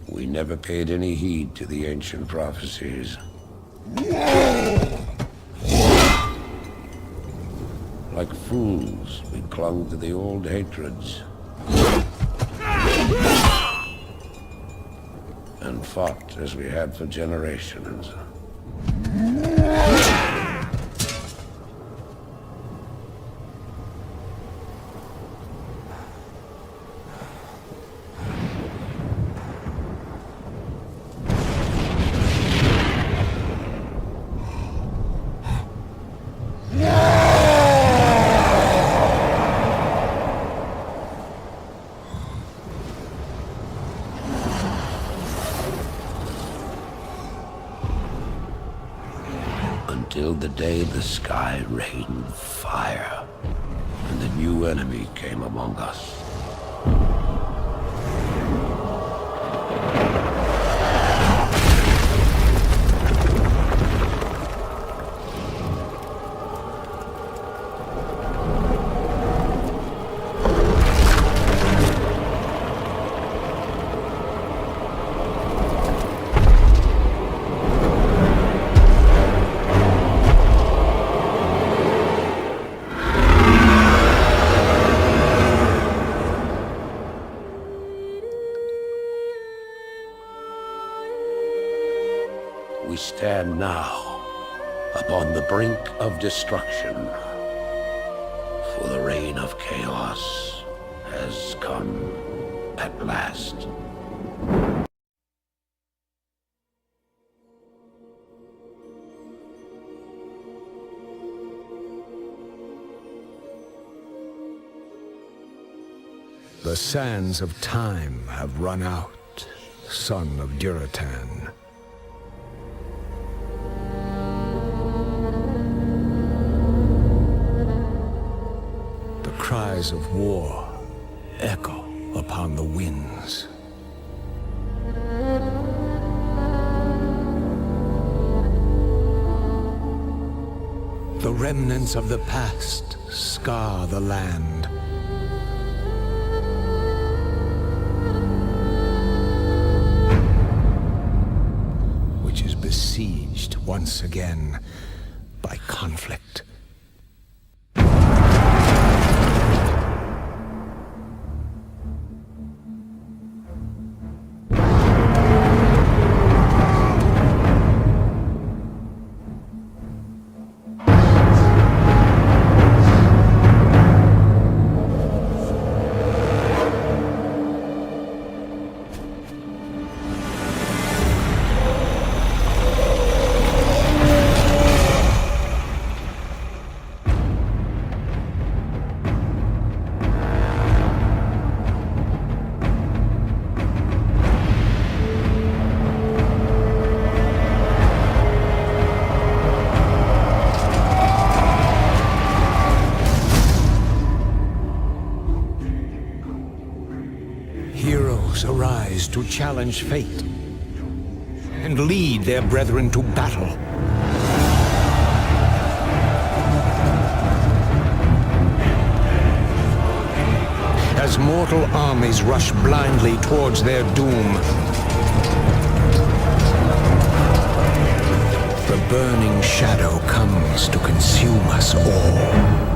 We never paid any heed to the ancient prophecies. Like fools, we clung to the old hatreds. And fought as we had for generations. Until the day the sky rained fire, and the new enemy came among us. We stand now upon the brink of destruction, for the reign of chaos has come at last. The sands of time have run out, son of Duratan. Cries of war echo upon the winds. The remnants of the past scar the land. Which is besieged once again by conflict. Heroes arise to challenge fate and lead their brethren to battle. As mortal armies rush blindly towards their doom, the burning shadow comes to consume us all.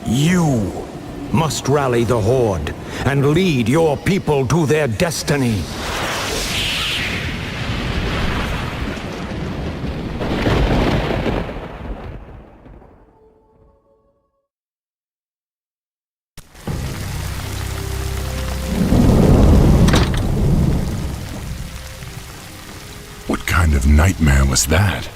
You must rally the Horde and lead your people to their destiny. What kind of nightmare was that?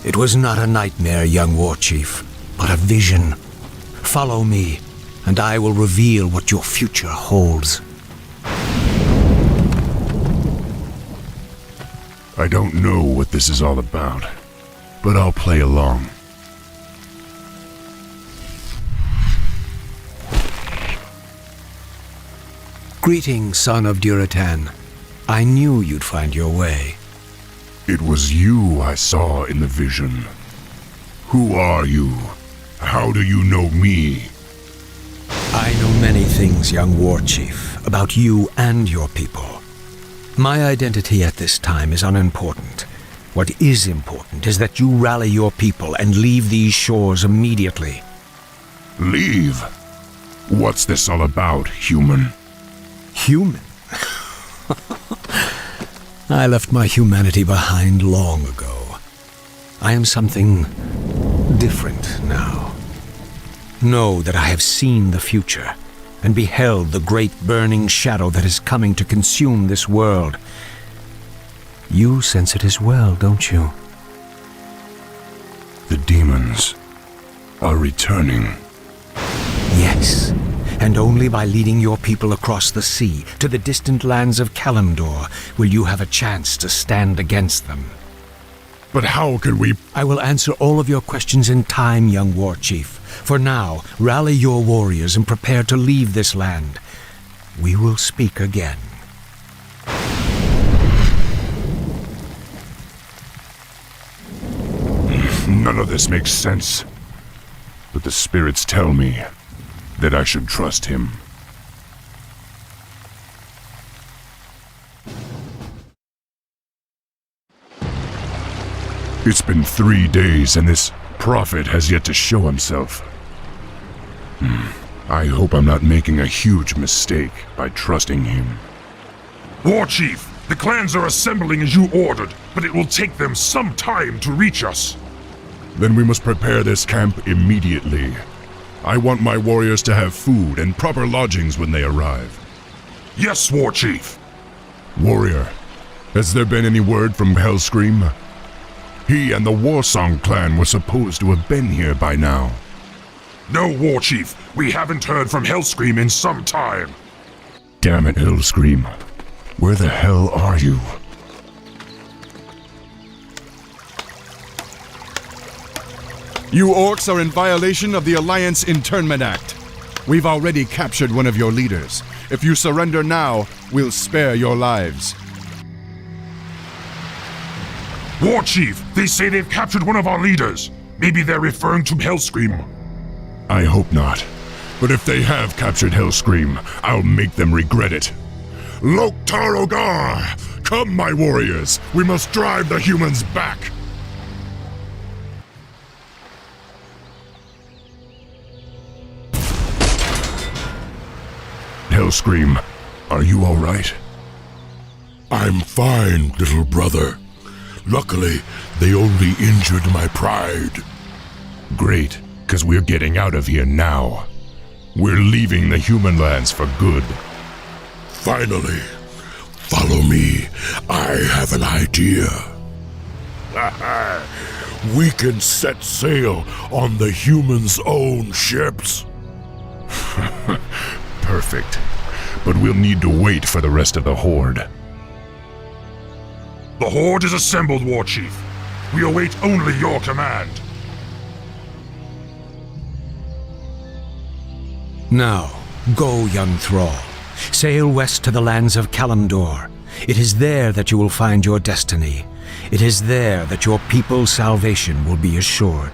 It was not a nightmare, young war chief, but a vision. Follow me, and I will reveal what your future holds. I don't know what this is all about, but I'll play along. Greetings, son of Duratan. I knew you'd find your way. It was you I saw in the vision. Who are you? How do you know me? I know many things, young war chief, about you and your people. My identity at this time is unimportant. What is important is that you rally your people and leave these shores immediately. Leave? What's this all about, human? Human? I left my humanity behind long ago. I am something different now. Know that I have seen the future and beheld the great burning shadow that is coming to consume this world. You sense it as well, don't you? The demons are returning. Yes, and only by leading your people across the sea to the distant lands of Kalimdor will you have a chance to stand against them. But how can we... I will answer all of your questions in time, young war chief. For now, rally your warriors and prepare to leave this land. We will speak again. None of this makes sense. But the spirits tell me that I should trust him. It's been 3 days and this prophet has yet to show himself. I hope I'm not making a huge mistake by trusting him. War Chief, the clans are assembling as you ordered, but it will take them some time to reach us. Then we must prepare this camp immediately. I want my warriors to have food and proper lodgings when they arrive. Yes, War Chief. Warrior, has there been any word from Hellscream? He and the Warsong clan were supposed to have been here by now. No, War Chief. We haven't heard from Hellscream in some time. Damn it, Hellscream. Where the hell are you? You orcs are in violation of the Alliance Internment Act. We've already captured one of your leaders. If you surrender now, we'll spare your lives. War Chief, they say they've captured one of our leaders. Maybe they're referring to Hellscream. I hope not. But if they have captured Hellscream, I'll make them regret it. Loktar Ogar! Come, my warriors! We must drive the humans back! Hellscream, are you all right? I'm fine, little brother. Luckily, they only injured my pride. Great, because we're getting out of here now. We're leaving the human lands for good. Finally, follow me. I have an idea. We can set sail on the humans' own ships. Perfect. But we'll need to wait for the rest of the Horde. The Horde is assembled, War Chief. We await only your command. Now, go, young thrall. Sail west to the lands of Kalimdor. It is there that you will find your destiny. It is there that your people's salvation will be assured.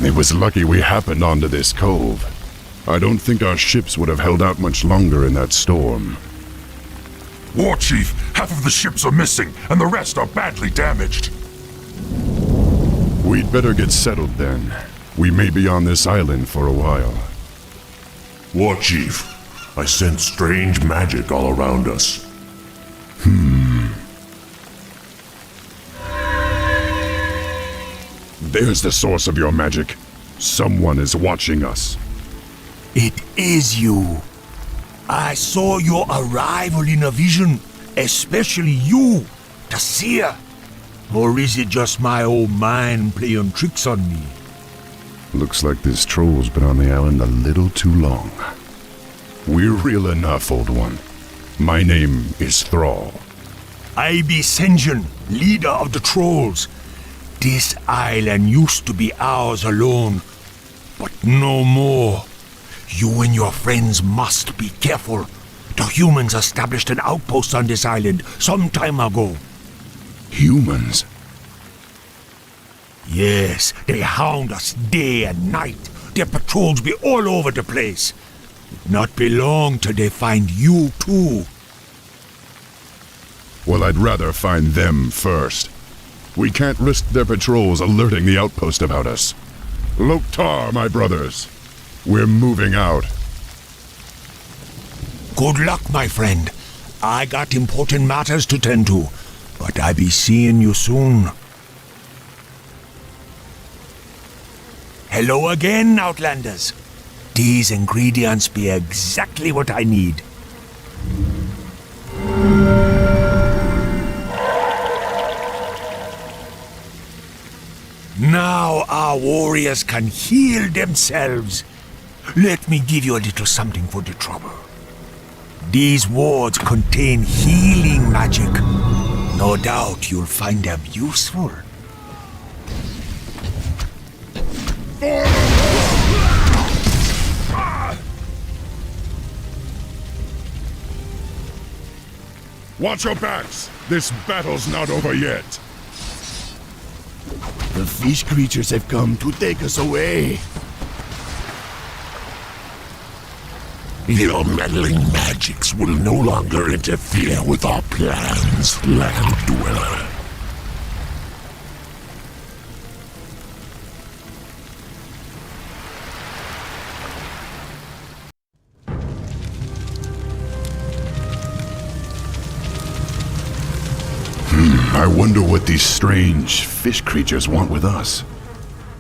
It was lucky we happened onto this cove. I don't think our ships would have held out much longer in that storm. War Chief, half of the ships are missing, and the rest are badly damaged. We'd better get settled then. We may be on this island for a while. War Chief, I sense strange magic all around us. There's the source of your magic. Someone is watching us. It is you. I saw your arrival in a vision, especially you, the seer. Or is it just my old mind playing tricks on me? Looks like this troll's been on the island a little too long. We're real enough, old one. My name is Thrall. I be Sen'jin, leader of the trolls. This island used to be ours alone, but no more. You and your friends must be careful. The humans established an outpost on this island some time ago. Humans? Yes, they hound us day and night. Their patrols be all over the place. Not be long till they find you too. Well, I'd rather find them first. We can't risk their patrols alerting the outpost about us. Loktar, my brothers. We're moving out. Good luck, my friend. I got important matters to tend to, but I be seeing you soon. Hello again, Outlanders. These ingredients be exactly what I need. Now our warriors can heal themselves. Let me give you a little something for the trouble. These wards contain healing magic. No doubt you'll find them useful. Watch your backs! This battle's not over yet! The fish creatures have come to take us away. Your meddling magics will no longer interfere with our plans, Land Dweller. I wonder what these strange fish creatures want with us.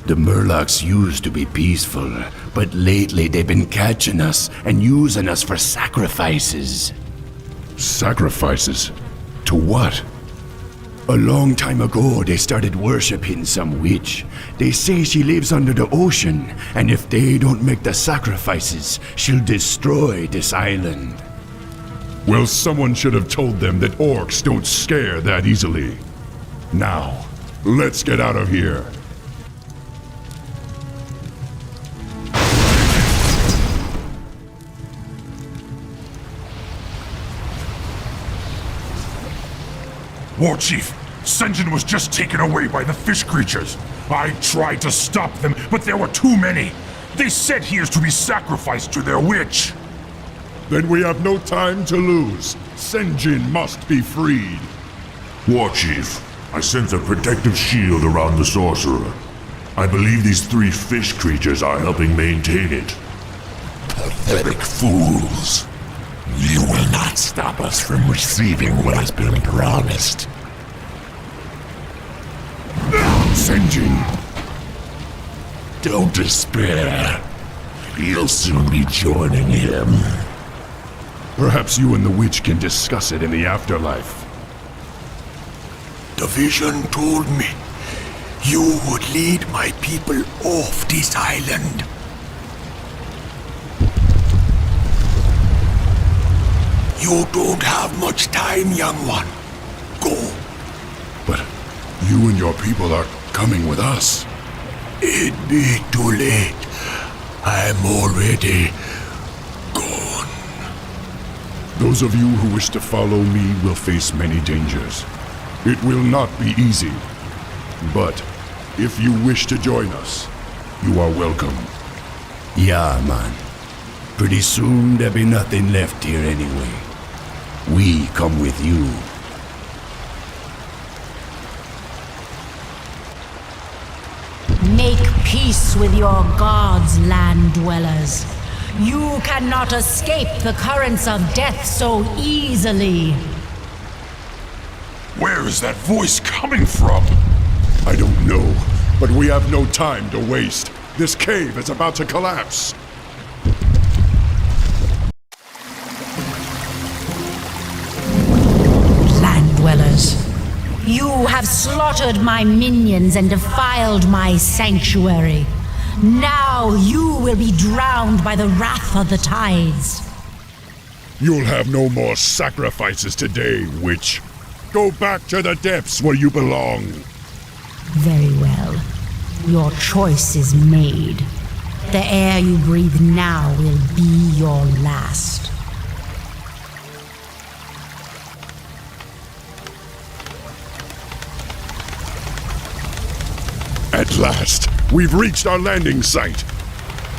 The Murlocs used to be peaceful, but lately they've been catching us and using us for sacrifices. Sacrifices? To what? A long time ago, they started worshipping some witch. They say she lives under the ocean, and if they don't make the sacrifices, she'll destroy this island. Well, someone should have told them that orcs don't scare that easily. Now, let's get out of here. War Chief, Sen'jin was just taken away by the fish creatures. I tried to stop them, but there were too many. They said he is to be sacrificed to their witch. Then we have no time to lose. Sen'jin must be freed. War Chief, I sense a protective shield around the sorcerer. I believe these 3 fish creatures are helping maintain it. Pathetic fools. You will not stop us from receiving what has been promised. Sen'jin! Don't despair. You'll soon be joining him. Perhaps you and the witch can discuss it in the afterlife. The vision told me you would lead my people off this island. You don't have much time, young one. Go. But you and your people are coming with us. It'd be too late. I'm already gone. Those of you who wish to follow me will face many dangers. It will not be easy. But if you wish to join us, you are welcome. Yeah, man. Pretty soon there'll be nothing left here anyway. We come with you. Make peace with your gods, land dwellers. You cannot escape the currents of death so easily. Where is that voice coming from? I don't know, but we have no time to waste. This cave is about to collapse. Land dwellers, you have have slaughtered my minions and defiled my sanctuary. Now you will be drowned by the wrath of the tides. You'll have no more sacrifices today, witch. Go back to the depths where you belong. Very well. Your choice is made. The air you breathe now will be your last. At last, we've reached our landing site.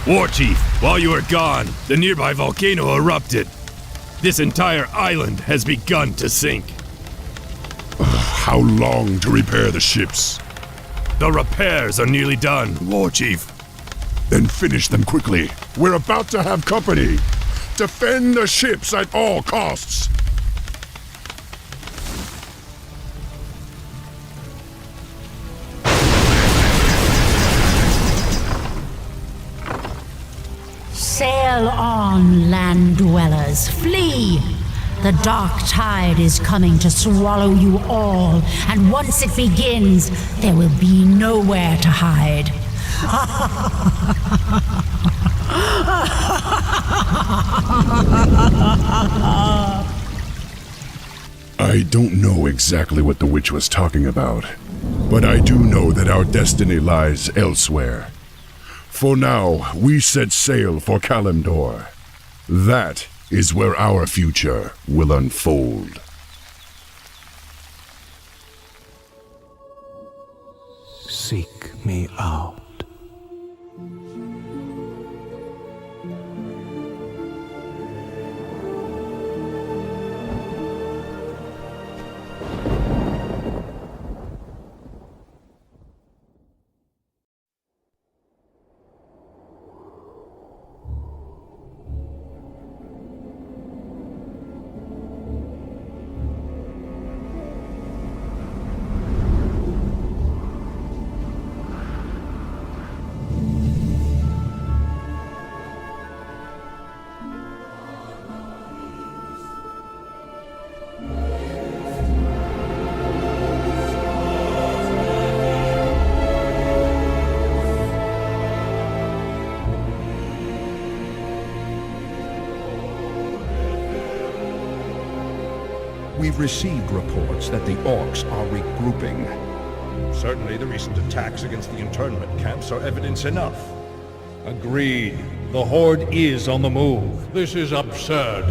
Warchief, while you were gone, the nearby volcano erupted. This entire island has begun to sink. How long to repair the ships? The repairs are nearly done, Warchief. Then finish them quickly. We're about to have company. Defend the ships at all costs. Sail on, land dwellers, flee! The dark tide is coming to swallow you all, and once it begins, there will be nowhere to hide. I don't know exactly what the witch was talking about, but I do know that our destiny lies elsewhere. For now, we set sail for Kalimdor. That is where our future will unfold. Seek me out. We've received reports that the orcs are regrouping. Certainly the recent attacks against the internment camps are evidence enough. Agreed. The Horde is on the move. This is absurd.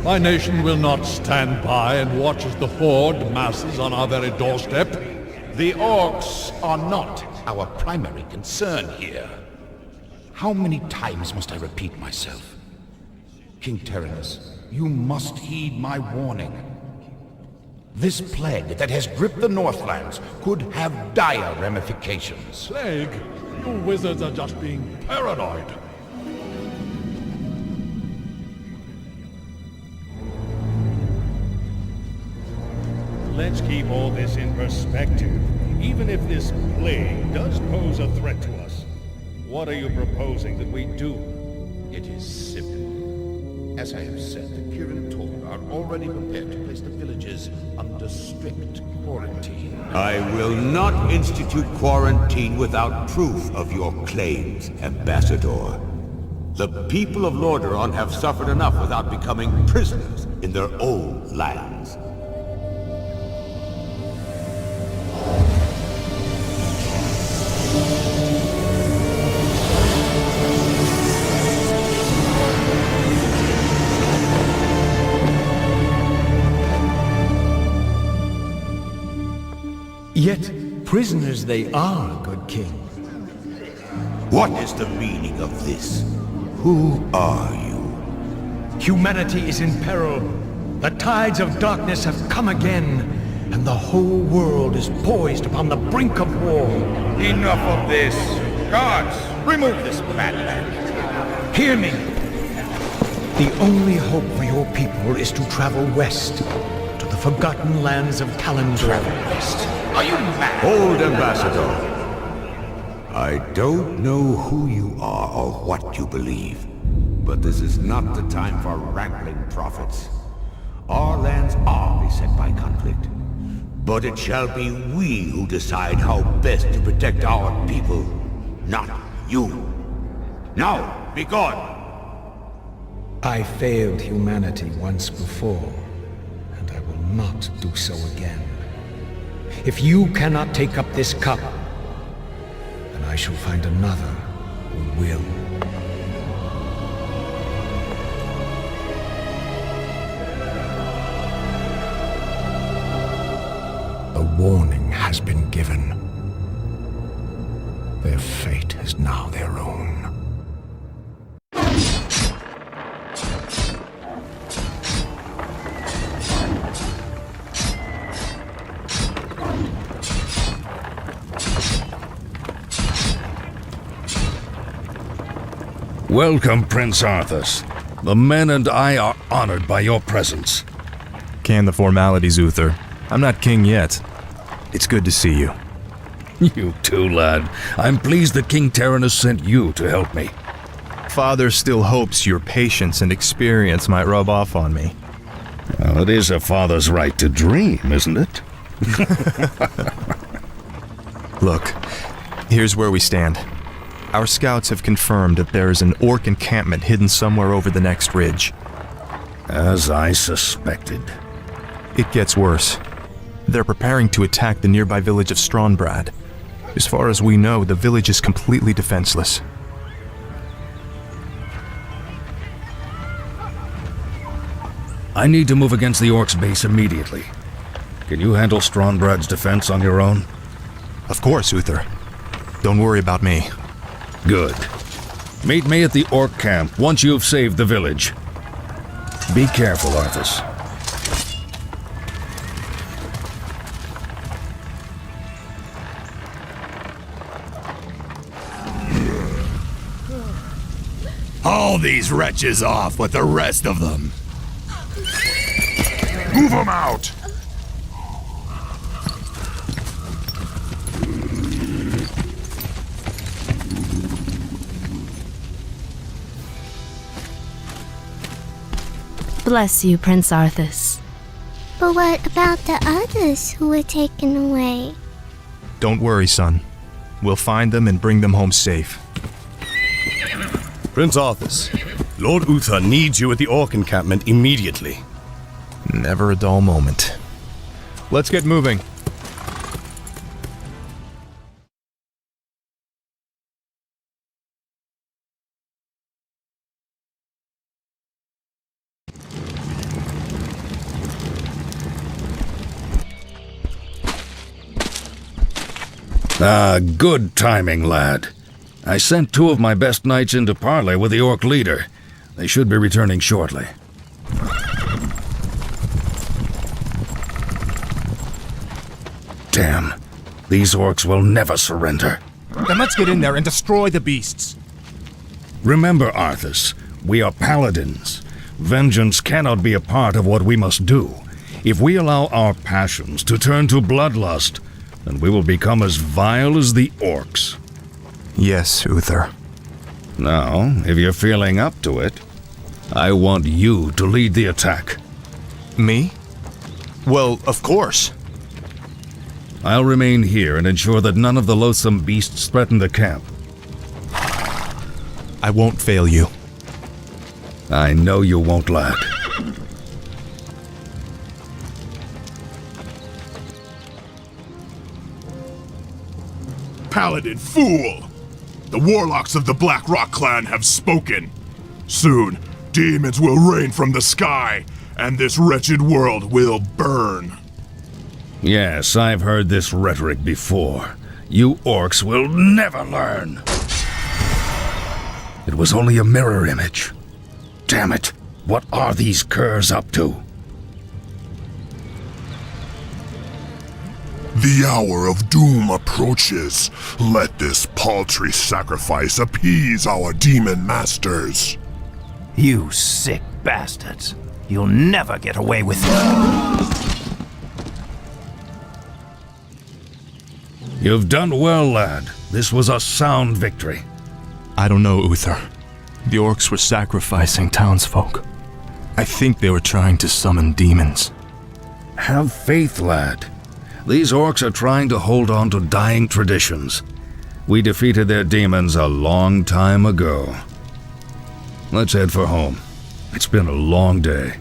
My nation will not stand by and watch as the Horde masses on our very doorstep. The orcs are not our primary concern here. How many times must I repeat myself? King Tyrannus, you must heed my warning. This plague that has gripped the Northlands could have dire ramifications. Plague? You wizards are just being paranoid. Let's keep all this in perspective. Even if this plague does pose a threat to us, what are you proposing that we do? It is simple. As I have said, the Kirin Tor are already prepared to place the villages under strict quarantine. I will not institute quarantine without proof of your claims, Ambassador. The people of Lordaeron have suffered enough without becoming prisoners in their own lands. Yet prisoners they are, good king. What is the meaning of this? Who are you? Humanity is in peril. The tides of darkness have come again, and the whole world is poised upon the brink of war. Enough of this! Guards, remove this madman! Hear me! The only hope for your people is to travel west, to the forgotten lands of Kalimdor. West? Are you mad? Hold, Ambassador. I don't know who you are or what you believe, but this is not the time for wrangling prophets. Our lands are beset by conflict. But it shall be we who decide how best to protect our people, not you. Now, be gone! I failed humanity once before, and I will not do so again. If you cannot take up this cup, then I shall find another who will. A warning has been given. Their fate is now their own. Welcome, Prince Arthas. The men and I are honored by your presence. Can the formalities, Uther. I'm not king yet. It's good to see you. You too, lad. I'm pleased that King Tyrannus sent you to help me. Father still hopes your patience and experience might rub off on me. Well, it is a father's right to dream, isn't it? Look, here's where we stand. Our scouts have confirmed that there is an orc encampment hidden somewhere over the next ridge. As I suspected. It gets worse. They're preparing to attack the nearby village of Stronbrad. As far as we know, the village is completely defenseless. I need to move against the orcs' base immediately. Can you handle Stronbrad's defense on your own? Of course, Uther. Don't worry about me. Good. Meet me at the orc camp once you've saved the village. Be careful, Arthas. Haul these wretches off with the rest of them. Move them out! Bless you, Prince Arthas. But what about the others who were taken away? Don't worry, son. We'll find them and bring them home safe. Prince Arthas, Lord Uther needs you at the orc encampment immediately. Never a dull moment. Let's get moving. Ah, good timing, lad. I sent 2 of my best knights into parley with the orc leader. They should be returning shortly. Damn. These orcs will never surrender. Then let's get in there and destroy the beasts. Remember, Arthas, we are paladins. Vengeance cannot be a part of what we must do. If we allow our passions to turn to bloodlust, then we will become as vile as the orcs. Yes, Uther. Now, if you're feeling up to it, I want you to lead the attack. Me? Well, of course. I'll remain here and ensure that none of the loathsome beasts threaten the camp. I won't fail you. I know you won't, lad. Paladin fool! The warlocks of the Black Rock clan have spoken. Soon, demons will rain from the sky, and this wretched world will burn. Yes, I've heard this rhetoric before. You orcs will never learn. It was only a mirror image. Damn it, what are these curs up to? The hour of doom approaches. Let this paltry sacrifice appease our demon masters. You sick bastards. You'll never get away with it. You've done well, lad. This was a sound victory. I don't know, Uther. The orcs were sacrificing townsfolk. I think they were trying to summon demons. Have faith, lad. These orcs are trying to hold on to dying traditions. We defeated their demons a long time ago. Let's head for home. It's been a long day.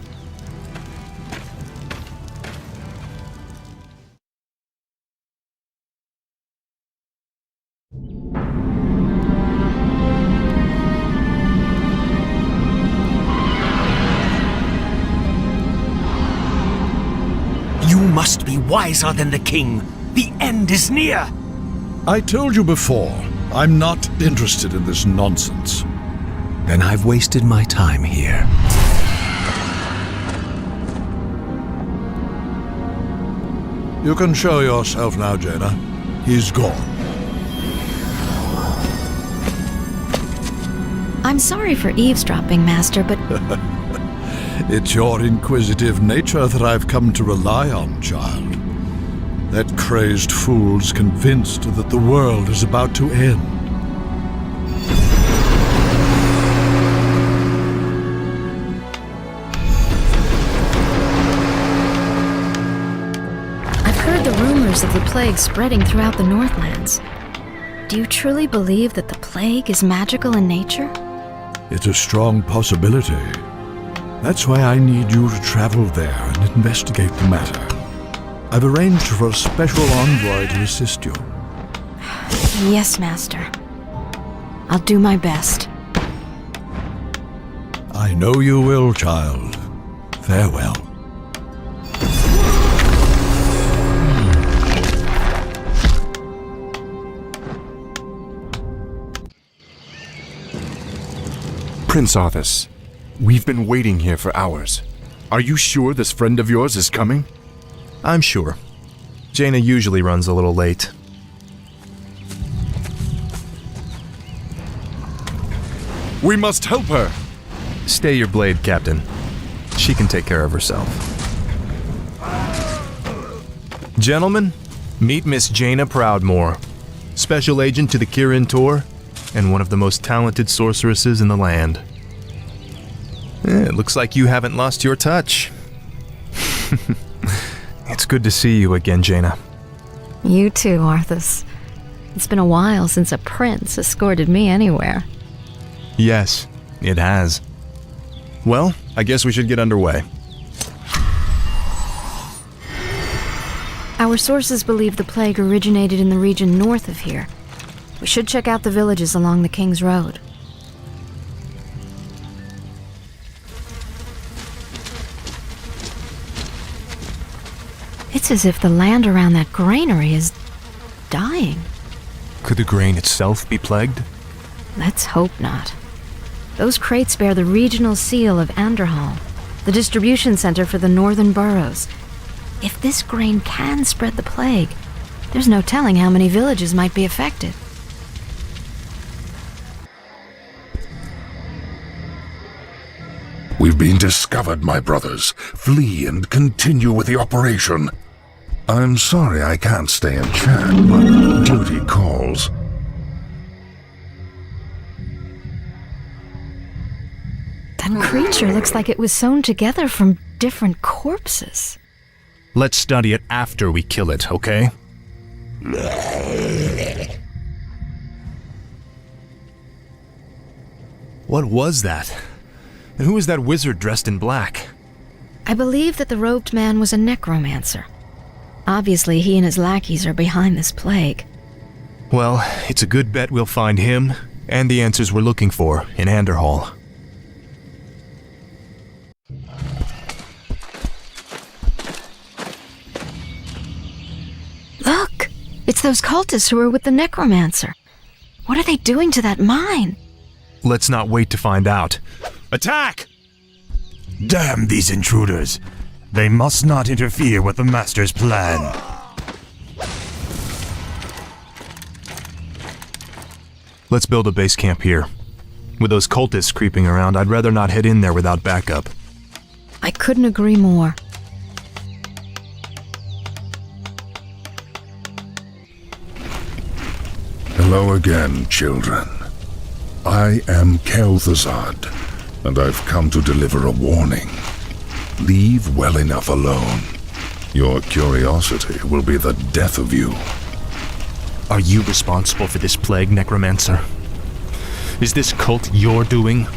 You must be wiser than the king. The end is near. I told you before, I'm not interested in this nonsense. Then I've wasted my time here. You can show yourself now, Jaina. He's gone. I'm sorry for eavesdropping, Master, but It's your inquisitive nature that I've come to rely on, child. That crazed fool's convinced that the world is about to end. I've heard the rumors of the plague spreading throughout the Northlands. Do you truly believe that the plague is magical in nature? It's a strong possibility. That's why I need you to travel there and investigate the matter. I've arranged for a special envoy to assist you. Yes, Master. I'll do my best. I know you will, child. Farewell. Prince Arthas, we've been waiting here for hours. Are you sure this friend of yours is coming? I'm sure. Jaina usually runs a little late. We must help her! Stay your blade, Captain. She can take care of herself. Gentlemen, meet Miss Jaina Proudmoore, Special Agent to the Kirin Tor, and one of the most talented sorceresses in the land. It looks like you haven't lost your touch. It's good to see you again, Jaina. You too, Arthas. It's been a while since a prince escorted me anywhere. Yes, it has. Well, I guess we should get underway. Our sources believe the plague originated in the region north of here. We should check out the villages along the King's Road. It's as if the land around that granary is dying. Could the grain itself be plagued? Let's hope not. Those crates bear the regional seal of Anderhall, the distribution center for the northern boroughs. If this grain can spread the plague, there's no telling how many villages might be affected. We've been discovered, my brothers. Flee and continue with the operation. I'm sorry I can't stay and chat, but duty calls. That creature looks like it was sewn together from different corpses. Let's study it after we kill it, okay? What was that? And who was that wizard dressed in black? I believe that the robed man was a necromancer. Obviously, he and his lackeys are behind this plague. Well, it's a good bet we'll find him and the answers we're looking for in Anderhall. Look! It's those cultists who were with the necromancer. What are they doing to that mine? Let's not wait to find out. Attack! Damn these intruders! They must not interfere with the Master's plan. Let's build a base camp here. With those cultists creeping around, I'd rather not head in there without backup. I couldn't agree more. Hello again, children. I am Kel'Thuzad, and I've come to deliver a warning. Leave well enough alone. Your curiosity will be the death of you. Are you responsible for this plague, Necromancer? Is this cult your doing?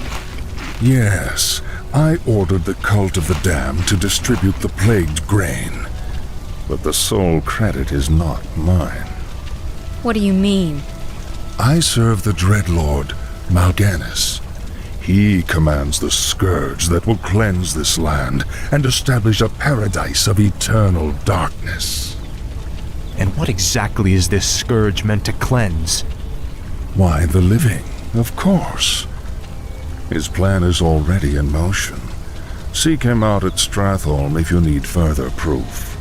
Yes, I ordered the Cult of the Damned to distribute the plagued grain. But the sole credit is not mine. What do you mean? I serve the Dreadlord, Mal'Ganis. He commands the scourge that will cleanse this land and establish a paradise of eternal darkness. And what exactly is this scourge meant to cleanse? Why, the living, of course. His plan is already in motion. Seek him out at Stratholme if you need further proof.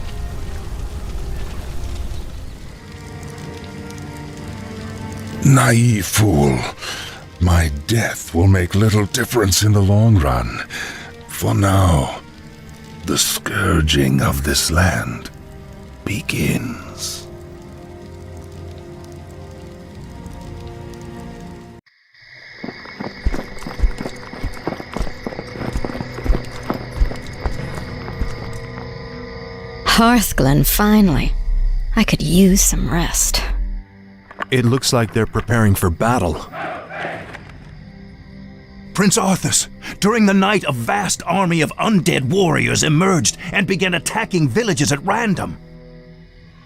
Naive fool. My death will make little difference in the long run. For now, the scourging of this land begins. Hearthglen, finally. I could use some rest. It looks like they're preparing for battle. Prince Arthas, during the night a vast army of undead warriors emerged and began attacking villages at random.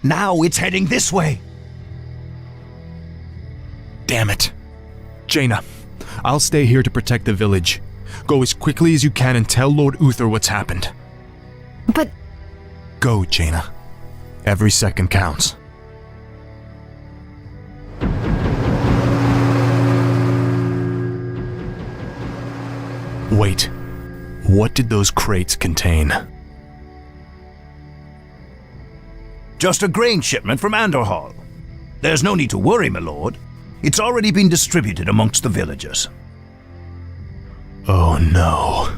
Now it's heading this way. Damn it. Jaina, I'll stay here to protect the village. Go as quickly as you can and tell Lord Uther what's happened. But... Go, Jaina. Every second counts. Wait, what did those crates contain? Just a grain shipment from Andorhal. There's no need to worry, my lord. It's already been distributed amongst the villagers. Oh no.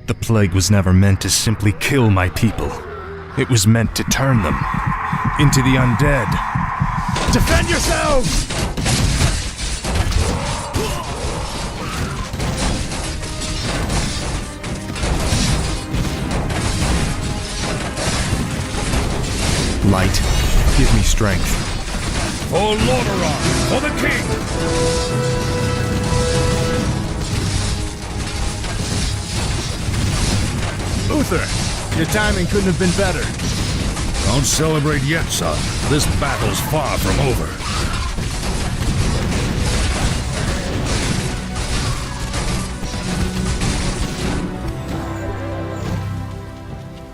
The plague was never meant to simply kill my people. It was meant to turn them into the undead. Defend yourselves! Light, give me strength. For Lordaeron, for the king! Uther, your timing couldn't have been better. Don't celebrate yet, son. This battle's far from over.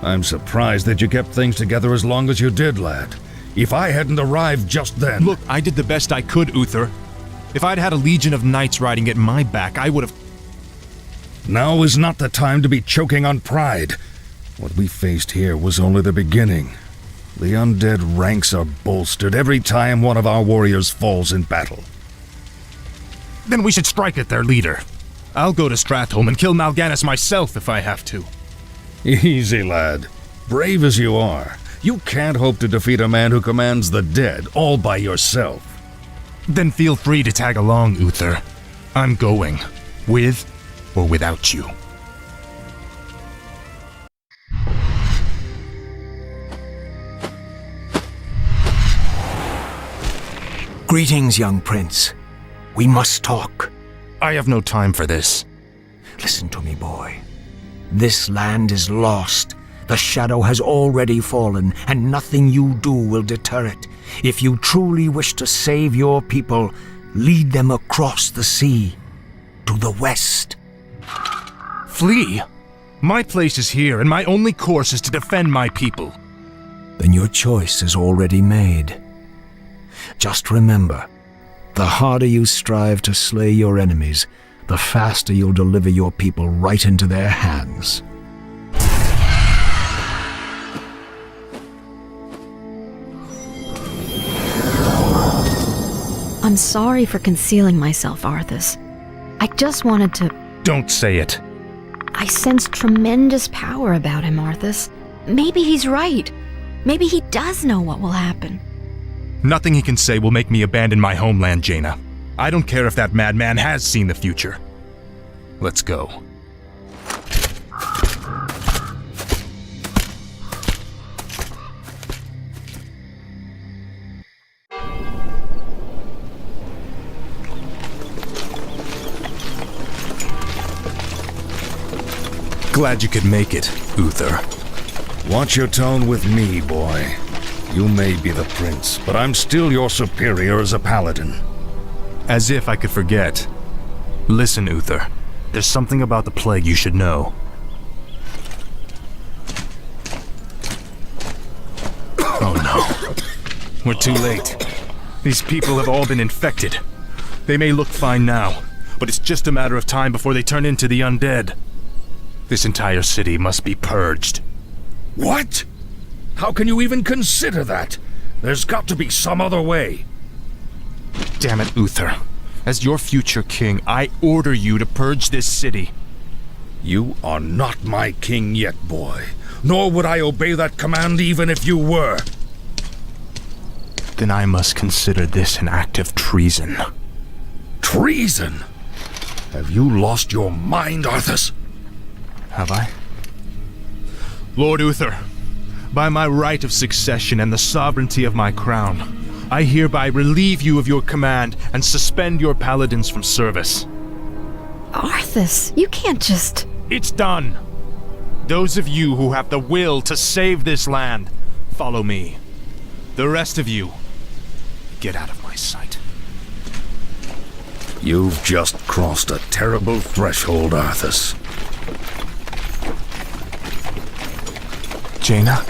I'm surprised that you kept things together as long as you did, lad. If I hadn't arrived just then... Look, I did the best I could, Uther. If I'd had a legion of knights riding at my back, I would have... Now is not the time to be choking on pride. What we faced here was only the beginning. The undead ranks are bolstered every time one of our warriors falls in battle. Then we should strike at their leader. I'll go to Stratholme and kill Mal'Ganis myself if I have to. Easy, lad. Brave as you are, you can't hope to defeat a man who commands the dead all by yourself. Then feel free to tag along, Uther. I'm going, with or without you. Greetings, young prince. We must talk. I have no time for this. Listen to me, boy. This land is lost. The shadow has already fallen, and nothing you do will deter it. If you truly wish to save your people, lead them across the sea, to the west. Flee? My place is here, and my only course is to defend my people. Then your choice is already made. Just remember, the harder you strive to slay your enemies, the faster you'll deliver your people right into their hands. I'm sorry for concealing myself, Arthas. I just wanted to... Don't say it. I sense tremendous power about him, Arthas. Maybe he's right. Maybe he does know what will happen. Nothing he can say will make me abandon my homeland, Jaina. I don't care if that madman has seen the future. Let's go. Glad you could make it, Uther. Watch your tone with me, boy. You may be the prince, but I'm still your superior as a paladin. As if I could forget. Listen, Uther. There's something about the plague you should know. Oh no. We're too late. These people have all been infected. They may look fine now, but it's just a matter of time before they turn into the undead. This entire city must be purged. What? How can you even consider that? There's got to be some other way. Damn it, Uther. As your future king, I order you to purge this city. You are not my king yet, boy. Nor would I obey that command even if you were. Then I must consider this an act of treason. Treason? Have you lost your mind, Arthas? Have I? Lord Uther, by my right of succession and the sovereignty of my crown, I hereby relieve you of your command and suspend your paladins from service. Arthas, you can't just... It's done. Those of you who have the will to save this land, follow me. The rest of you, get out of my sight. You've just crossed a terrible threshold, Arthas. Jaina?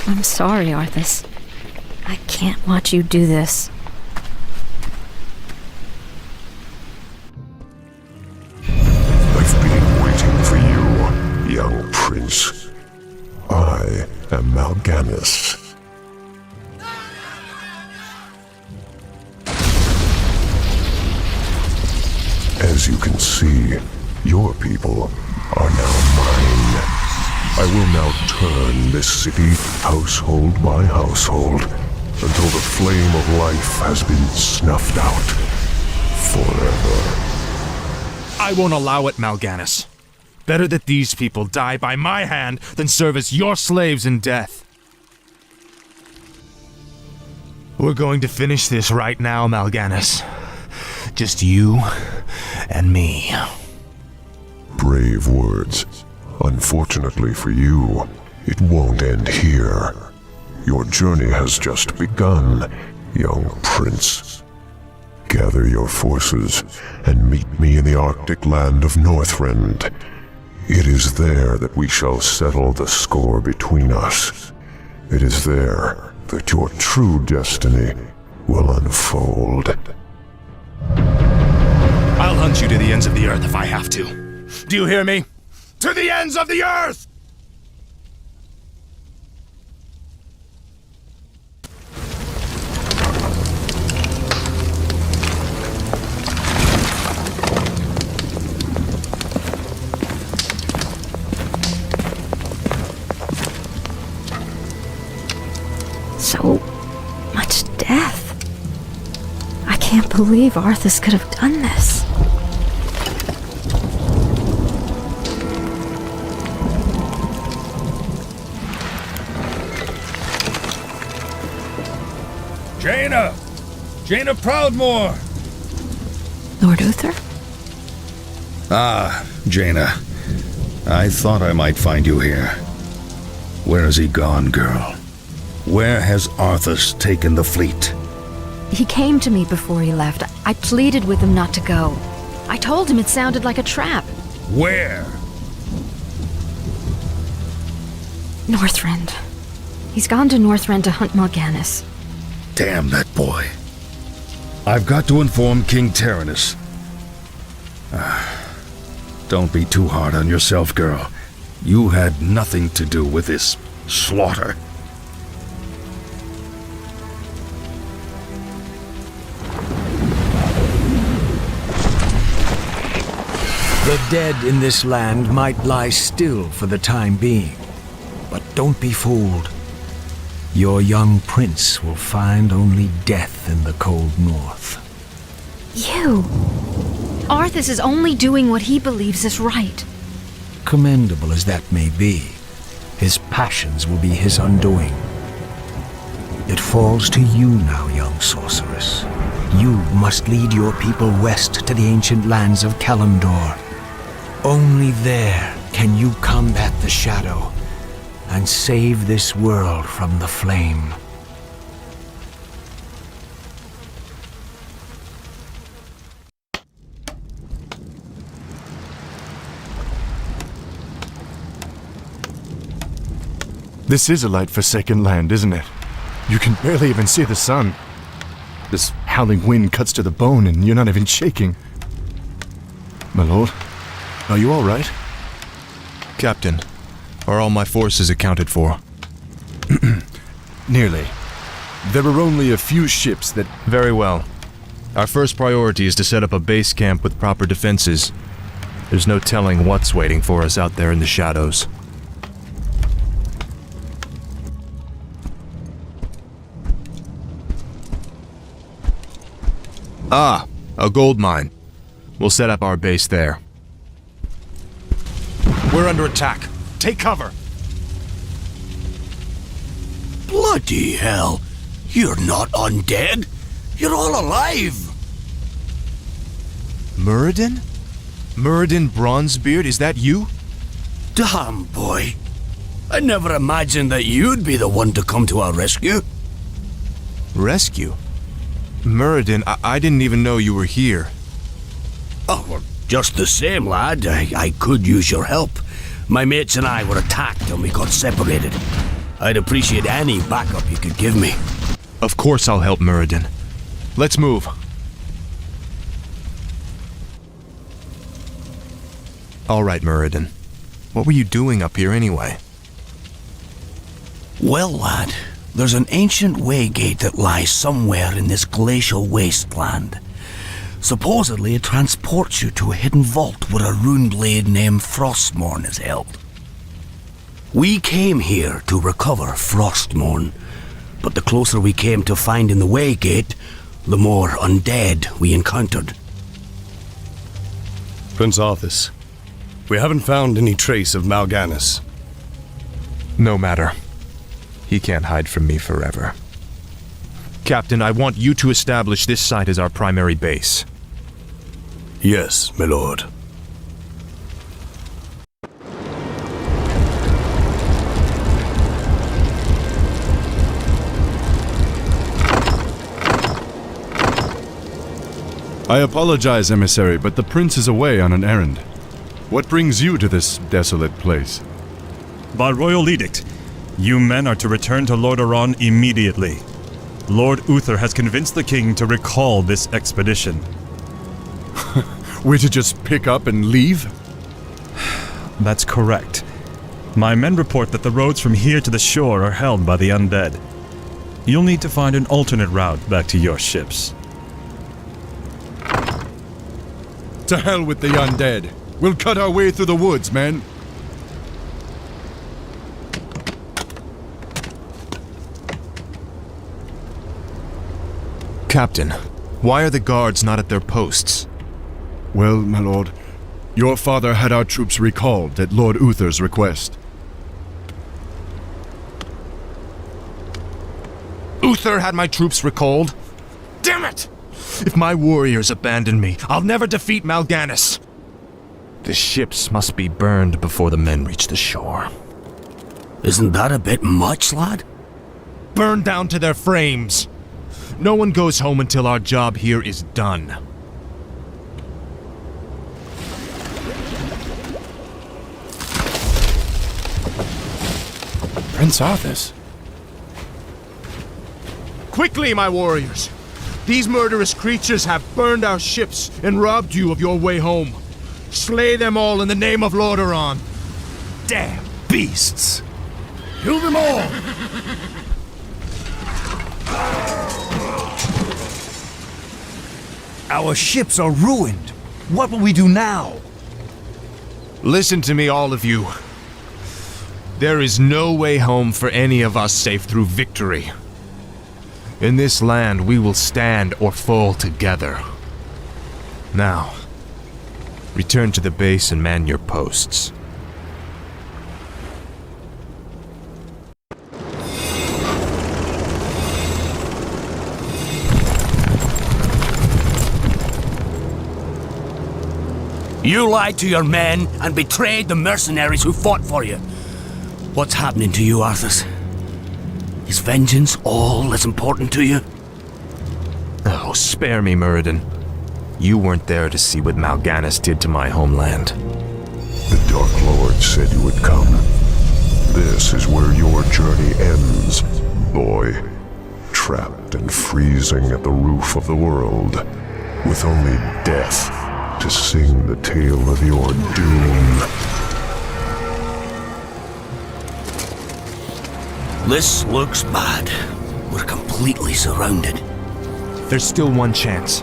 I'm sorry, Arthas. I can't watch you do this. I've been waiting for you, young prince. I am Mal'Ganis. As you can see, your people are now mine. I will now turn this city household by household until the flame of life has been snuffed out forever. I won't allow it, Mal'Ganis. Better that these people die by my hand than serve as your slaves in death. We're going to finish this right now, Mal'Ganis. Just you and me. Brave words. Unfortunately for you, it won't end here. Your journey has just begun, young prince. Gather your forces and meet me in the Arctic land of Northrend. It is there that we shall settle the score between us. It is there that your true destiny will unfold. I'll hunt you to the ends of the earth if I have to. Do you hear me? To the ends of the earth! So much death. I can't believe Arthas could have done this. Jaina Proudmoore! Lord Uther? Ah, Jaina. I thought I might find you here. Where has he gone, girl? Where has Arthas taken the fleet? He came to me before he left. I pleaded with him not to go. I told him it sounded like a trap. Where? Northrend. He's gone to Northrend to hunt Mal'Ganis. Damn that boy. I've got to inform King Tyrannus. Don't be too hard on yourself, girl. You had nothing to do with this slaughter. The dead in this land might lie still for the time being, but don't be fooled. Your young prince will find only death in the cold north. You! Arthas is only doing what he believes is right. Commendable as that may be, his passions will be his undoing. It falls to you now, young sorceress. You must lead your people west to the ancient lands of Kalimdor. Only there can you combat the shadow and save this world from the flame. This is a light forsaken land, isn't it? You can barely even see the sun. This howling wind cuts to the bone and you're not even shaking. My lord, are you all right? Captain, are all my forces accounted for? Nearly. There are only a few ships that... Very well. Our first priority is to set up a base camp with proper defenses. There's no telling what's waiting for us out there in the shadows. Ah, a gold mine. We'll set up our base there. We're under attack. Take cover. Bloody hell. You're not undead. You're all alive. Muradin? Muradin Bronzebeard, is that you? Damn, boy. I never imagined that you'd be the one to come to our rescue. Rescue? Muradin, I didn't even know you were here. Oh, well, just the same, lad. I could use your help. My mates and I were attacked and we got separated. I'd appreciate any backup you could give me. Of course I'll help Muradin. Let's move. All right, Muradin. What were you doing up here anyway? Well, lad, there's an ancient waygate that lies somewhere in this glacial wasteland. Supposedly it transports you to a hidden vault where a rune blade named Frostmourne is held. We came here to recover Frostmourne, but the closer we came to finding the waygate, the more undead we encountered. Prince Arthas, we haven't found any trace of Mal'Ganis. No matter. He can't hide from me forever. Captain, I want you to establish this site as our primary base. Yes, my lord. I apologize, emissary, but the prince is away on an errand. What brings you to this desolate place? By royal edict, you men are to return to Lordaeron immediately. Lord Uther has convinced the king to recall this expedition. We're to just pick up and leave? That's correct. My men report that the roads from here to the shore are held by the undead. You'll need to find an alternate route back to your ships. To hell with the undead. We'll cut our way through the woods, men. Captain, why are the guards not at their posts? Well, my lord, your father had our troops recalled at Lord Uther's request. Uther had my troops recalled? Damn it! If my warriors abandon me, I'll never defeat Mal'Ganis. The ships must be burned before the men reach the shore. Isn't that a bit much, lad? Burned down to their frames. No one goes home until our job here is done. Prince Arthas. Quickly, my warriors! These murderous creatures have burned our ships and robbed you of your way home. Slay them all in the name of Lordaeron. Damn beasts! Kill them all! Our ships are ruined. What will we do now? Listen to me, all of you. There is no way home for any of us save through victory. In this land, we will stand or fall together. Now, return to the base and man your posts. You lied to your men and betrayed the mercenaries who fought for you. What's happening to you, Arthas? Is vengeance all that's important to you? Oh, spare me, Muradin. You weren't there to see what Mal'Ganis did to my homeland. The Dark Lord said you would come. This is where your journey ends, boy. Trapped and freezing at the roof of the world, with only death to sing the tale of your doom. This looks bad. We're completely surrounded. There's still one chance.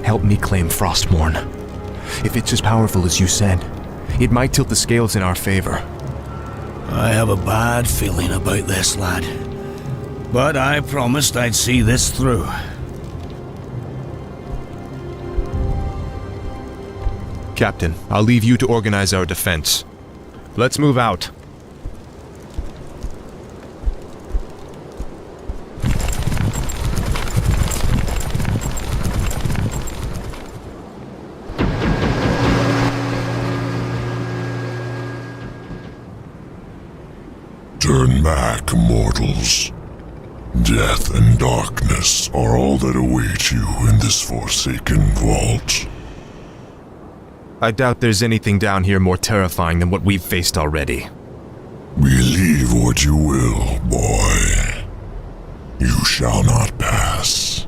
Help me claim Frostmourne. If it's as powerful as you said, it might tilt the scales in our favor. I have a bad feeling about this, lad. But I promised I'd see this through. Captain, I'll leave you to organize our defense. Let's move out. Turn back, mortals. Death and darkness are all that await you in this forsaken vault. I doubt there's anything down here more terrifying than what we've faced already. Believe what you will, boy. You shall not pass.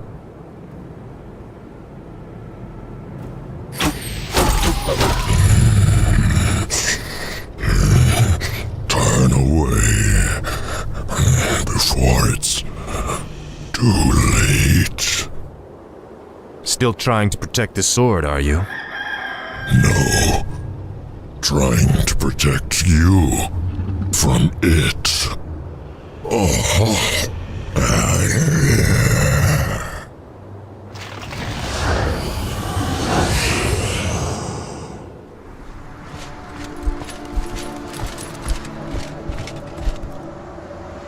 Turn away before it's too late. Still trying to protect the sword, are you? No. Trying to protect you from it.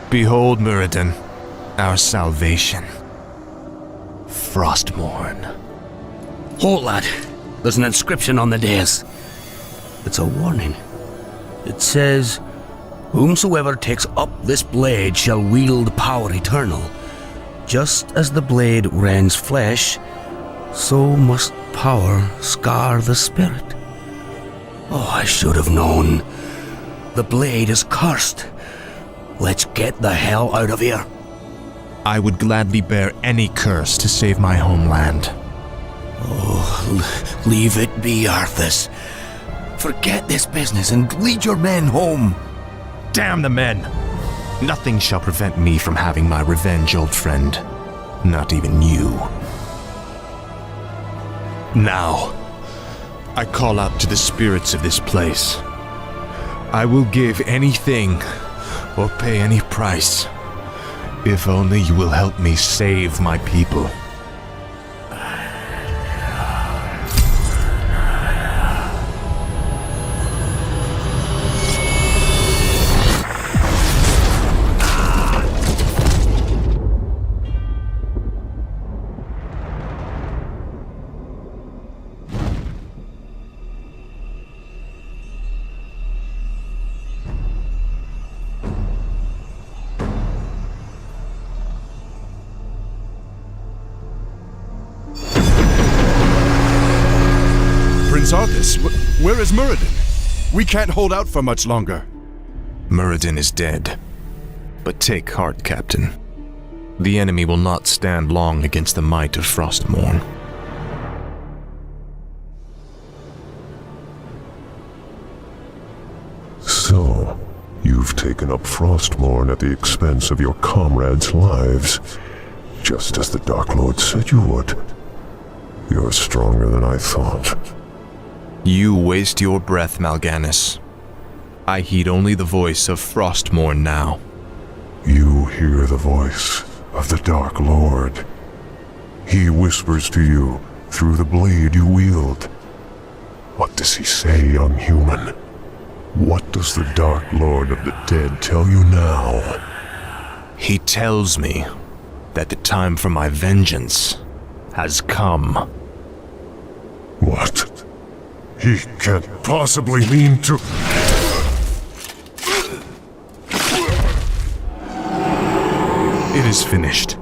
Behold, Muradin, our salvation. Frostmourne. Halt, lad. There's an inscription on the dais. It's a warning. It says, "Whomsoever takes up this blade shall wield power eternal. Just as the blade rends flesh, so must power scar the spirit." Oh, I should have known. The blade is cursed. Let's get the hell out of here. I would gladly bear any curse to save my homeland. Oh, leave it be, Arthas. Forget this business and lead your men home. Damn the men! Nothing shall prevent me from having my revenge, old friend. Not even you. Now, I call out to the spirits of this place. I will give anything or pay any price, if only you will help me save my people. Arthas, where is Muradin? We can't hold out for much longer. Muradin is dead. But take heart, Captain. The enemy will not stand long against the might of Frostmourne. So, you've taken up Frostmourne at the expense of your comrades' lives, just as the Dark Lord said you would. You're stronger than I thought. You waste your breath, Mal'Ganis. I heed only the voice of Frostmourne now. You hear the voice of the Dark Lord. He whispers to you through the blade you wield. What does he say, young human? What does the Dark Lord of the Dead tell you now? He tells me that the time for my vengeance has come. What? He can't possibly mean to... It is finished.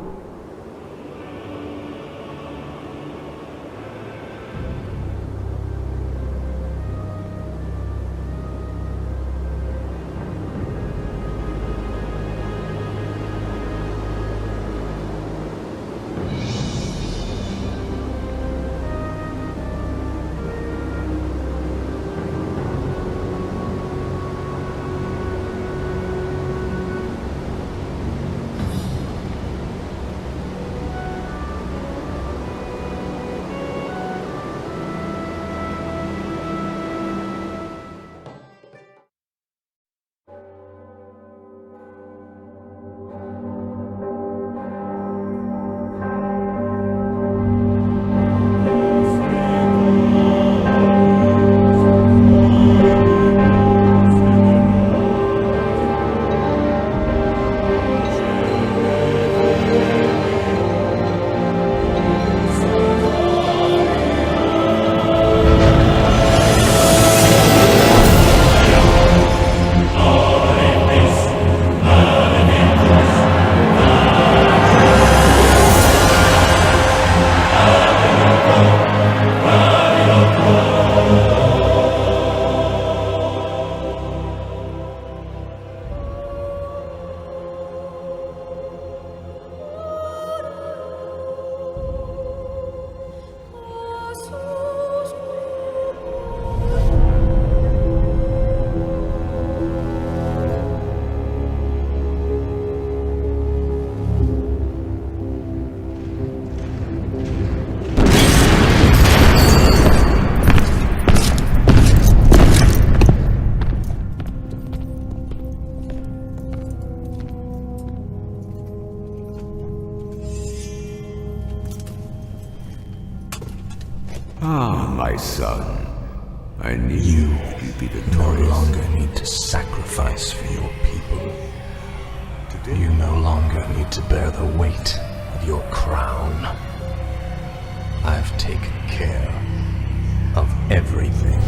Ah, my son. I need you to be victorious. You no longer need to sacrifice for your people. You no longer need to bear the weight of your crown. I've taken care of everything.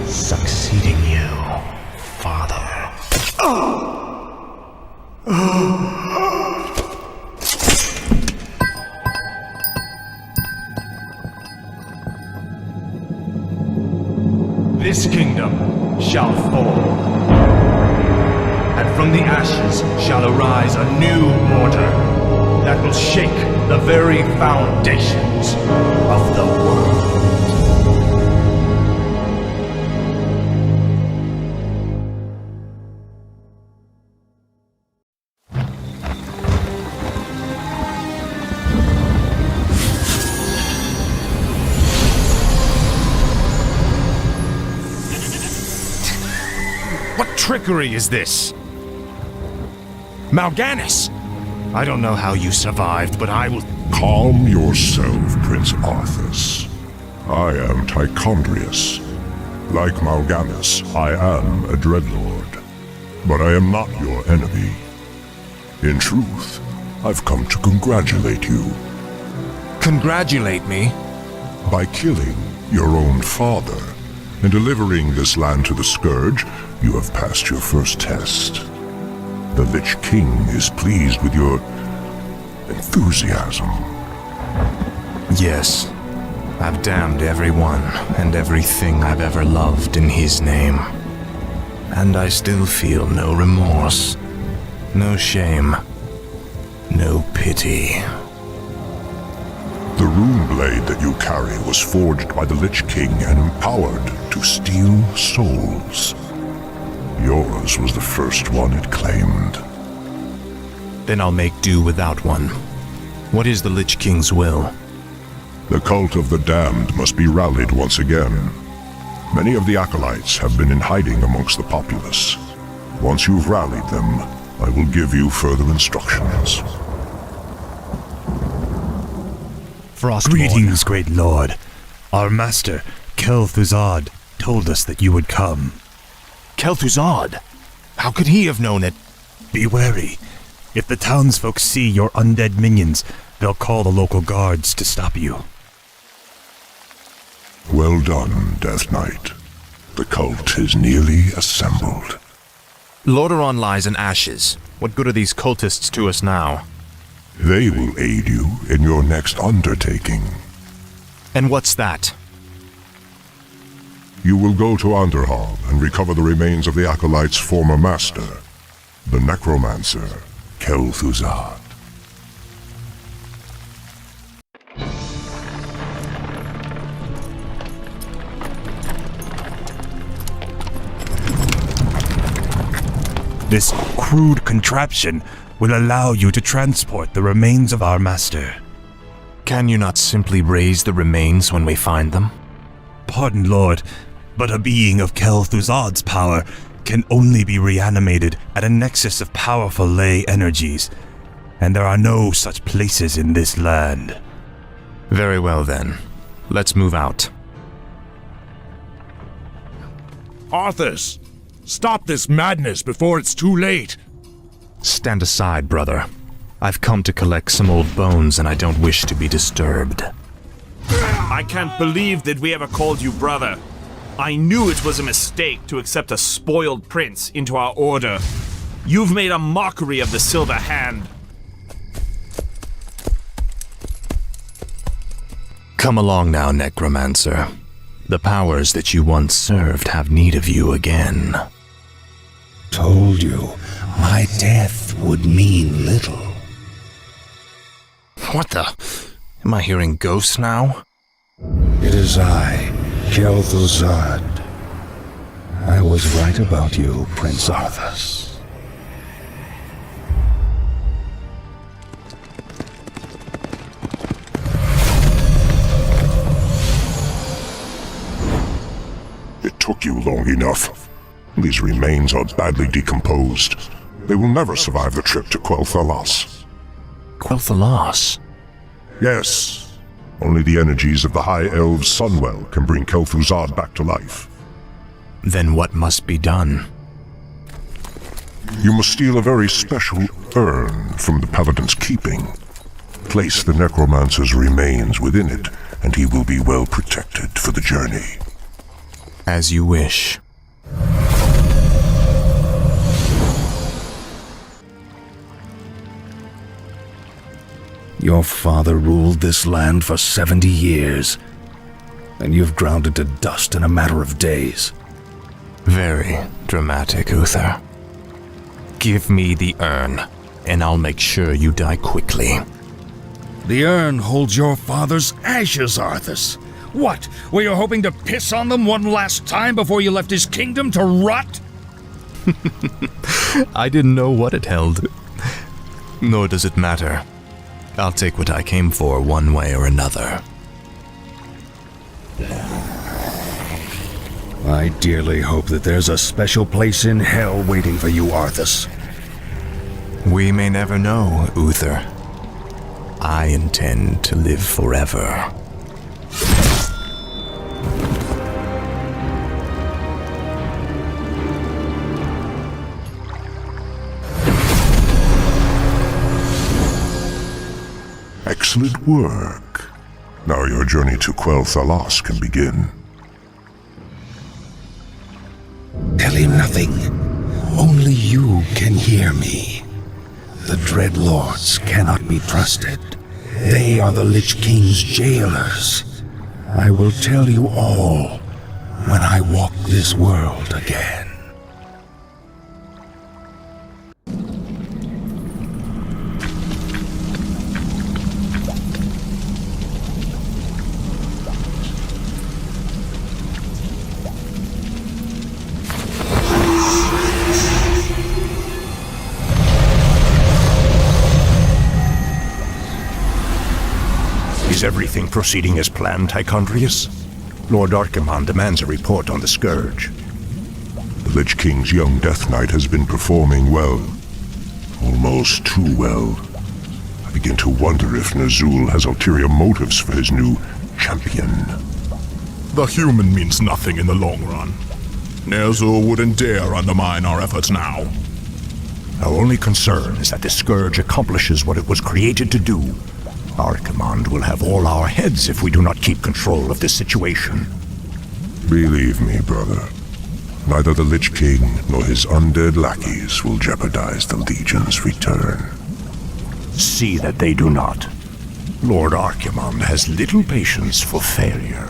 Succeeding you, Father. This kingdom shall fall, and from the ashes shall arise a new order that will shake the very foundations of the world. What trickery is this? Mal'Ganis! I don't know how you survived, but I will... Calm yourself, Prince Arthas. I am Tichondrius. Like Mal'Ganis, I am a Dreadlord. But I am not your enemy. In truth, I've come to congratulate you. Congratulate me? By killing your own father and delivering this land to the Scourge, you have passed your first test. The Lich King is pleased with your enthusiasm. Yes, I've damned everyone and everything I've ever loved in his name. And I still feel no remorse, no shame, no pity. The rune blade that you carry was forged by the Lich King and empowered to steal souls. Yours was the first one it claimed. Then I'll make do without one. What is the Lich King's will? The cult of the damned must be rallied once again. Many of the acolytes have been in hiding amongst the populace. Once you've rallied them, I will give you further instructions. Frostborn. Greetings, great lord. Our master, Kel'Thuzad, told us that you would come. Kel'Thuzad? How could he have known it? Be wary. If the townsfolk see your undead minions, they'll call the local guards to stop you. Well done, Death Knight. The cult is nearly assembled. Lordaeron lies in ashes. What good are these cultists to us now? They will aid you in your next undertaking. And what's that? You will go to Underhall and recover the remains of the Acolyte's former master, the Necromancer, Kel'Thuzad. This crude contraption will allow you to transport the remains of our master. Can you not simply raise the remains when we find them? Pardon, Lord, but a being of Kel'Thuzad's power can only be reanimated at a nexus of powerful ley energies, and there are no such places in this land. Very well then. Let's move out. Arthas, stop this madness before it's too late. Stand aside, brother. I've come to collect some old bones and I don't wish to be disturbed. I can't believe that we ever called you brother. I knew it was a mistake to accept a spoiled prince into our order. You've made a mockery of the Silver Hand. Come along now, Necromancer. The powers that you once served have need of you again. Told you, my death would mean little. What the? Am I hearing ghosts now? It is I, Kel'Thuzad. I was right about you, Prince Arthas. It took you long enough. These remains are badly decomposed. They will never survive the trip to Quel'Thalas. Quel'Thalas? Yes. Only the energies of the High Elves' Sunwell can bring Kel'Thuzad back to life. Then what must be done? You must steal a very special urn from the Paladin's keeping. Place the Necromancer's remains within it, and he will be well protected for the journey. As you wish. Your father ruled this land for 70 years, and you've ground it to dust in a matter of days. Very dramatic, Uther. Give me the urn, and I'll make sure you die quickly. The urn holds your father's ashes, Arthas. What, were you hoping to piss on them one last time before you left his kingdom to rot? I didn't know what it held. Nor does it matter. I'll take what I came for one way or another. I dearly hope that there's a special place in hell waiting for you, Arthas. We may never know, Uther. I intend to live forever. Excellent work. Now your journey to Quel'Thalas can begin. Tell him nothing. Only you can hear me. The Dread Lords cannot be trusted. They are the Lich King's jailers. I will tell you all when I walk this world again. Is everything proceeding as planned, Tychondrius? Lord Archimonde demands a report on the Scourge. The Lich King's young Death Knight has been performing well. Almost too well. begin to wonder if Nazul has ulterior motives for his new champion. The human means nothing in the long run. Ner'zhul wouldn't dare undermine our efforts now. Our only concern is that the Scourge accomplishes what it was created to do. Our command will have all our heads if we do not keep control of this situation. Believe me, brother. Neither the Lich King nor his undead lackeys will jeopardize the Legion's return. See that they do not. Lord Archimonde has little patience for failure.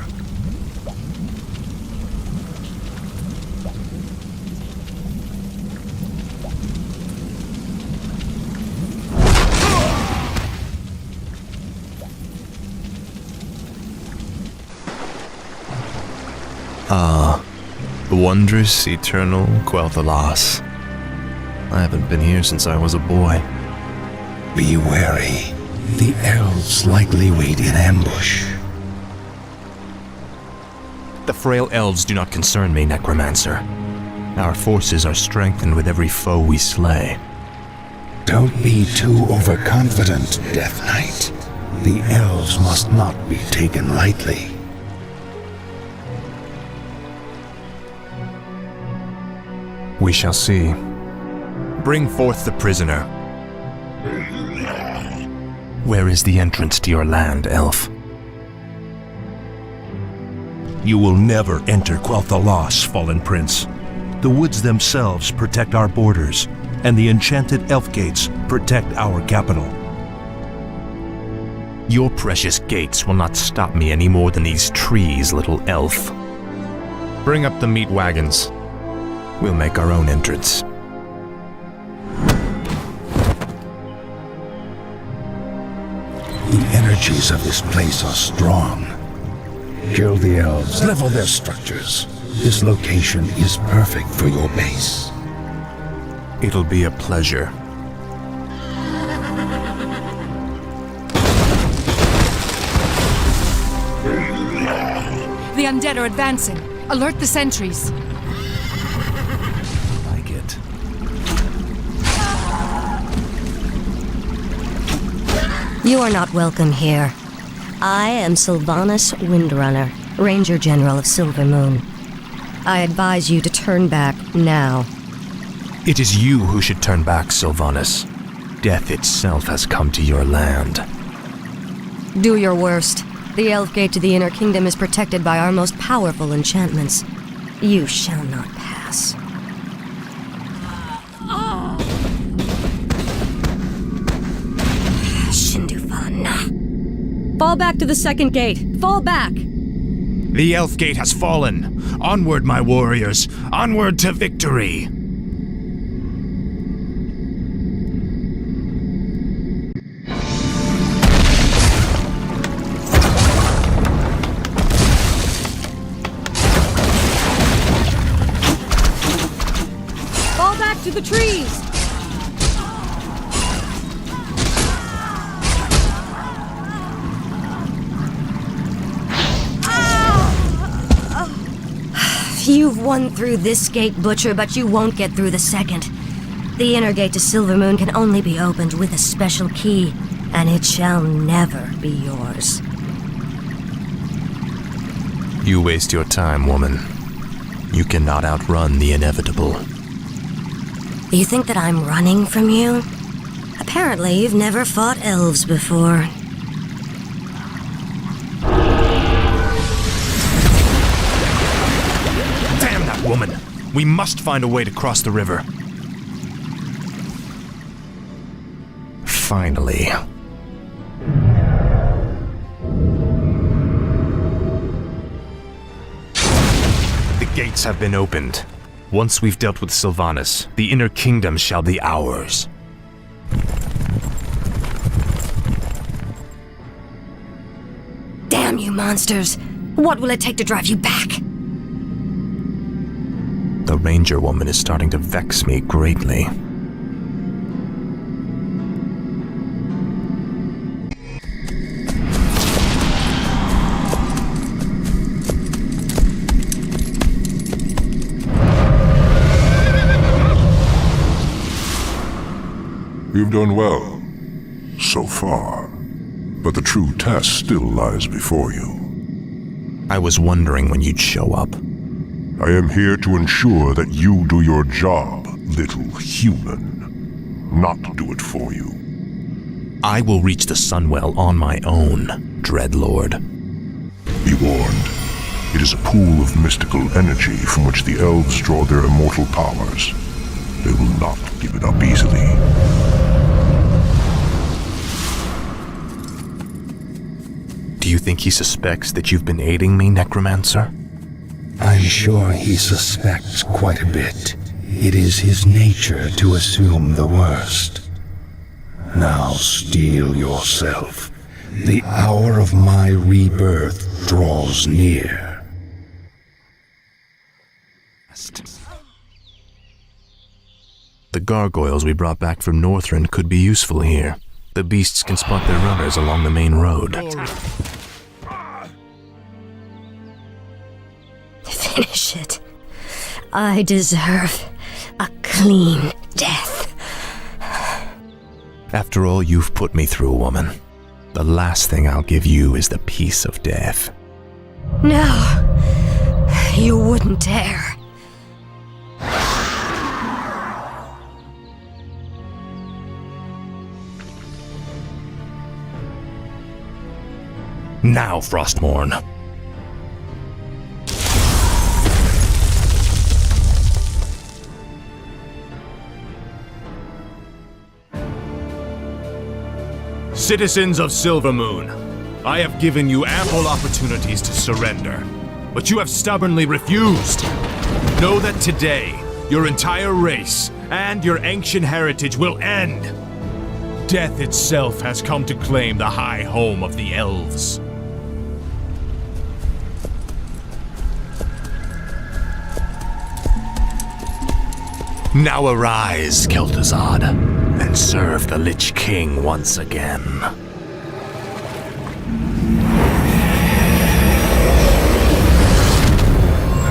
The wondrous, eternal Quel'Thalas. I haven't been here since I was a boy. Be wary. The elves likely wait in ambush. The frail elves do not concern me, Necromancer. Our forces are strengthened with every foe we slay. Don't be too overconfident, Death Knight. The elves must not be taken lightly. We shall see. Bring forth the prisoner. Where is the entrance to your land, elf? You will never enter Quel'Thalas, Fallen Prince. The woods themselves protect our borders, and the enchanted elf gates protect our capital. Your precious gates will not stop me any more than these trees, little elf. Bring up the meat wagons. We'll make our own entrance. The energies of this place are strong. Kill the elves, level their structures. This location is perfect for your base. It'll be a pleasure. The undead are advancing. Alert the sentries. Like it. You are not welcome here. I am Sylvanas Windrunner, Ranger General of Silver Moon. I advise you to turn back now. It is you who should turn back, Sylvanas. Death itself has come to your land. Do your worst. The Elf Gate to the Inner Kingdom is protected by our most powerful enchantments. You shall not pass. Shindufan. Fall back to the second gate. Fall back! The Elf Gate has fallen. Onward, my warriors. Onward to victory. Fall back to the trees! You've won through this gate, Butcher, but you won't get through the second. The inner gate to Silver Moon can only be opened with a special key, and it shall never be yours. You waste your time, woman. You cannot outrun the inevitable. You think that I'm running from you? Apparently, you've never fought elves before. Damn that woman! We must find a way to cross the river. Finally. The gates have been opened. Once we've dealt with Sylvanas, the Inner Kingdom shall be ours. Damn you monsters! What will it take to drive you back? The Ranger woman is starting to vex me greatly. You've done well. so far. But the true test still lies before you. I was wondering when you'd show up. I am here to ensure that you do your job, little human. Not do it for you. I will reach the Sunwell on my own, Dreadlord. Be warned. It is a pool of mystical energy from which the elves draw their immortal powers. They will not give it up easily. Do you think he suspects that you've been aiding me, Necromancer? I'm sure he suspects quite a bit. It is his nature to assume the worst. Now steel yourself. The hour of my rebirth draws near. The gargoyles we brought back from Northrend could be useful here. The beasts can spot their runners along the main road. Finish it. I deserve a clean death. After all you've put me through, woman, the last thing I'll give you is the peace of death. No, you wouldn't dare. Now, Frostmourne. Citizens of Silvermoon, I have given you ample opportunities to surrender, but you have stubbornly refused. Know that today, your entire race and your ancient heritage will end. Death itself has come to claim the high home of the elves. Now arise, Kel'Thuzad, and serve the Lich King once again.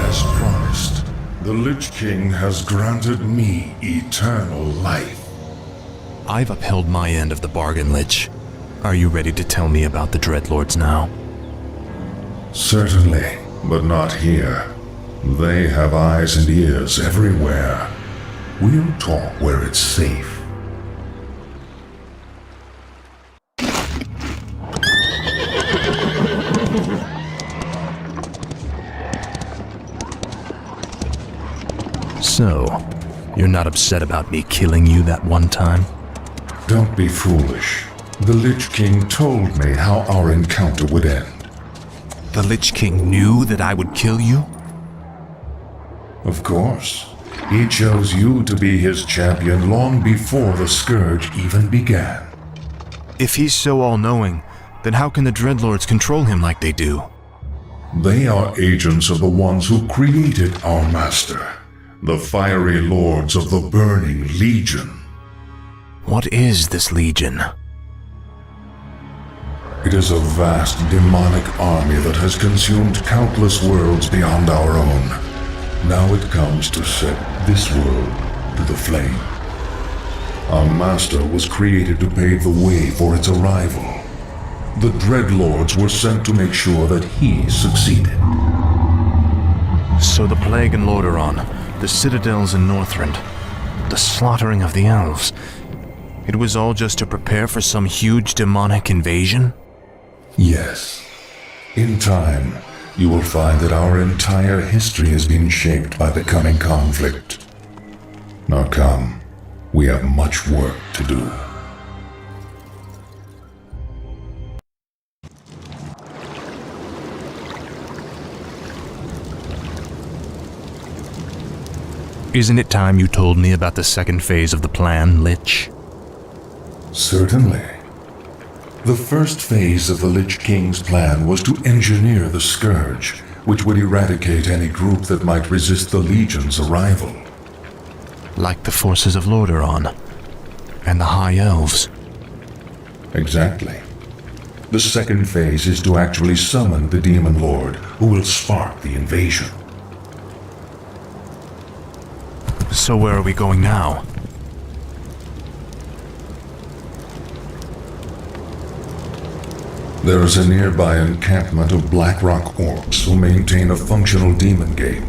As promised, the Lich King has granted me eternal life. I've upheld my end of the bargain, Lich. Are you ready to tell me about the Dreadlords now? Certainly, but not here. They have eyes and ears everywhere. We'll talk where it's safe. So, you're not upset about me killing you that one time? Don't be foolish. The Lich King told me how our encounter would end. The Lich King knew that I would kill you? Of course. He chose you to be his champion long before the Scourge even began. If he's so all-knowing, then how can the Dreadlords control him like they do? They are agents of the ones who created our master, the fiery lords of the Burning Legion. What is this Legion? It is a vast demonic army that has consumed countless worlds beyond our own. Now it comes to set this world to the flame. Our master was created to pave the way for its arrival. The Dreadlords were sent to make sure that he succeeded. So the Plague in Lordaeron, the citadels in Northrend, the slaughtering of the elves, it was all just to prepare for some huge demonic invasion? Yes. In time, you will find that our entire history has been shaped by the coming conflict. Now come, we have much work to do. Isn't it time you told me about the second phase of the plan, Lich? Certainly. The first phase of the Lich King's plan was to engineer the Scourge, which would eradicate any group that might resist the Legion's arrival. Like the forces of Lordaeron and the High Elves. Exactly. The second phase is to actually summon the Demon Lord, who will spark the invasion. So where are we going now? There is a nearby encampment of Blackrock orcs who maintain a functional demon gate.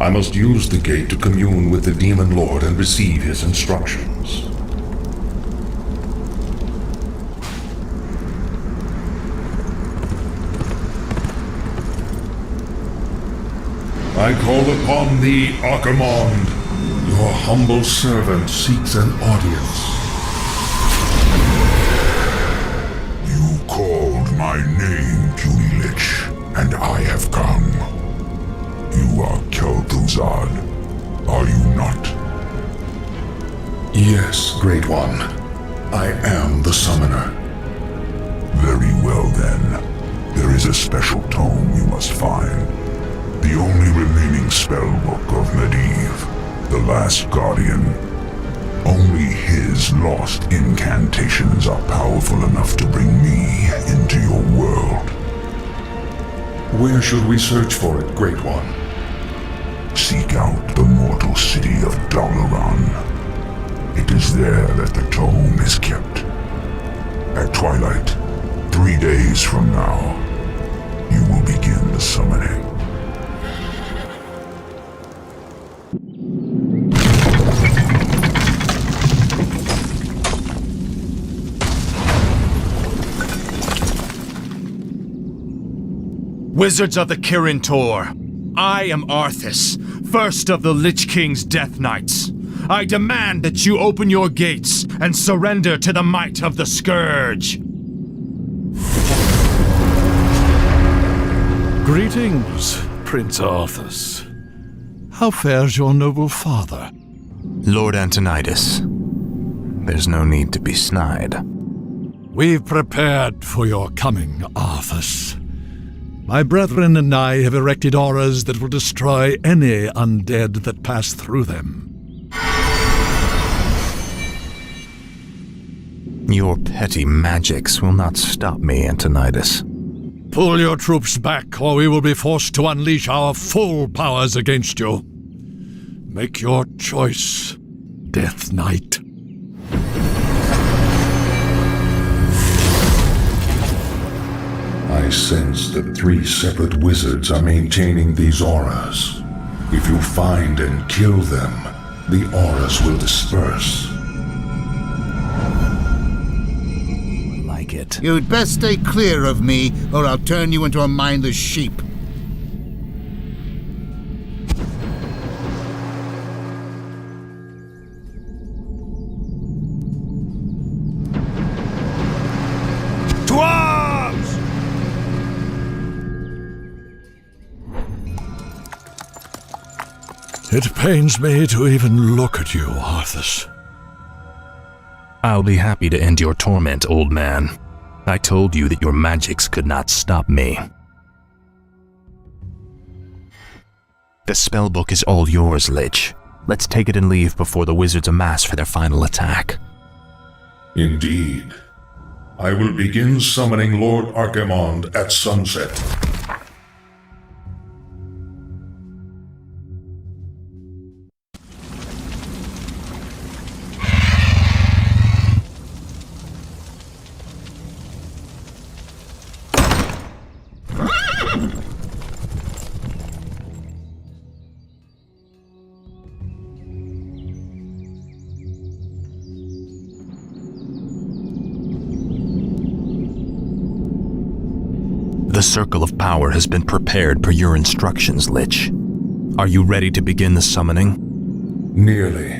I must use the gate to commune with the Demon Lord and receive his instructions. I call upon thee, Archimond. Your humble servant seeks an audience. You called my name, puny lich, and I have come. You are Kel'Thuzad, are you not? Yes, Great One. I am the summoner. Very well then. There is a special tome you must find. The only remaining spellbook of Medivh, the Last Guardian. Only his lost incantations are powerful enough to bring me into your world. Where should we search for it, Great One? Seek out the mortal city of Dalaran. It is there that the tome is kept. At twilight, 3 days from now, you will begin the summoning. Wizards of the Kirin Tor, I am Arthas, first of the Lich King's Death Knights. I demand that you open your gates and surrender to the might of the Scourge. Greetings, Prince Arthas. How fares your noble father? Lord Antonidas, there's no need to be snide. We've prepared for your coming, Arthas. My brethren and I have erected auras that will destroy any undead that pass through them. Your petty magics will not stop me, Antonidas. Pull your troops back, or we will be forced to unleash our full powers against you. Make your choice, Death Knight. I sense that 3 separate wizards are maintaining these auras. If you find and kill them, the auras will disperse. Like it. You'd best stay clear of me, or I'll turn you into a mindless sheep. To arms! It pains me to even look at you, Arthas. I'll be happy to end your torment, old man. I told you that your magics could not stop me. The spellbook is all yours, Lich. Let's take it and leave before the wizards amass for their final attack. Indeed. I will begin summoning Lord Archimond at sunset. The Circle of Power has been prepared per your instructions, Lich. Are you ready to begin the summoning? Nearly.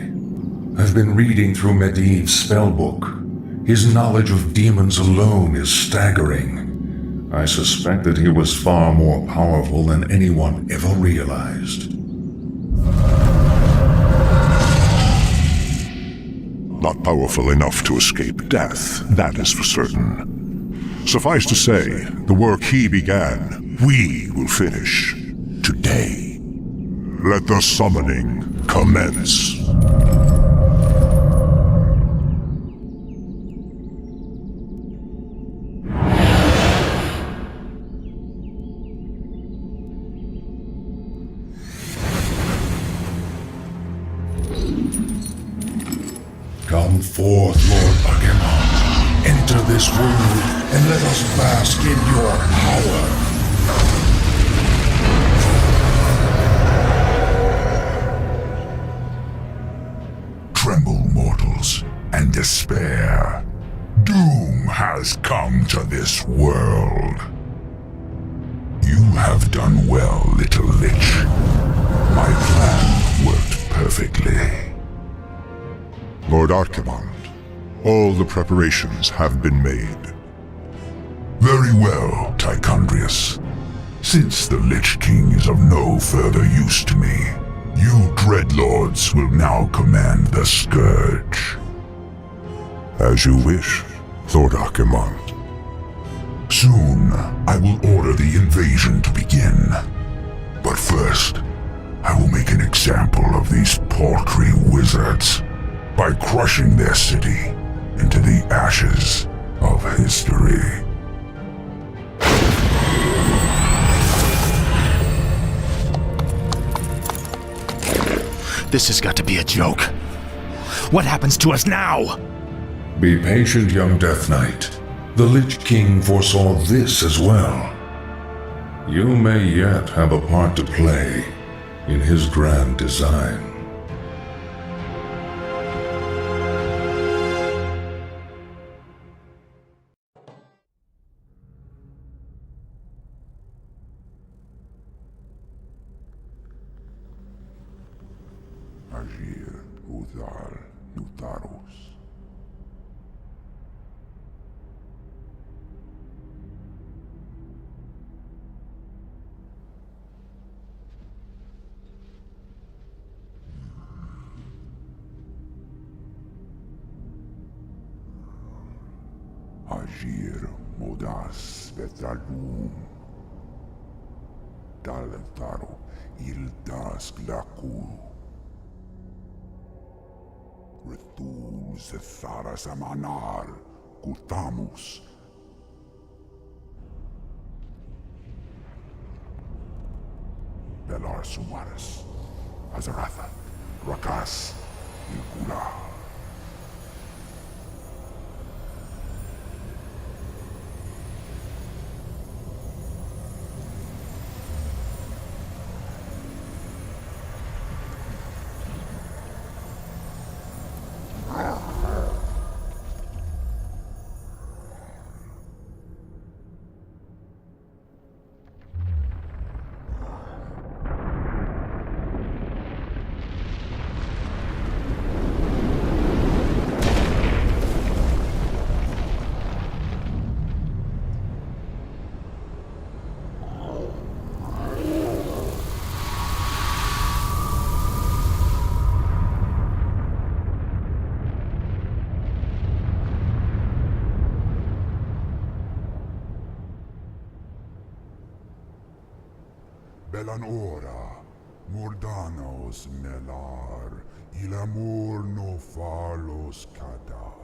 I've been reading through Medivh's spellbook. His knowledge of demons alone is staggering. I suspect that he was far more powerful than anyone ever realized. Not powerful enough to escape death, that is for certain. Suffice to say, the work he began, we will finish today. Let the summoning commence. Come forth, Lord Archimond. Enter this world and let us bask in your power. Tremble, mortals, and despair. Doom has come to this world. You have done well, little lich. My plan worked perfectly. Lord Archimond, all the preparations have been made. Very well, Tichondrius. Since the Lich King is of no further use to me, you Dreadlords will now command the Scourge. As you wish, Lord Archimond. Soon, I will order the invasion to begin. But first, I will make an example of these paltry wizards by crushing their city into the ashes of history. This has got to be a joke. What happens to us now? Be patient, young Death Knight. The Lich King foresaw this as well. You may yet have a part to play in his grand design. Agir, Udal, Nutarus. Agir, Modas, Vetalum. Dalentaro, Ildas, Glaku. Retul, Zethara, Samanar, Kutamus. Belar Sumaris, Azaratha, Rakas, Ilkula. Belanora, Mordanos Melar, il amor no falos cada.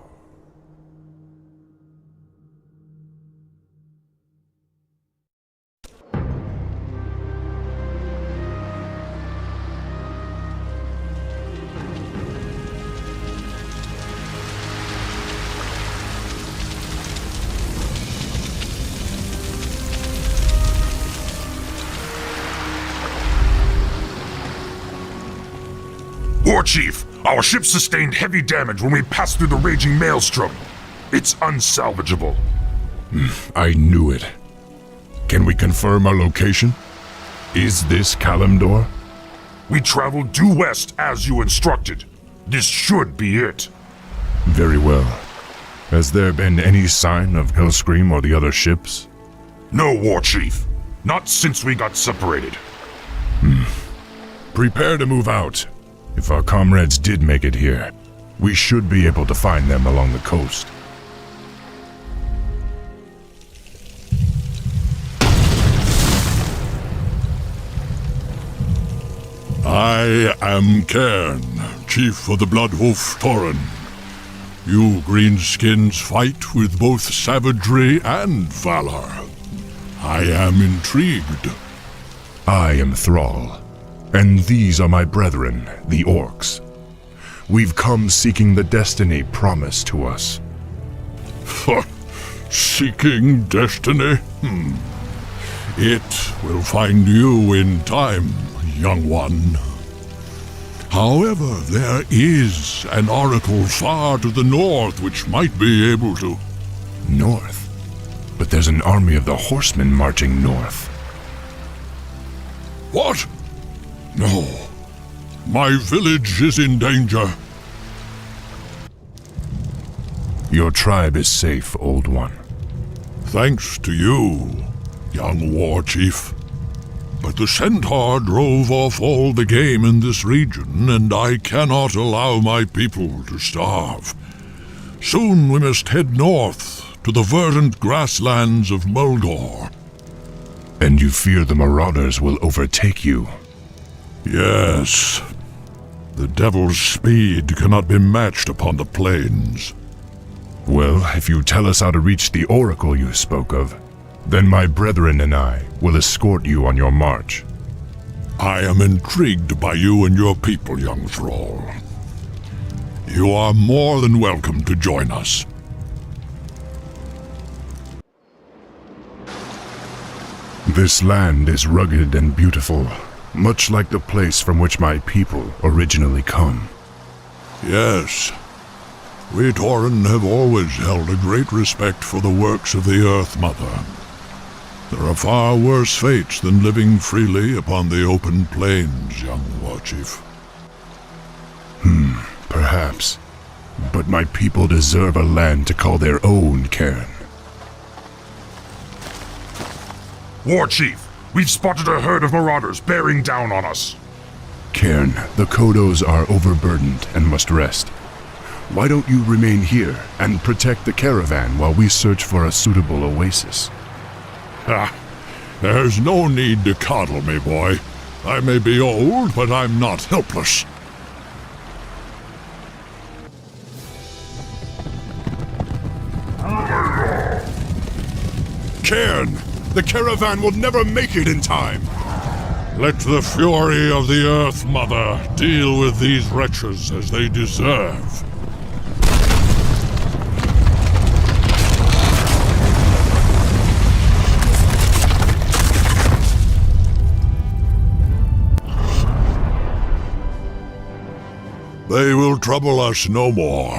War Chief, our ship sustained heavy damage when we passed through the raging maelstrom. It's unsalvageable. I knew it. Can we confirm our location? Is this Kalimdor? We traveled due west as you instructed. This should be it. Very well. Has there been any sign of Hellscream or the other ships? No, War Chief. Not since we got separated. Prepare to move out. If our comrades did make it here, we should be able to find them along the coast. I am Cairn, Chief of the Bloodwolf Tauren. You greenskins fight with both savagery and valor. I am intrigued. I am Thrall, and these are my brethren, the Orcs. We've come seeking the destiny promised to us. Seeking destiny? It will find you in time, young one. However, there is an oracle far to the north which might be able to... North? But there's an army of the horsemen marching north. What? No. My village is in danger. Your tribe is safe, Old One. Thanks to you, young war chief. But the centaur drove off all the game in this region, and I cannot allow my people to starve. Soon we must head north to the verdant grasslands of Mulgore. And you fear the marauders will overtake you? Yes. The devil's speed cannot be matched upon the plains. Well, if you tell us how to reach the oracle you spoke of, then my brethren and I will escort you on your march. I am intrigued by you and your people, young thrall. You are more than welcome to join us. This land is rugged and beautiful, much like the place from which my people originally come. Yes. We Tauren have always held a great respect for the works of the Earth Mother. There are far worse fates than living freely upon the open plains, young warchief. Perhaps. But my people deserve a land to call their own, Cairn. War Chief, we've spotted a herd of marauders bearing down on us. Cairn, the Kodos are overburdened and must rest. Why don't you remain here and protect the caravan while we search for a suitable oasis? There's no need to coddle me, boy. I may be old, but I'm not helpless. Cairn! The caravan will never make it in time! Let the fury of the Earth Mother deal with these wretches as they deserve. They will trouble us no more.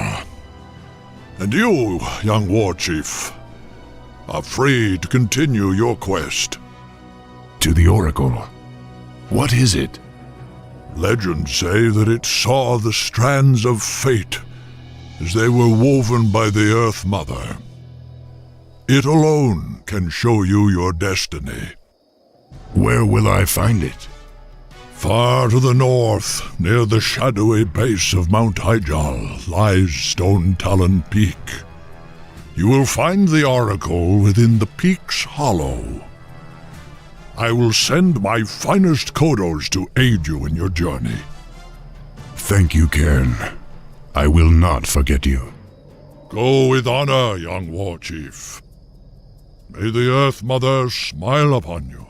And you, young war chief, are free to continue your quest. To the oracle. What is it? Legends say that it saw the strands of fate as they were woven by the Earth Mother. It alone can show you your destiny. Where will I find it? Far to the north, near the shadowy base of Mount Hyjal, lies Stone Talon Peak. You will find the oracle within the peak's hollow. I will send my finest Kodos to aid you in your journey. Thank you, Cairn. I will not forget you. Go with honor, young war chief. May the Earth Mother smile upon you.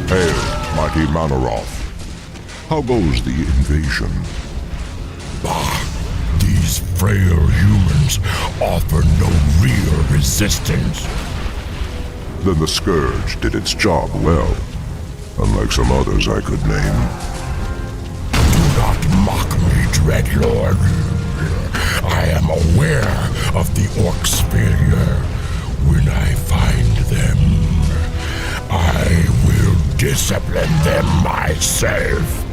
Hail, mighty Manaroth. How goes the invasion? These frail humans offer no real resistance. Then the Scourge did its job well, unlike some others I could name. Do not mock me, Dreadlord. I am aware of the Orcs' failure. When I find them, I will discipline them myself.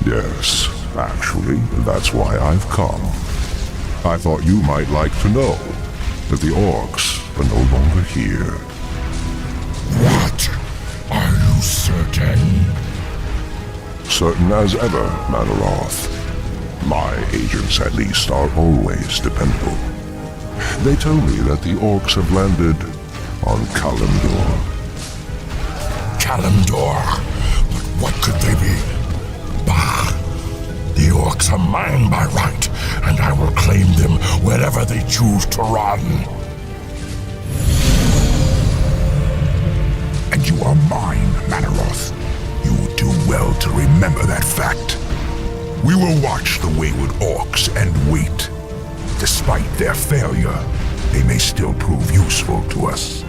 Yes, actually, that's why I've come. I thought you might like to know that the Orcs are no longer here. What? Are you certain? Certain as ever, Manaroth. My agents, at least, are always dependable. They tell me that the Orcs have landed on Kalimdor. Kalimdor? But what could they be? Bah! The Orcs are mine by right, and I will claim them wherever they choose to run. And you are mine, Manaroth. You will do well to remember that fact. We will watch the wayward orcs and wait. Despite their failure, they may still prove useful to us.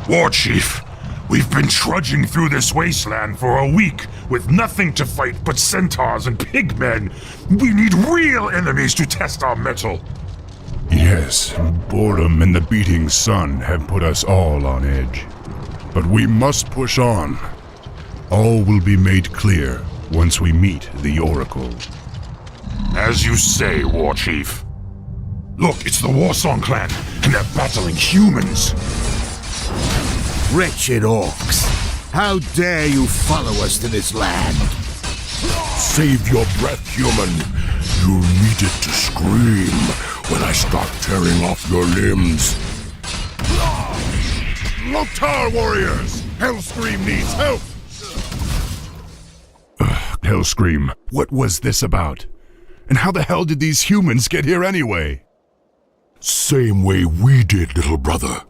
War Chief, we've been trudging through this wasteland for a week with nothing to fight but centaurs and pigmen. We need real enemies to test our mettle. Yes, boredom and the beating sun have put us all on edge. But we must push on. All will be made clear once we meet the Oracle. As you say, War Chief. Look, it's the Warsong clan, and they're battling humans. Wretched orcs! How dare you follow us to this land? Save your breath, human. You'll need it to scream when I start tearing off your limbs. Loktar warriors! Hellscream needs help! Hellscream, what was this about? And how the hell did these humans get here anyway? Same way we did, little brother.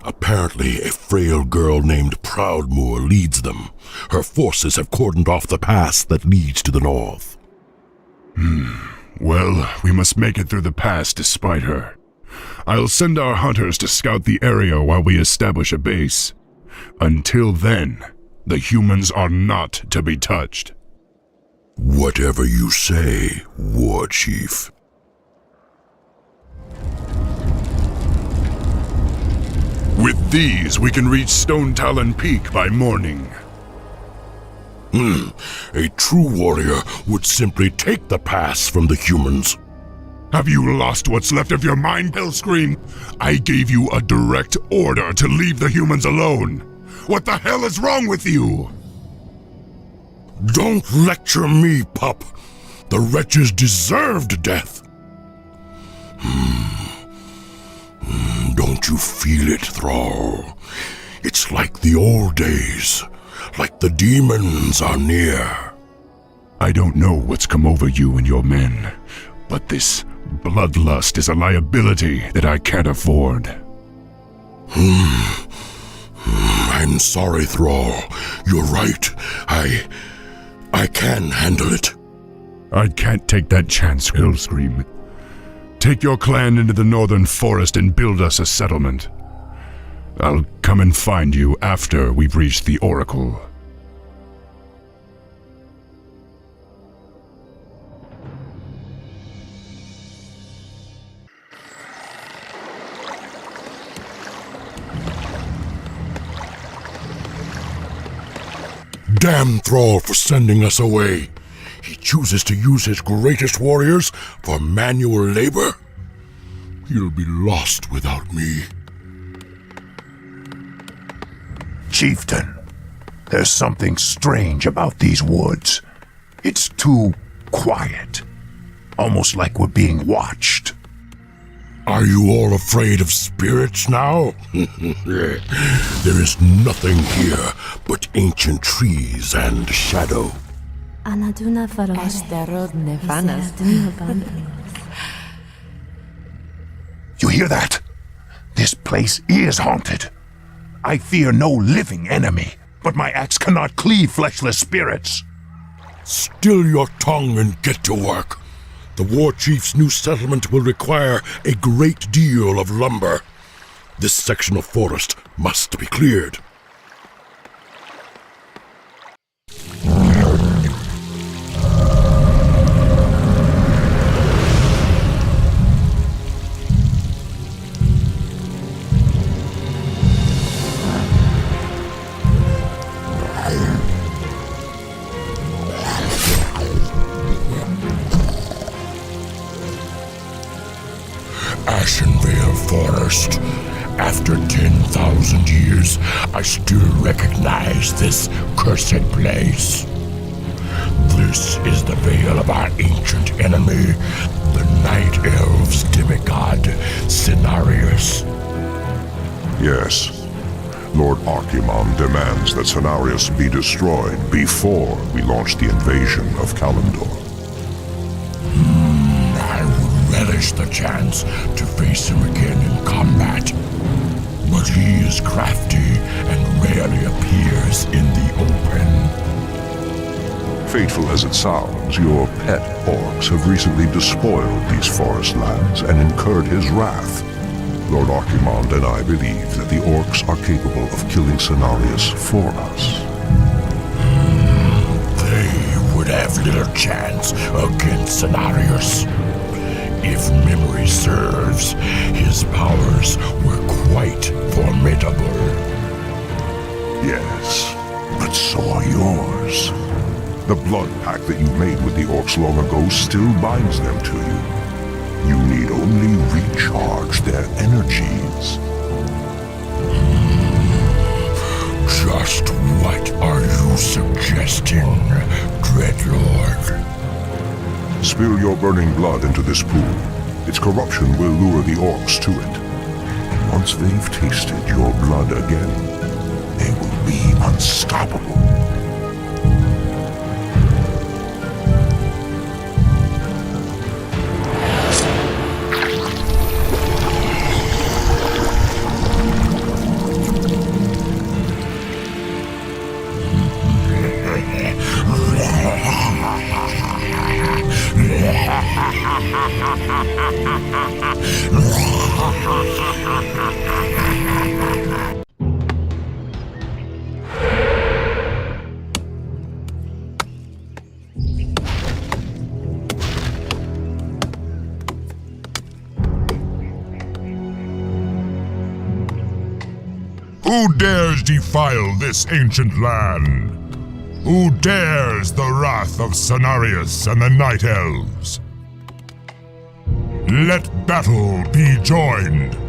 Apparently, a frail girl named Proudmoore leads them. Her forces have cordoned off the pass that leads to the north. Well, we must make it through the pass despite her. I'll send our hunters to scout the area while we establish a base. Until then, the humans are not to be touched. Whatever you say, War Chief. With these, we can reach Stone Talon Peak by morning. A true warrior would simply take the pass from the humans. Have you lost what's left of your mind, Hellscream? I gave you a direct order to leave the humans alone. What the hell is wrong with you? Don't lecture me, pup. The wretches deserved death. Don't you feel it, Thrall? It's like the old days, like the demons are near. I don't know what's come over you and your men, but this bloodlust is a liability that I can't afford. I'm sorry, Thrall. You're right. I can handle it. I can't take that chance, Hellscream. Take your clan into the northern forest and build us a settlement. I'll come and find you after we've reached the Oracle. Damn Thrall for sending us away. He chooses to use his greatest warriors for manual labor. He'll be lost without me. Chieftain, there's something strange about these woods. It's too quiet. Almost like we're being watched. Are you all afraid of spirits now? There is nothing here but ancient trees and shadow. You hear that? This place is haunted. I fear no living enemy, but my axe cannot cleave fleshless spirits. Still your tongue and get to work. The War Chief's new settlement will require a great deal of lumber. This section of forest must be cleared. Ashenvale Forest. After 10,000 years, I still recognize this cursed place. This is the veil of our ancient enemy, the Night Elves demigod, Cenarius. Yes. Lord Archimon demands that Cenarius be destroyed before we launch the invasion of Kalimdor. I would relish the chance to face him again in combat. But he is crafty and rarely appears in the open. Fateful as it sounds, your pet orcs have recently despoiled these forest lands and incurred his wrath. Lord Archimond and I believe that the orcs are capable of killing Cenarius for us. They would have little chance against Cenarius. If memory serves, his powers were quite formidable. Yes, but so are yours. The blood pact that you made with the orcs long ago still binds them to you. You need only recharge their energies. Just what are you suggesting, Dreadlord? Spill your burning blood into this pool. Its corruption will lure the orcs to it. And once they've tasted your blood again, they will be unstoppable. Who dares defile this ancient land? Who dares the wrath of Cenarius and the Night Elves? Let battle be joined! The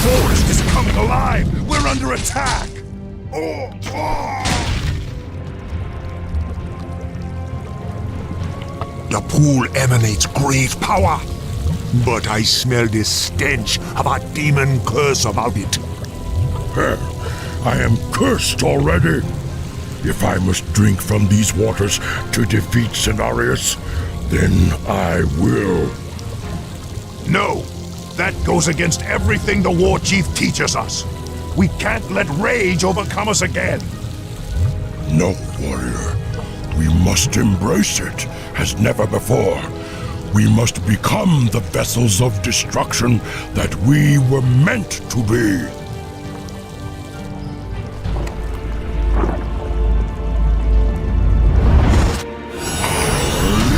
forest is coming alive! We're under attack! The pool emanates great power, but I smell the stench of a demon curse about it. I am cursed already. If I must drink from these waters to defeat Cenarius, then I will. No! That goes against everything the War Chief teaches us. We can't let rage overcome us again. No, warrior. We must embrace it as never before. We must become the vessels of destruction that we were meant to be.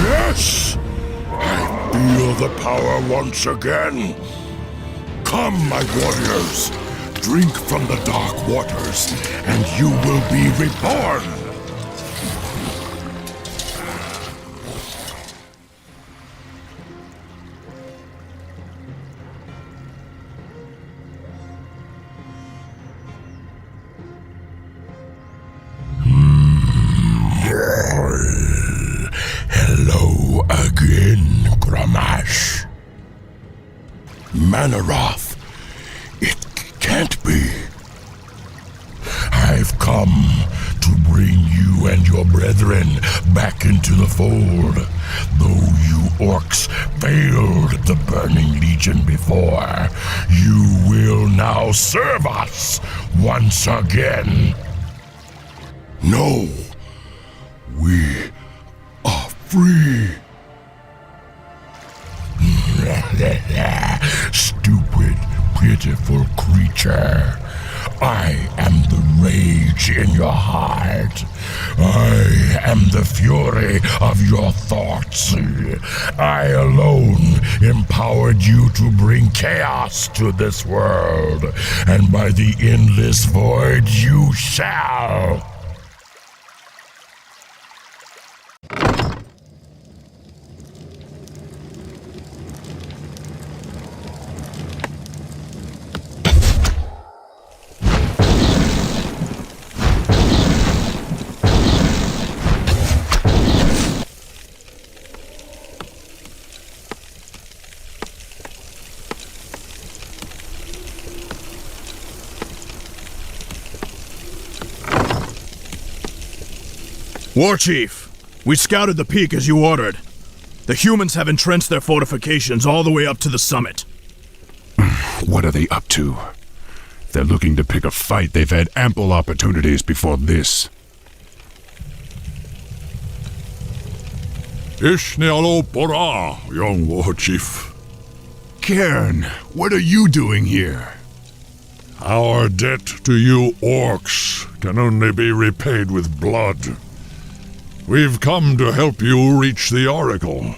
Yes! I feel the power once again. Come, my warriors. Drink from the dark waters, and you will be reborn. Hello again, Gramash. Manaroth, it can't be. I've come to bring you and your brethren back into the fold. Though you orcs failed the Burning Legion before, you will now serve us once again. No, we are free. Stupid, pitiful creature. I am the rage in your heart. I am the fury of your thoughts. I alone empowered you to bring chaos to this world, and by the endless void you shall. War Chief, we scouted the peak as you ordered. The humans have entrenched their fortifications all the way up to the summit. What are they up to? If they're looking to pick a fight, they've had ample opportunities before this. Ishnealo Pora, young War Chief. Cairn, what are you doing here? Our debt to you orcs can only be repaid with blood. We've come to help you reach the Oracle.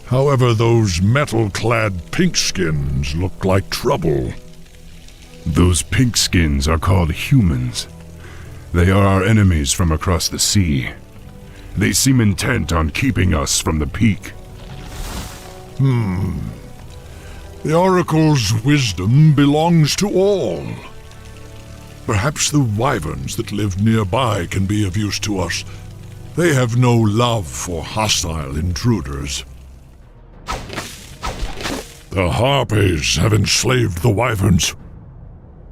However, those metal-clad pinkskins look like trouble. Those pinkskins are called humans. They are our enemies from across the sea. They seem intent on keeping us from the peak. The Oracle's wisdom belongs to all. Perhaps the wyverns that live nearby can be of use to us. They have no love for hostile intruders. The Harpies have enslaved the wyverns.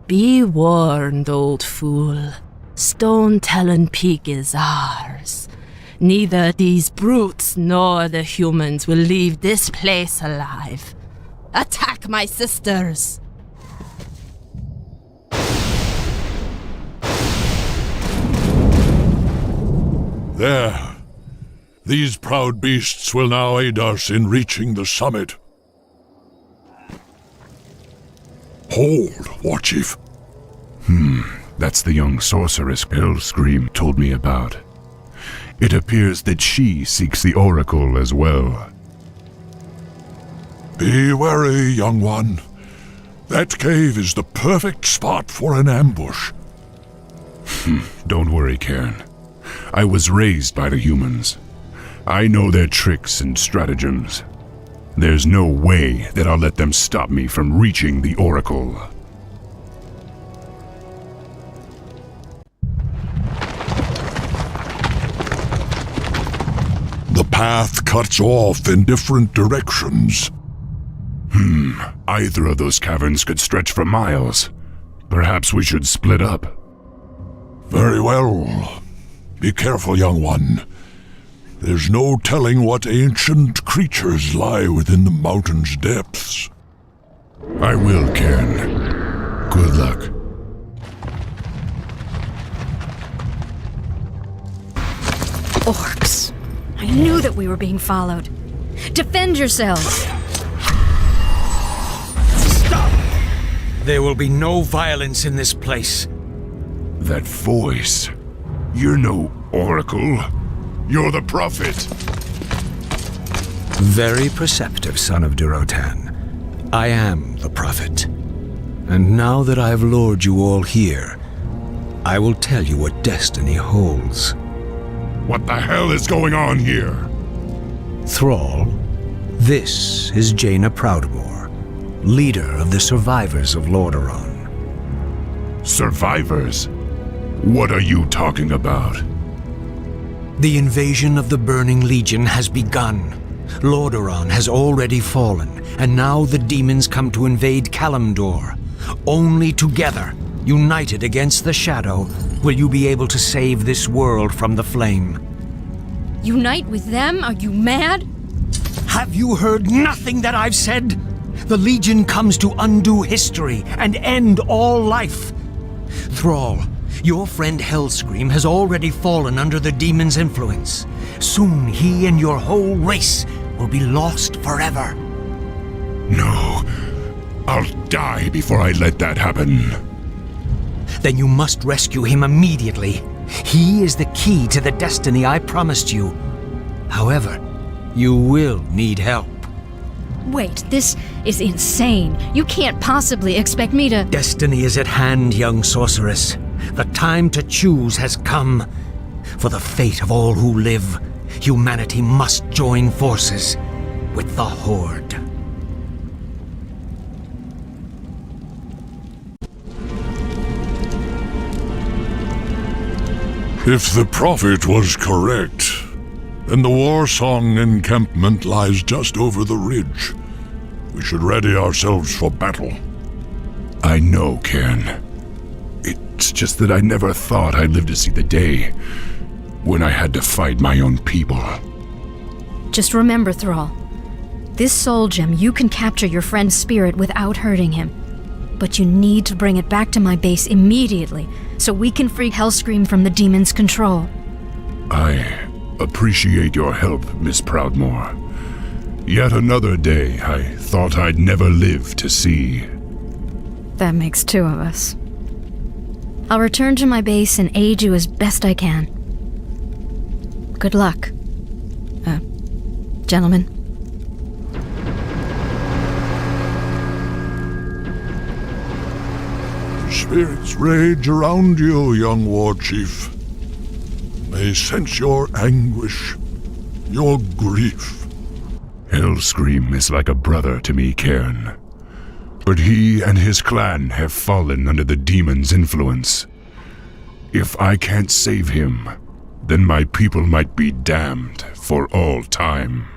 Be warned, old fool. Stone Talon Peak is ours. Neither these brutes nor the humans will leave this place alive. Attack my sisters! There. These proud beasts will now aid us in reaching the summit. Hold, War Chief. That's the young sorceress Hellscream told me about. It appears that she seeks the Oracle as well. Be wary, young one. That cave is the perfect spot for an ambush. Don't worry, Cairn. I was raised by the humans. I know their tricks and stratagems. There's no way that I'll let them stop me from reaching the Oracle. The path cuts off in different directions. Either of those caverns could stretch for miles. Perhaps we should split up. Very well. Be careful, young one. There's no telling what ancient creatures lie within the mountain's depths. I will, Cairn. Good luck. Orcs. I knew that we were being followed. Defend yourselves! Stop! There will be no violence in this place. That voice. You're no oracle. You're the prophet. Very perceptive, son of Durotan. I am the prophet. And now that I have lured you all here, I will tell you what destiny holds. What the hell is going on here? Thrall, this is Jaina Proudmoore, leader of the survivors of Lordaeron. Survivors? What are you talking about? The invasion of the Burning Legion has begun. Lordaeron has already fallen, and now the demons come to invade Kalimdor. Only together, united against the Shadow, will you be able to save this world from the flame. Unite with them? Are you mad? Have you heard nothing that I've said? The Legion comes to undo history and end all life. Thrall, your friend Hellscream has already fallen under the demon's influence. Soon he and your whole race will be lost forever. No. I'll die before I let that happen. Then you must rescue him immediately. He is the key to the destiny I promised you. However, you will need help. Wait, this is insane. You can't possibly expect me to— Destiny is at hand, young sorceress. The time to choose has come. For the fate of all who live, humanity must join forces with the Horde. If the prophet was correct, then the Warsong encampment lies just over the ridge. We should ready ourselves for battle. I know, Cairn. It's just that I never thought I'd live to see the day. when I had to fight my own people. Just remember, Thrall. This soul gem, you can capture your friend's spirit without hurting him. But you need to bring it back to my base immediately, so we can free Hellscream from the demon's control. I appreciate your help, Miss Proudmoore. Yet another day I thought I'd never live to see. That makes two of us. I'll return to my base and aid you as best I can. Good luck. Gentlemen. Spirits rage around you, young war chief. They sense your anguish, your grief. Hellscream is like a brother to me, Cairn. But he and his clan have fallen under the demon's influence. If I can't save him, then my people might be damned for all time.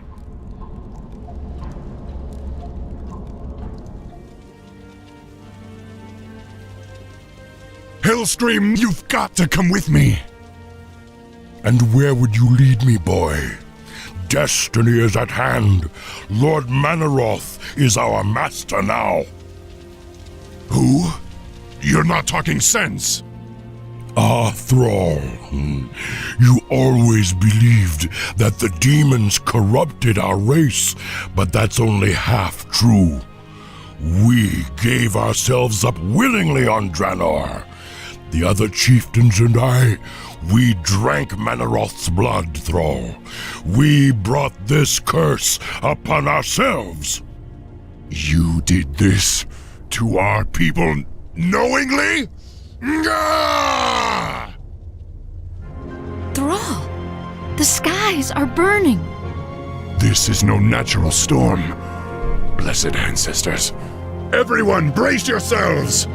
Hellscream, you've got to come with me. And where would you lead me, boy? Destiny is at hand. Lord Manaroth is our master now. Who? You're not talking sense. Ah, Thrall. You always believed that the demons corrupted our race, but that's only half true. We gave ourselves up willingly on Draenor. The other chieftains and I, we drank Manaroth's blood, Thrall. We brought this curse upon ourselves. You did this to our people knowingly? Thrall! The skies are burning! This is no natural storm. Blessed ancestors. Everyone, brace yourselves!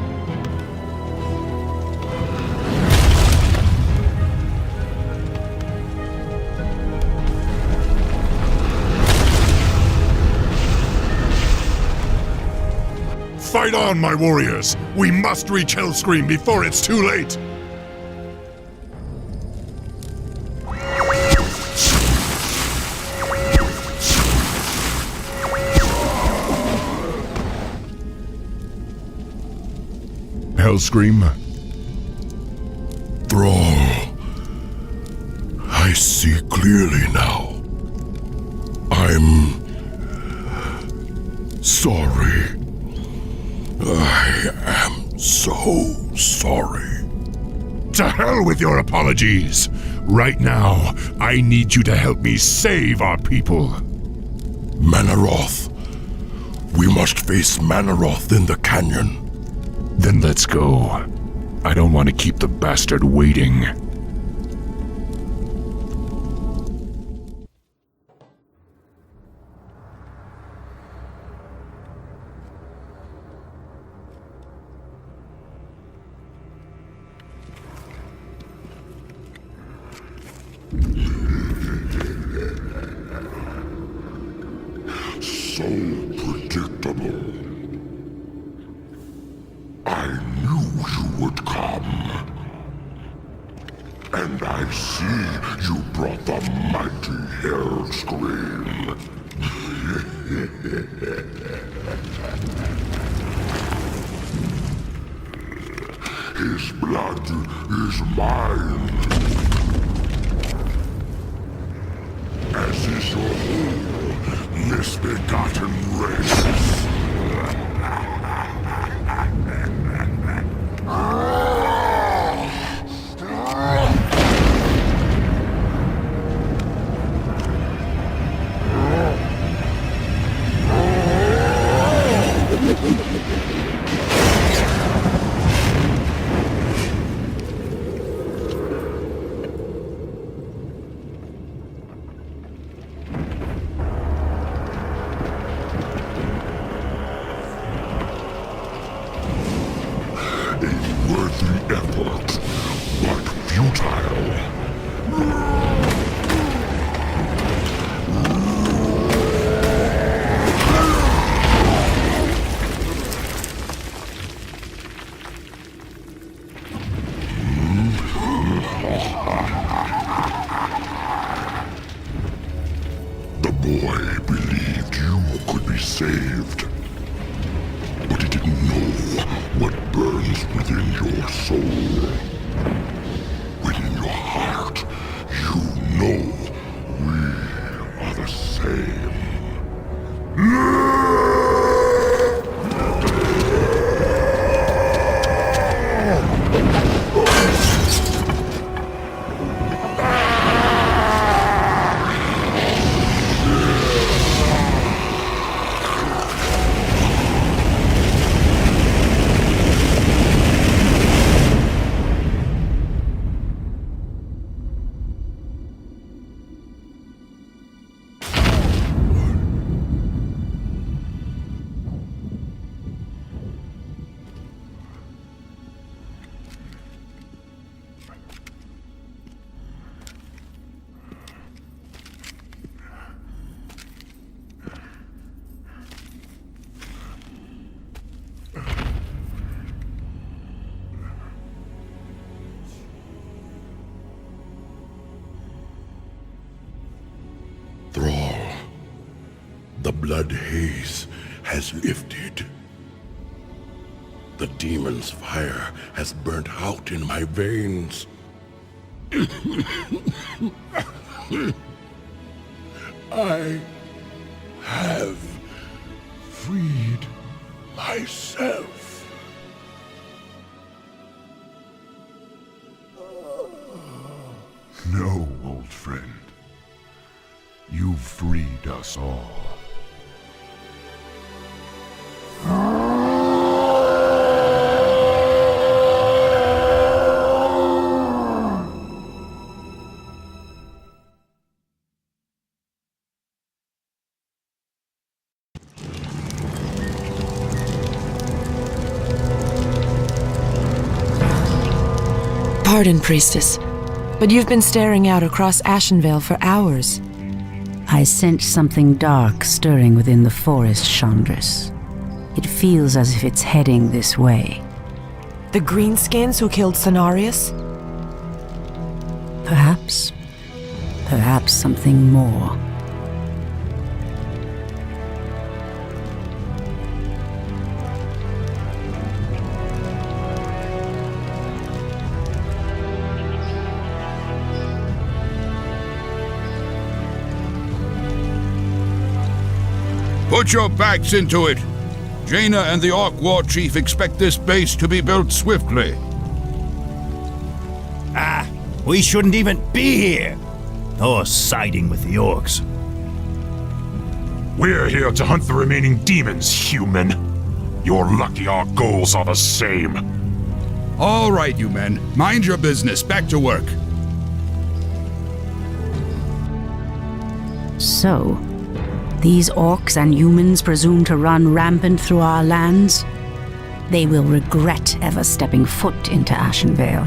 Fight on, my warriors! We must reach Hellscream before it's too late! Hellscream? Thrall, I see clearly now. I'm sorry. I am so sorry. To hell with your apologies! Right now, I need you to help me save our people. Manaroth. We must face Manaroth in the canyon. Then let's go. I don't want to keep the bastard waiting. So predictable. I knew you would come. And I see you brought the mighty Hellscream. His blood is mine. As is your whole misbegotten race. boy believed you could be saved. But he didn't know what burns within your soul. Within your heart, you know we are the same. Thrall, the blood haze has lifted. The demon's fire has burnt out in my veins. I have freed myself. No, old friend. You've freed us all. Pardon, Priestess, but you've been staring out across Ashenvale for hours. I sense something dark stirring within the forest, Chandris. It feels as if it's heading this way. The greenskins who killed Cenarius? Perhaps. Perhaps something more. Put your backs into it. Jaina and the Orc War Chief expect this base to be built swiftly. We shouldn't even be here, or siding with the orcs. We're here to hunt the remaining demons, human. You're lucky our goals are the same. All right, you men. Mind your business. Back to work. So, these orcs and humans presume to run rampant through our lands? They will regret ever stepping foot into Ashenvale.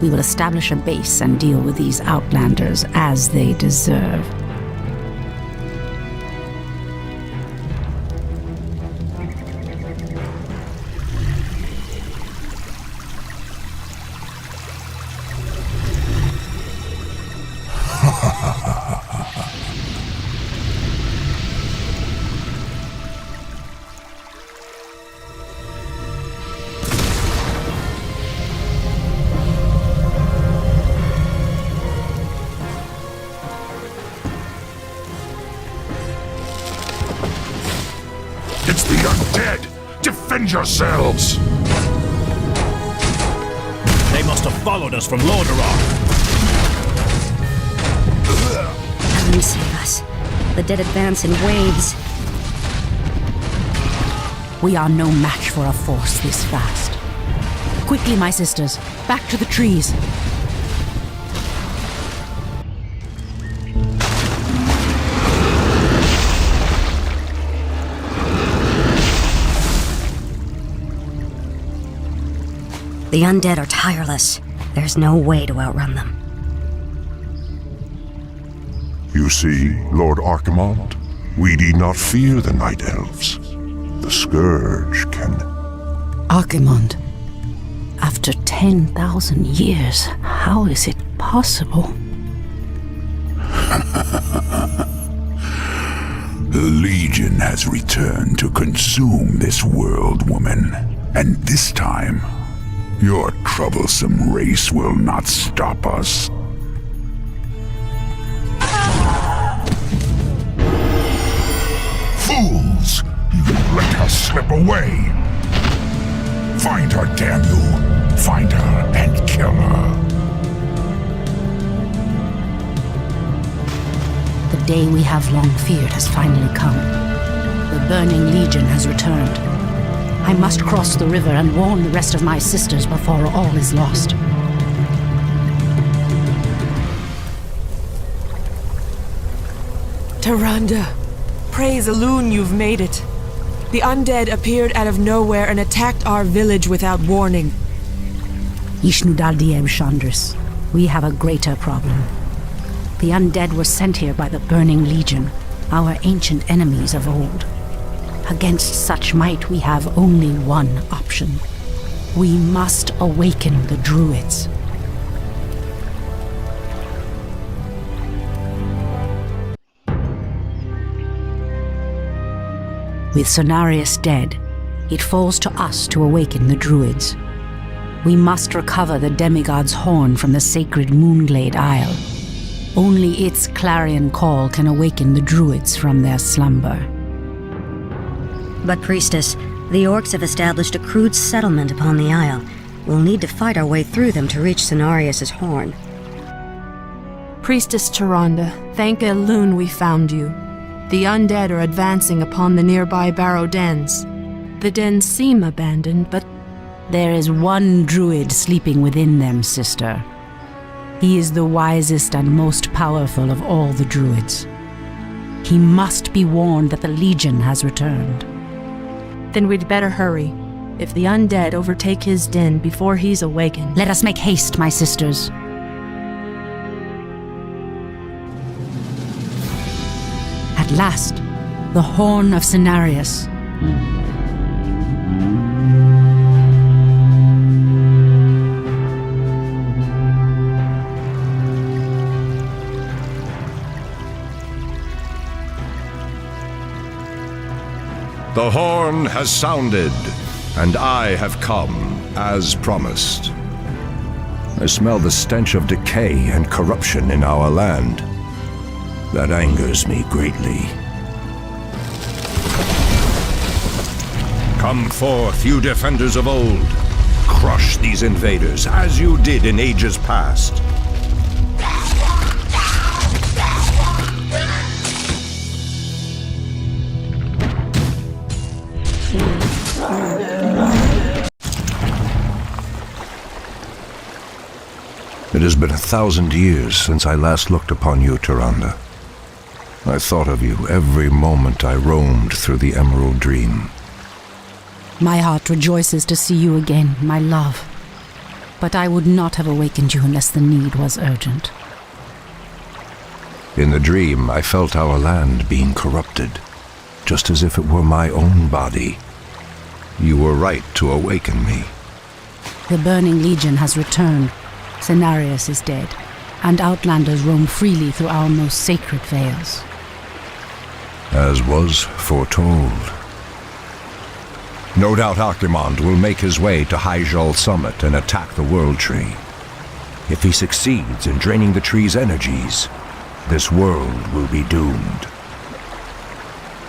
We will establish a base and deal with these outlanders as they deserve. It's the undead! Defend yourselves! They must have followed us from Lordaeron. Heaven save us. The dead advance in waves. We are no match for a force this fast. Quickly, my sisters, back to the trees. The undead are tireless. There's no way to outrun them. You see, Lord Archimond, we need not fear the Night Elves. The Scourge can... Archimond, after 10,000 years, how is it possible? The Legion has returned to consume this world, woman. And this time, your troublesome race will not stop us. Fools! You let her slip away! Find her, damn you! Find her and kill her! The day we have long feared has finally come. The Burning Legion has returned. I must cross the river and warn the rest of my sisters before all is lost. Tyrande, praise Elune you've made it. The undead appeared out of nowhere and attacked our village without warning. Ishnudaldieb Chandris, we have a greater problem. The undead were sent here by the Burning Legion, our ancient enemies of old. Against such might, we have only one option. We must awaken the druids. With Cenarius dead, it falls to us to awaken the druids. We must recover the demigod's horn from the sacred Moonglade Isle. Only its clarion call can awaken the druids from their slumber. But, Priestess, the orcs have established a crude settlement upon the isle. We'll need to fight our way through them to reach Cenarius' horn. Priestess Tyrande, thank Elune we found you. The undead are advancing upon the nearby barrow dens. The dens seem abandoned, but there is one druid sleeping within them, sister. He is the wisest and most powerful of all the druids. He must be warned that the Legion has returned. Then we'd better hurry. If the undead overtake his den before he's awakened... Let us make haste, my sisters. At last, the horn of Cenarius. The horn has sounded, and I have come, as promised. I smell the stench of decay and corruption in our land. That angers me greatly. Come forth, you defenders of old. Crush these invaders, as you did in ages past. It has been 1,000 years since I last looked upon you, Tyrande. I thought of you every moment I roamed through the Emerald Dream. My heart rejoices to see you again, my love. But I would not have awakened you unless the need was urgent. In the dream, I felt our land being corrupted, just as if it were my own body. You were right to awaken me. The Burning Legion has returned. Cenarius is dead, and outlanders roam freely through our most sacred vales. As was foretold. No doubt Archimond will make his way to Hyjal Summit and attack the World Tree. If he succeeds in draining the tree's energies, this world will be doomed.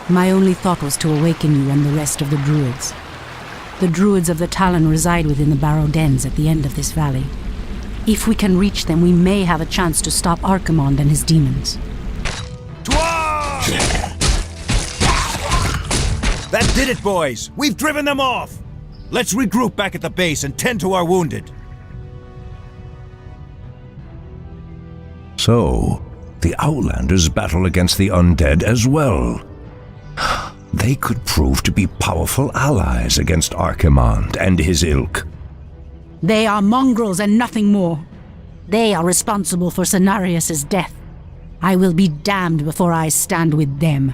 My only thought was to awaken you and the rest of the druids. The druids of the Talon reside within the barrow dens at the end of this valley. If we can reach them, we may have a chance to stop Archimond and his demons. That did it, boys! We've driven them off! Let's regroup back at the base and tend to our wounded. So, the Outlanders battle against the undead as well. They could prove to be powerful allies against Archimond and his ilk. They are mongrels and nothing more. They are responsible for Cenarius' death. I will be damned before I stand with them.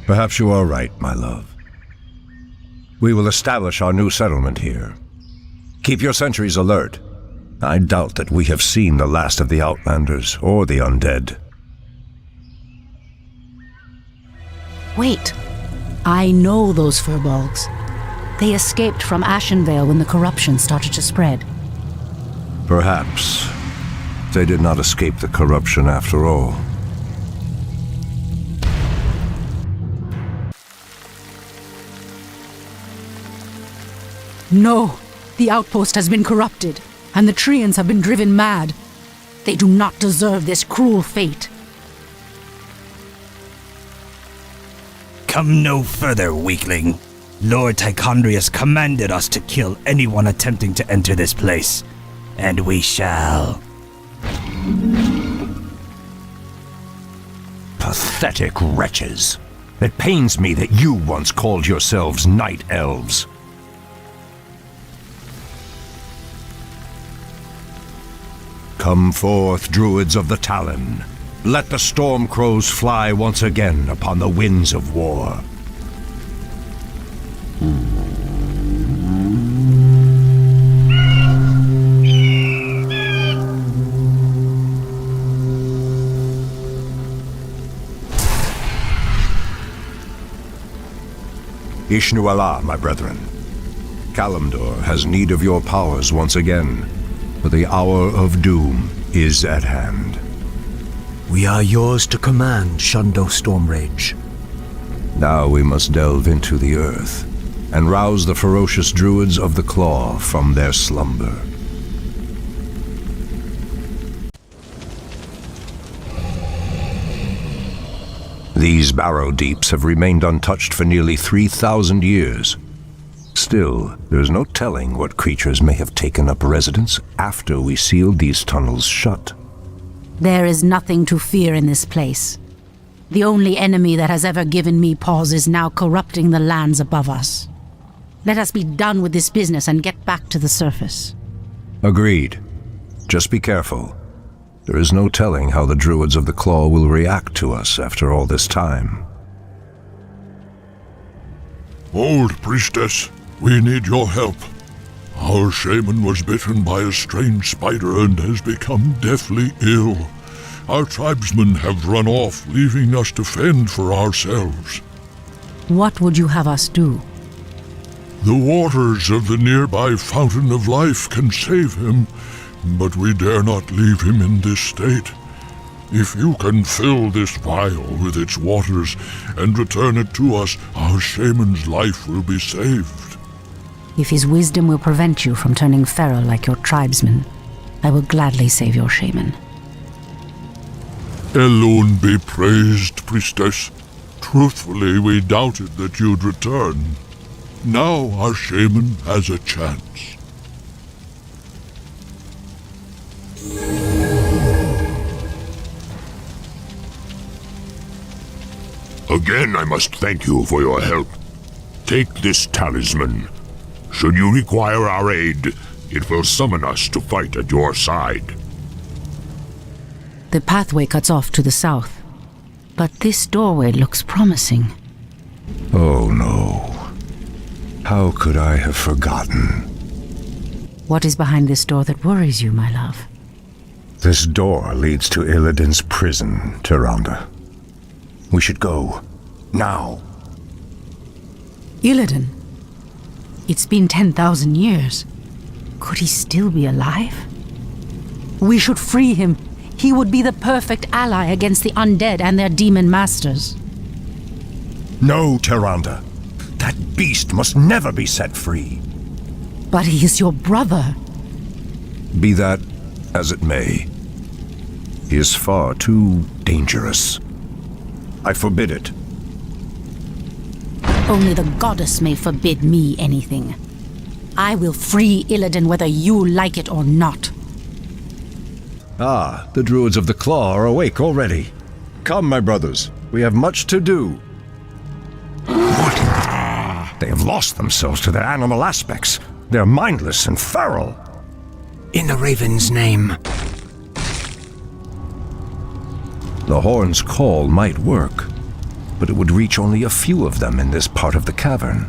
Perhaps you are right, my love. We will establish our new settlement here. Keep your sentries alert. I doubt that we have seen the last of the Outlanders or the undead. Wait. I know those furbolgs. They escaped from Ashenvale when the corruption started to spread. Perhaps they did not escape the corruption after all. No! The outpost has been corrupted, and the Treants have been driven mad. They do not deserve this cruel fate. Come no further, weakling. Lord Tichondrius commanded us to kill anyone attempting to enter this place, and we shall. Pathetic wretches. It pains me that you once called yourselves night elves. Come forth, druids of the Talon. Let the storm crows fly once again upon the winds of war. Ishnu Allah, my brethren. Kalimdor has need of your powers once again, for the hour of doom is at hand. We are yours to command, Shundo Stormrage. Now we must delve into the earth and rouse the ferocious druids of the Claw from their slumber. These barrow deeps have remained untouched for nearly 3,000 years. Still, there's no telling what creatures may have taken up residence after we sealed these tunnels shut. There is nothing to fear in this place. The only enemy that has ever given me pause is now corrupting the lands above us. Let us be done with this business and get back to the surface. Agreed. Just be careful. There is no telling how the druids of the Claw will react to us after all this time. Old priestess, we need your help. Our shaman was bitten by a strange spider and has become deathly ill. Our tribesmen have run off, leaving us to fend for ourselves. What would you have us do? The waters of the nearby Fountain of Life can save him, but we dare not leave him in this state. If you can fill this vial with its waters and return it to us, our shaman's life will be saved. If his wisdom will prevent you from turning feral like your tribesmen, I will gladly save your shaman. Elune be praised, priestess. Truthfully, we doubted that you'd return. Now our shaman has a chance. Again, I must thank you for your help. Take this talisman. Should you require our aid, it will summon us to fight at your side. The pathway cuts off to the south, but this doorway looks promising. Oh no. How could I have forgotten? What is behind this door that worries you, my love? This door leads to Illidan's prison, Tyrande. We should go. Now. Illidan? It's been 10,000 years. Could he still be alive? We should free him. He would be the perfect ally against the undead and their demon masters. No, Tyrande. That beast must never be set free. But he is your brother. Be that as it may. He is far too dangerous. I forbid it. Only the goddess may forbid me anything. I will free Illidan whether you like it or not. Ah, the druids of the Claw are awake already. Come, my brothers. We have much to do. What? They have lost themselves to their animal aspects. They're mindless and feral. In the Raven's name. The horn's call might work, but it would reach only a few of them in this part of the cavern.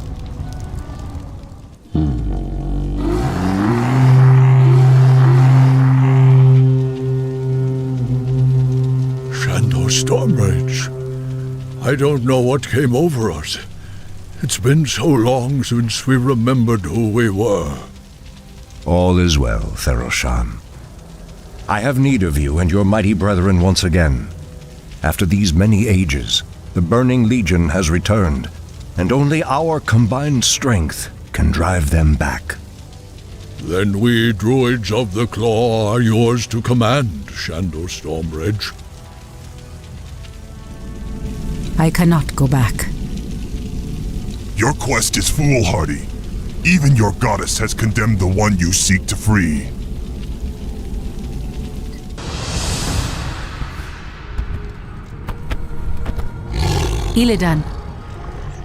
Shundo Stormrage, I don't know what came over us. It's been so long since we remembered who we were. All is well, Theroshan. I have need of you and your mighty brethren once again. After these many ages, the Burning Legion has returned, and only our combined strength can drive them back. Then we druids of the Claw are yours to command, Shandor Stormridge. I cannot go back. Your quest is foolhardy. Even your goddess has condemned the one you seek to free. Illidan,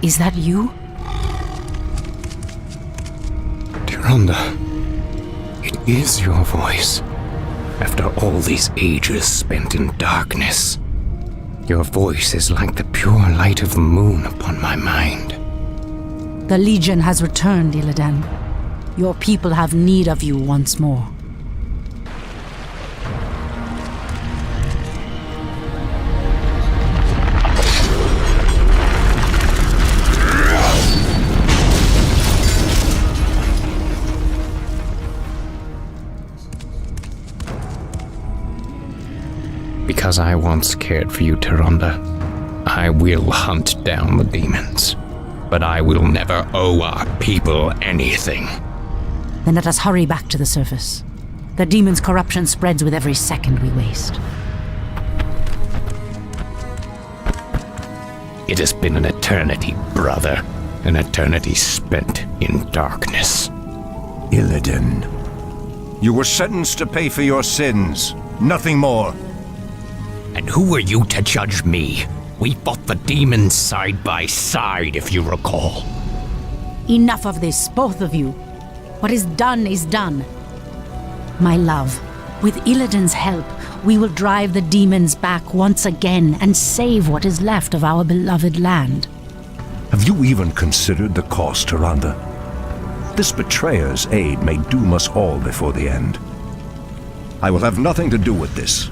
is that you? Tyrande, it is your voice. After all these ages spent in darkness, your voice is like the pure light of the moon upon my mind. The Legion has returned, Illidan. Your people have need of you once more. Because I once cared for you, Tyrande, I will hunt down the demons. But I will never owe our people anything. Then let us hurry back to the surface. The demon's corruption spreads with every second we waste. It has been an eternity, brother. An eternity spent in darkness. Illidan, you were sentenced to pay for your sins. Nothing more. And who are you to judge me? We fought the demons side by side, if you recall. Enough of this, both of you. What is done is done. My love, with Illidan's help, we will drive the demons back once again and save what is left of our beloved land. Have you even considered the cost, Tyrande? This betrayer's aid may doom us all before the end. I will have nothing to do with this.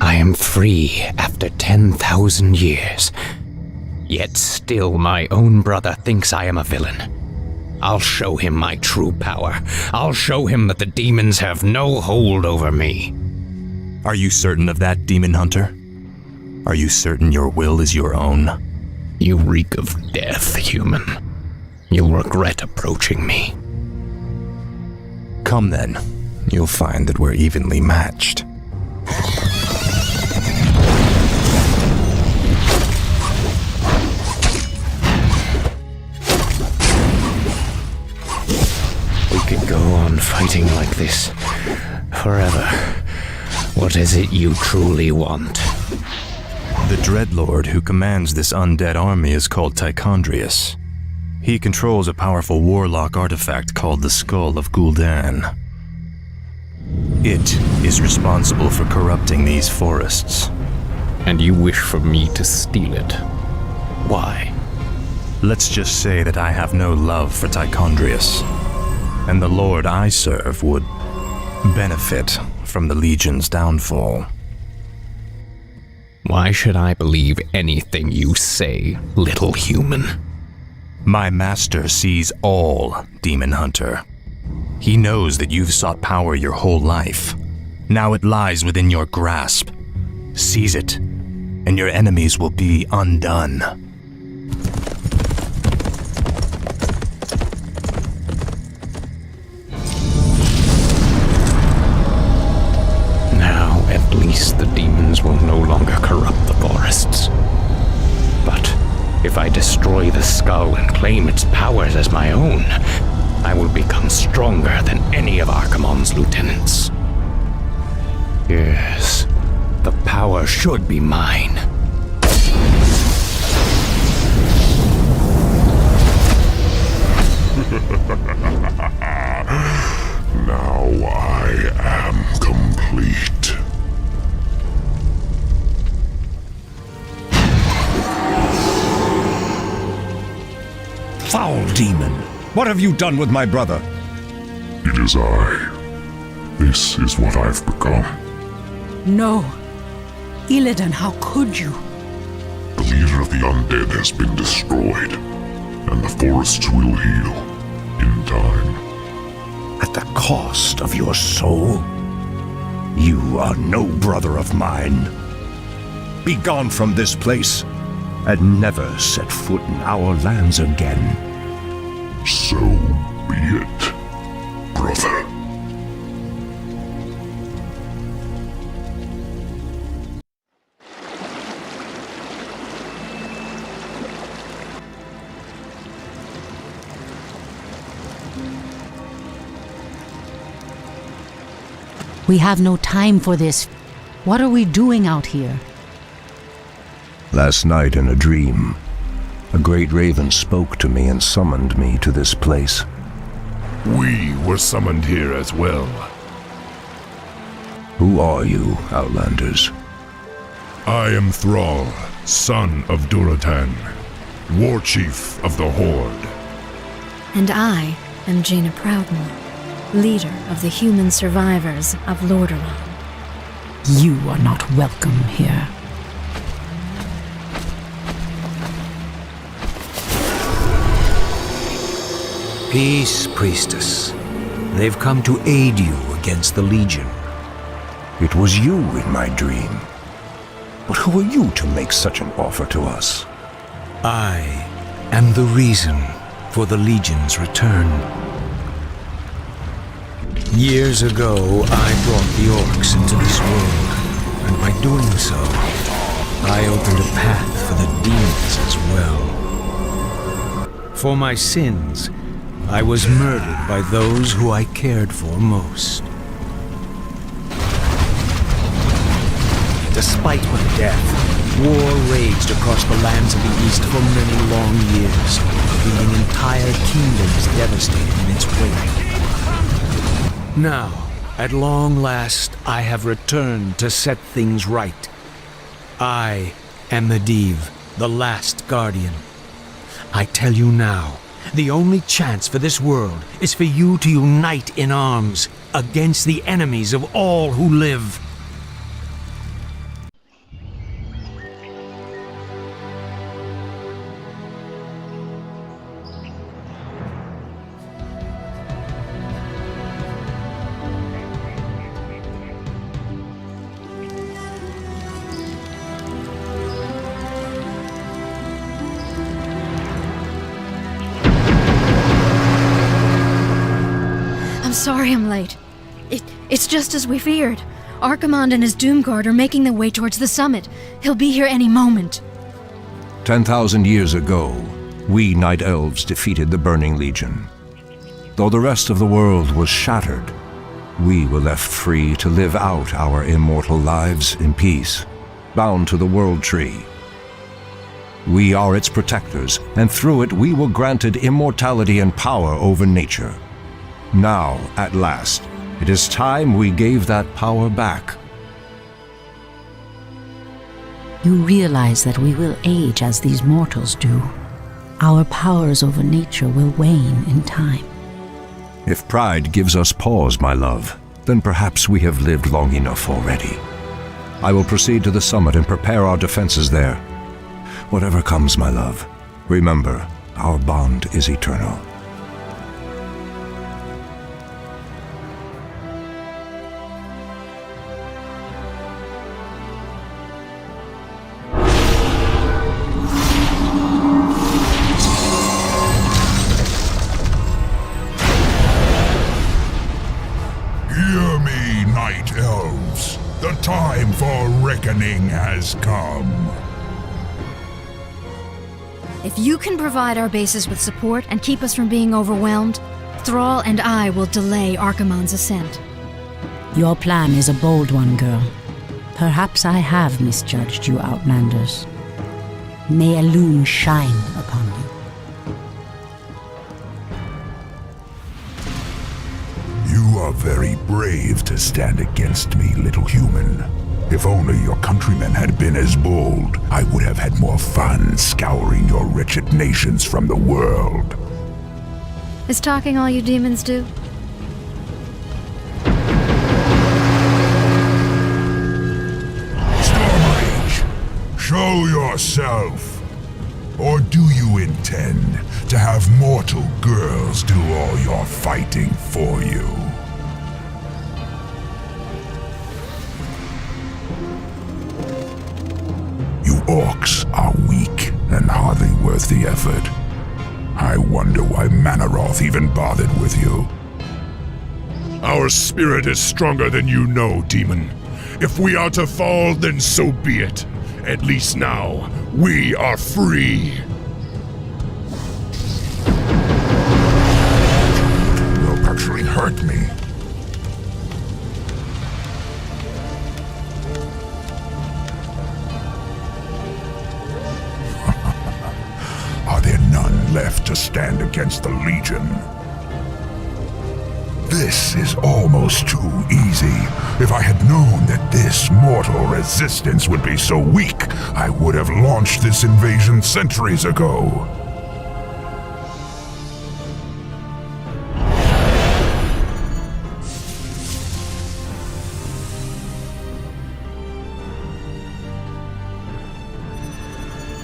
I am free after 10,000 years. Yet still my own brother thinks I am a villain. I'll show him my true power. I'll show him that the demons have no hold over me. Are you certain of that, Demon Hunter? Are you certain your will is your own? You reek of death, human. You'll regret approaching me. Come then. You'll find that we're evenly matched. We could go on fighting like this forever. What is it you truly want? The Dreadlord who commands this undead army is called Tichondrius. He controls a powerful warlock artifact called the Skull of Gul'dan. It is responsible for corrupting these forests. And you wish for me to steal it? Why? Let's just say that I have no love for Tichondrius, and the Lord I serve would benefit from the Legion's downfall. Why should I believe anything you say, little human? My master sees all, Demon Hunter. He knows that you've sought power your whole life. Now it lies within your grasp. Seize it, and your enemies will be undone. Now, at least the demons will no longer corrupt the forests. But if I destroy the skull and claim its powers as my own, I will become stronger than any of Archimonde's lieutenants. Yes, the power should be mine. Now I am complete. Foul demon! What have you done with my brother? It is I. This is what I've become. No. Illidan, how could you? The leader of the undead has been destroyed, and the forests will heal in time. At the cost of your soul? You are no brother of mine. Be gone from this place, and never set foot in our lands again. So be it, brother. We have no time for this. What are we doing out here? Last night in a dream, a great raven spoke to me and summoned me to this place. We were summoned here as well. Who are you, Outlanders? I am Thrall, son of Duratan, war chief of the Horde. And I am Jaina Proudmoore, leader of the human survivors of Lordaeron. You are not welcome here. Peace, priestess. They've come to aid you against the Legion. It was you in my dream. But who are you to make such an offer to us? I am the reason for the Legion's return. Years ago, I brought the orcs into this world, and by doing so, I opened a path for the demons as well. For my sins, I was murdered by those who I cared for most. Despite my death, war raged across the lands of the East for many long years, leaving entire kingdoms devastated in its wake. Now, at long last, I have returned to set things right. I am Medivh, the last guardian. I tell you now, the only chance for this world is for you to unite in arms against the enemies of all who live. I'm sorry I'm late. It's just as we feared. Archimonde and his Doomguard are making their way towards the summit. He'll be here any moment. 10,000 years ago, we Night Elves defeated the Burning Legion. Though the rest of the world was shattered, we were left free to live out our immortal lives in peace, bound to the World Tree. We are its protectors, and through it we were granted immortality and power over nature. Now, at last, it is time we gave that power back. You realize that we will age as these mortals do. Our powers over nature will wane in time. If pride gives us pause, my love, then perhaps we have lived long enough already. I will proceed to the summit and prepare our defenses there. Whatever comes, my love, remember, our bond is eternal. Hear me, Night Elves. The time for reckoning has come. If you can provide our bases with support and keep us from being overwhelmed, Thrall and I will delay Archimonde's ascent. Your plan is a bold one, girl. Perhaps I have misjudged you, Outlanders. May Elune shine upon you. You are very brave to stand against me, little human. If only your countrymen had been as bold, I would have had more fun scouring your wretched nations from the world. Is talking all you demons do? yourself? Or do you intend to have mortal girls do all your fighting for you? You orcs are weak and hardly worth the effort. I wonder why Manaroth even bothered with you. Our spirit is stronger than you know, demon. If we are to fall, then so be it. At least now, we are free. Will actually hurt me. Are there none left to stand against the Legion? This is almost too easy. If I had known that this mortal resistance would be so weak, I would have launched this invasion centuries ago.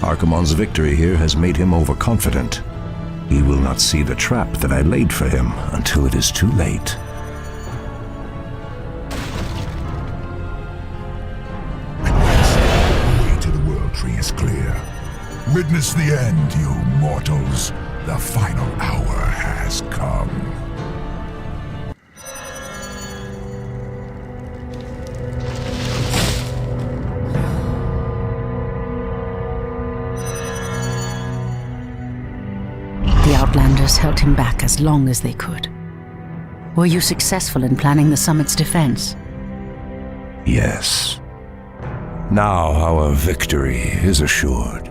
Archimonde's victory here has made him overconfident. He will not see the trap that I laid for him until it is too late. The way to the World Tree is clear. Witness the end, you mortals. The final hour has come. The Outlanders held him back as long as they could. Were you successful in planning the summit's defense? Yes. Now our victory is assured.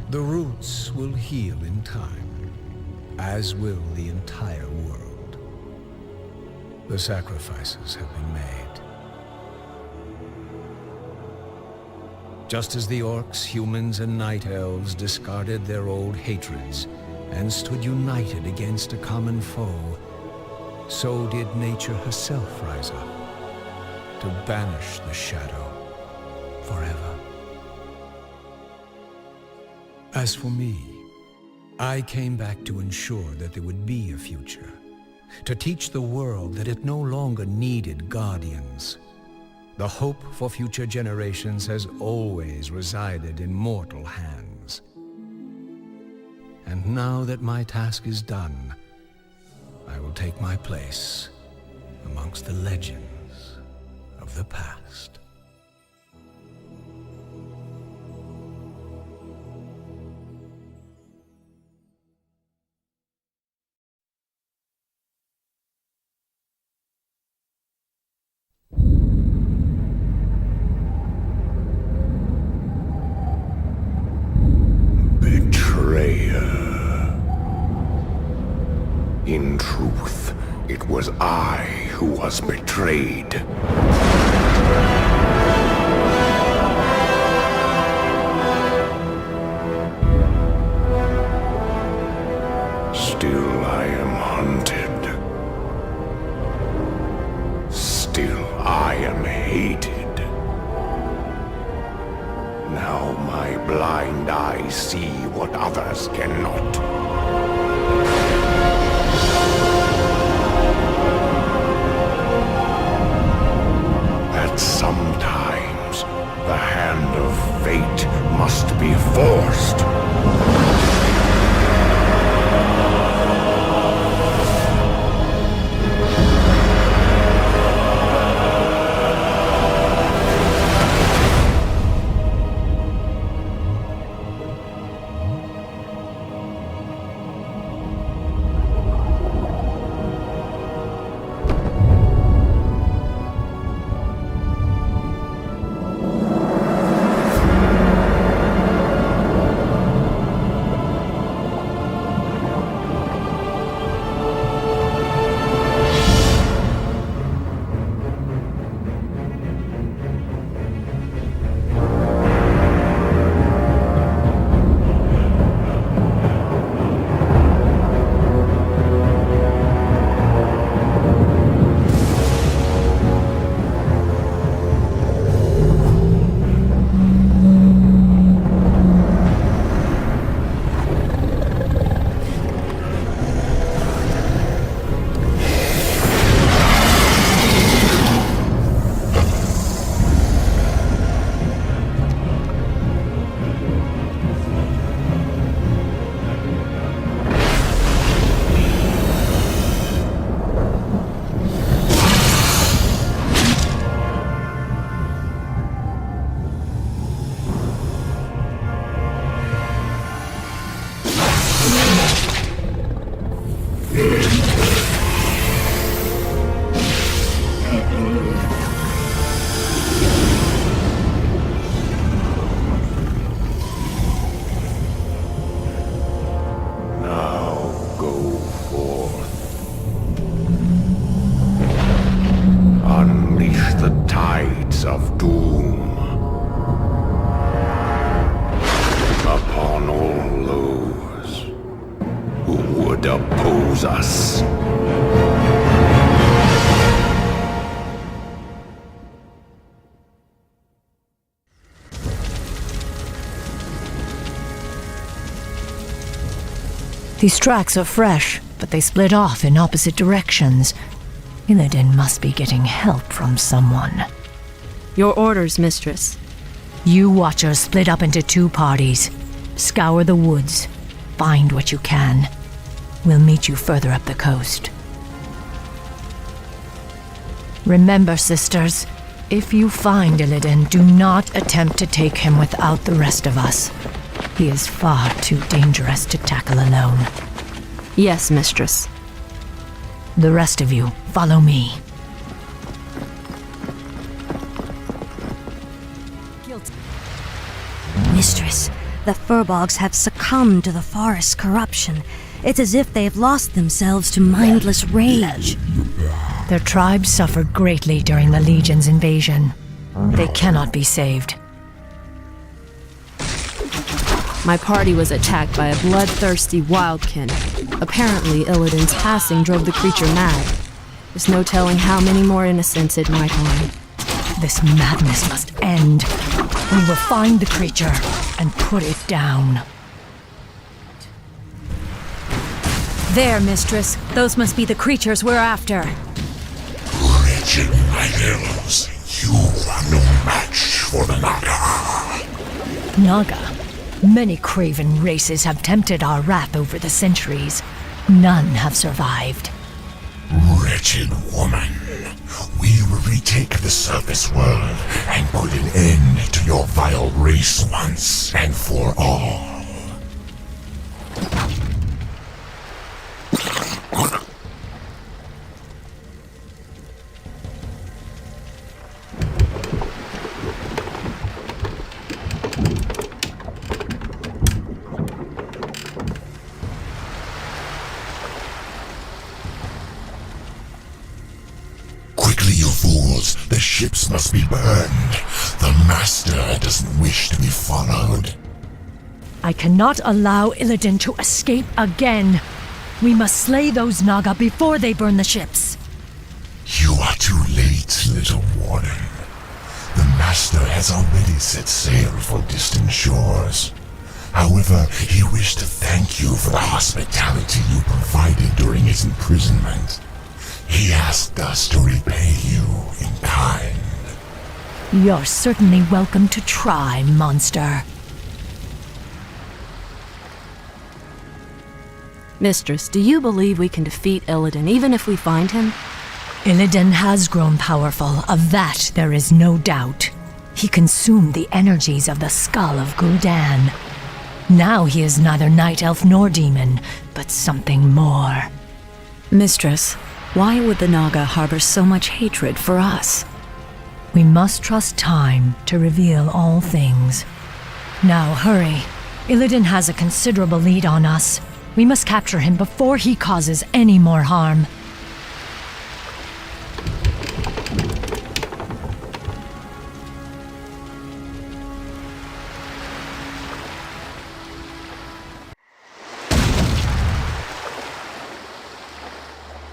The roots will heal in time, as will the entire world. The sacrifices have been made. Just as the orcs, humans, and night elves discarded their old hatreds and stood united against a common foe, so did nature herself rise up to banish the shadow forever. As for me, I came back to ensure that there would be a future, to teach the world that it no longer needed guardians. The hope for future generations has always resided in mortal hands. And now that my task is done, I will take my place amongst the legends of the past. In truth, it was I who was betrayed. Still I am hunted. Still I am hated. Now my blind eyes see what others cannot. That sometimes the hand of fate must be forced. Of doom upon all those who would oppose us. These tracks are fresh, but they split off in opposite directions. Illidan must be getting help from someone. Your orders, mistress. You Watchers split up into 2 parties. Scour the woods. Find what you can. We'll meet you further up the coast. Remember, sisters, if you find Illidan, do not attempt to take him without the rest of us. He is far too dangerous to tackle alone. Yes, mistress. The rest of you, follow me. Mistress, the Furbolgs have succumbed to the forest's corruption. It's as if they've lost themselves to mindless rage. Their tribe suffered greatly during the Legion's invasion. They cannot be saved. My party was attacked by a bloodthirsty wildkin. Apparently, Illidan's passing drove the creature mad. There's no telling how many more innocents it might harm. This madness must end. We will find the creature and put it down. There, mistress. Those must be the creatures we're after. Wretched Nightingales, you are no match for the Naga. Naga? Many craven races have tempted our wrath over the centuries. None have survived. Wretched woman, we will retake the surface world and put an end to your vile race once and for all. calls, the ships must be burned. The Master doesn't wish to be followed. I cannot allow Illidan to escape again. We must slay those Naga before they burn the ships. You are too late, little warden. The Master has already set sail for distant shores. However, he wished to thank you for the hospitality you provided during his imprisonment. He asked us to repay you in kind. You're certainly welcome to try, monster. Mistress, do you believe we can defeat Illidan even if we find him? Illidan has grown powerful, of that there is no doubt. He consumed the energies of the skull of Gul'dan. Now he is neither night elf nor demon, but something more. Mistress, why would the Naga harbor so much hatred for us? We must trust time to reveal all things. Now hurry. Illidan has a considerable lead on us. We must capture him before he causes any more harm.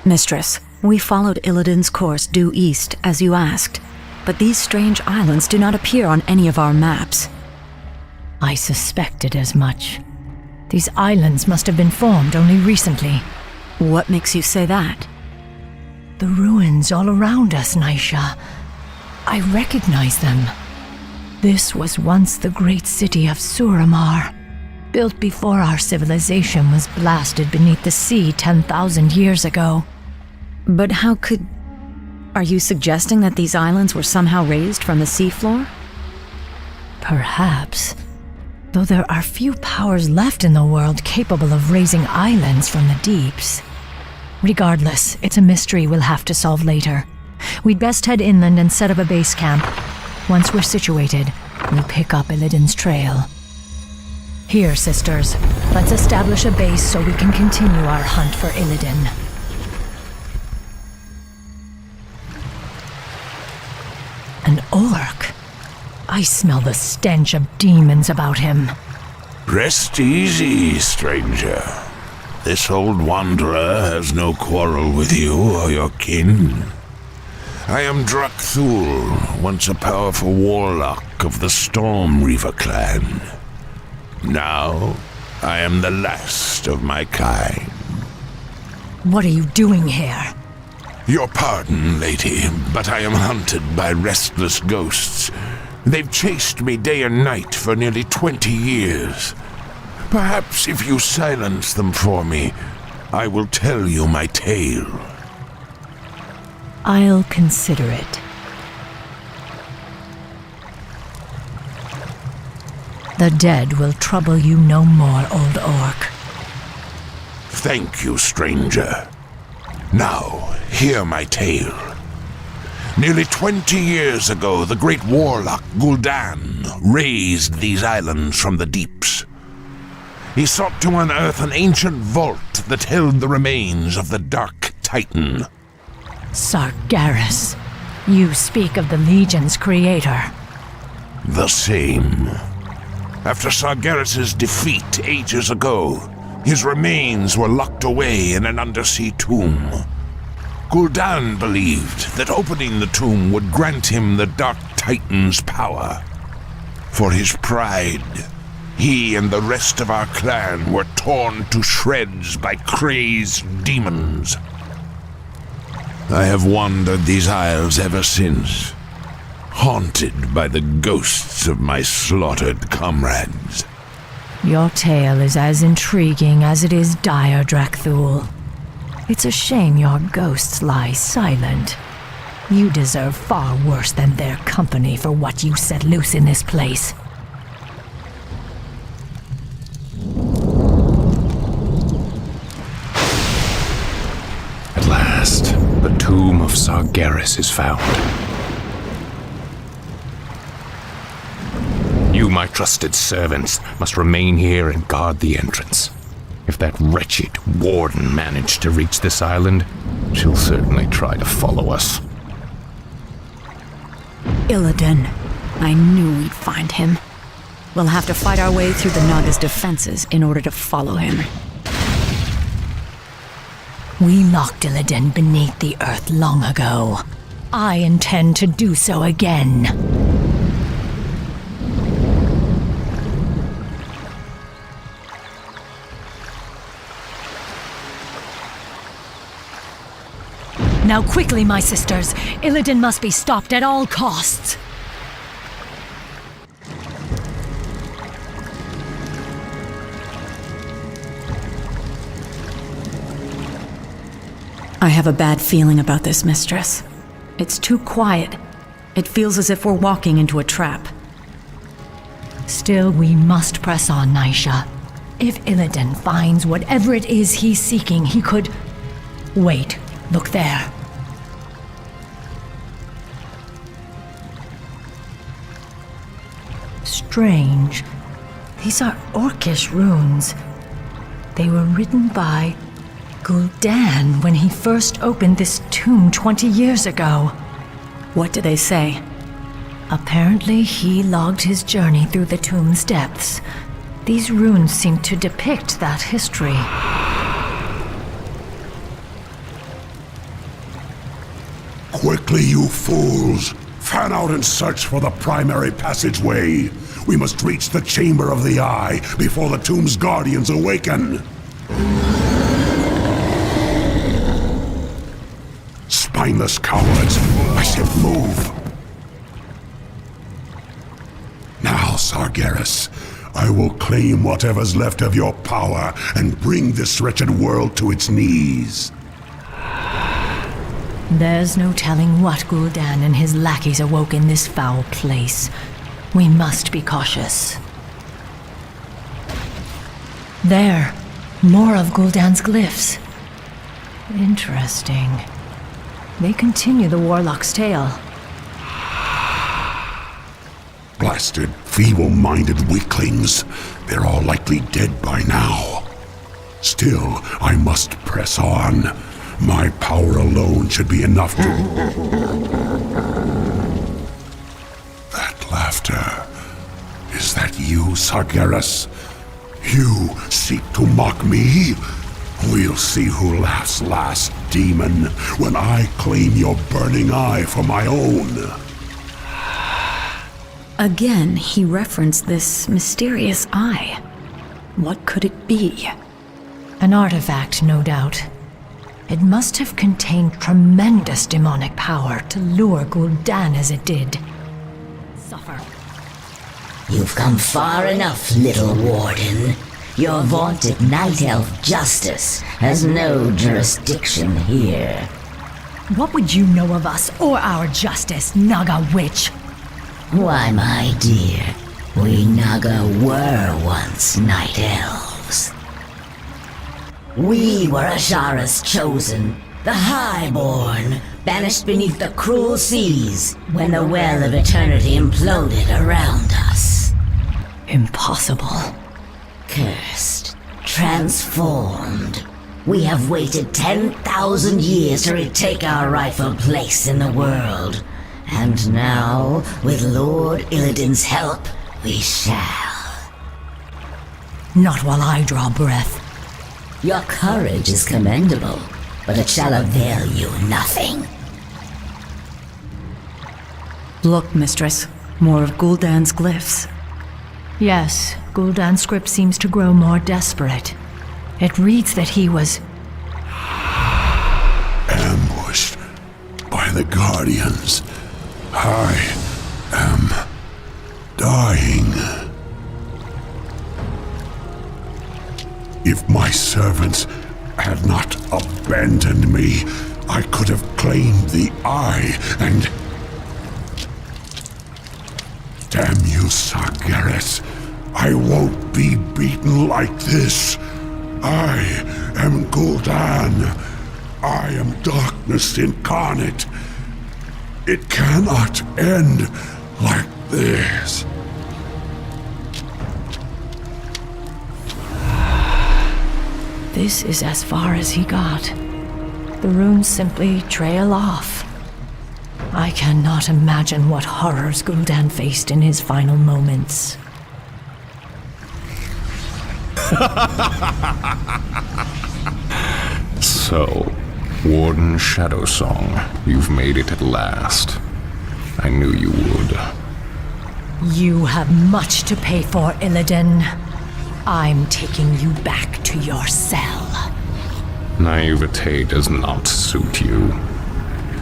Mistress, we followed Illidan's course due east, as you asked, but these strange islands do not appear on any of our maps. I suspected as much. These islands must have been formed only recently. What makes you say that? The ruins all around us, Naisha. I recognize them. This was once the great city of Suramar, built before our civilization was blasted beneath the sea 10,000 years ago. But how could... Are you suggesting that these islands were somehow raised from the seafloor? Perhaps. Though there are few powers left in the world capable of raising islands from the deeps. Regardless, it's a mystery we'll have to solve later. We'd best head inland and set up a base camp. Once we're situated, we'll pick up Illidan's trail. Here, sisters, let's establish a base so we can continue our hunt for Illidan. An orc? I smell the stench of demons about him. Rest easy, stranger. This old wanderer has no quarrel with you or your kin. I am Drakthul, once a powerful warlock of the Storm Reaver clan. Now, I am the last of my kind. What are you doing here? Your pardon, lady, but I am hunted by restless ghosts. They've chased me day and night for nearly 20 years. Perhaps if you silence them for me, I will tell you my tale. I'll consider it. The dead will trouble you no more, old orc. Thank you, stranger. Now, hear my tale. Nearly 20 years ago, the great warlock Gul'dan raised these islands from the deeps. He sought to unearth an ancient vault that held the remains of the Dark Titan. Sargeras. You speak of the Legion's creator. The same. After Sargeras' defeat ages ago, his remains were locked away in an undersea tomb. Gul'dan believed that opening the tomb would grant him the Dark Titan's power. For his pride, he and the rest of our clan were torn to shreds by crazed demons. I have wandered these isles ever since, haunted by the ghosts of my slaughtered comrades. Your tale is as intriguing as it is dire, Drakthul. It's a shame your ghosts lie silent. You deserve far worse than their company for what you set loose in this place. At last, the tomb of Sargeras is found. You, my trusted servants, must remain here and guard the entrance. If that wretched warden managed to reach this island, she'll certainly try to follow us. Illidan. I knew we'd find him. We'll have to fight our way through the Naga's defenses in order to follow him. We locked Illidan beneath the earth long ago. I intend to do so again. Now quickly, my sisters. Illidan must be stopped at all costs. I have a bad feeling about this, mistress. It's too quiet. It feels as if we're walking into a trap. Still, we must press on, Naisha. If Illidan finds whatever it is he's seeking, he could... Wait, look there. Strange. These are Orcish runes. They were written by Gul'dan when he first opened this tomb 20 years ago. What do they say? Apparently, he logged his journey through the tomb's depths. These runes seem to depict that history. Quickly, you fools! Fan out and search for the primary passageway. We must reach the Chamber of the Eye before the tomb's guardians awaken. Spineless cowards! I said move! Now, Sargeras, I will claim whatever's left of your power and bring this wretched world to its knees. There's no telling what Gul'dan and his lackeys awoke in this foul place. We must be cautious. There, more of Gul'dan's glyphs. Interesting. They continue the warlock's tale. Blasted, feeble-minded weaklings. They're all likely dead by now. Still, I must press on. My power alone should be enough to... That laughter. Is that you, Sargeras? You seek to mock me? We'll see who laughs last, demon, when I claim your burning eye for my own. Again, he referenced this mysterious eye. What could it be? An artifact, no doubt. It must have contained tremendous demonic power to lure Gul'dan as it did. Suffer. You've come far enough, little warden. Your vaunted night elf justice has no jurisdiction here. What would you know of us or our justice, Naga witch? Why, my dear, we Naga were once night elves. We were Ashara's chosen, the highborn, banished beneath the cruel seas when the well of eternity imploded around us. Impossible. Cursed, transformed. We have waited 10,000 years to retake our rightful place in the world. And now, with Lord Illidan's help, we shall. Not while I draw breath. Your courage is commendable, but it shall avail you nothing. Look, mistress. More of Gul'dan's glyphs. Yes, Gul'dan's script seems to grow more desperate. It reads that he was... ambushed by the Guardians. I am dying. If my servants had not abandoned me, I could have claimed the eye and... Damn you, Sargeras. I won't be beaten like this. I am Gul'dan. I am darkness incarnate. It cannot end like this. This is as far as he got. The runes simply trail off. I cannot imagine what horrors Gul'dan faced in his final moments. So, Warden Shadowsong, you've made it at last. I knew you would. You have much to pay for, Illidan. I'm taking you back to your cell. Naivete does not suit you.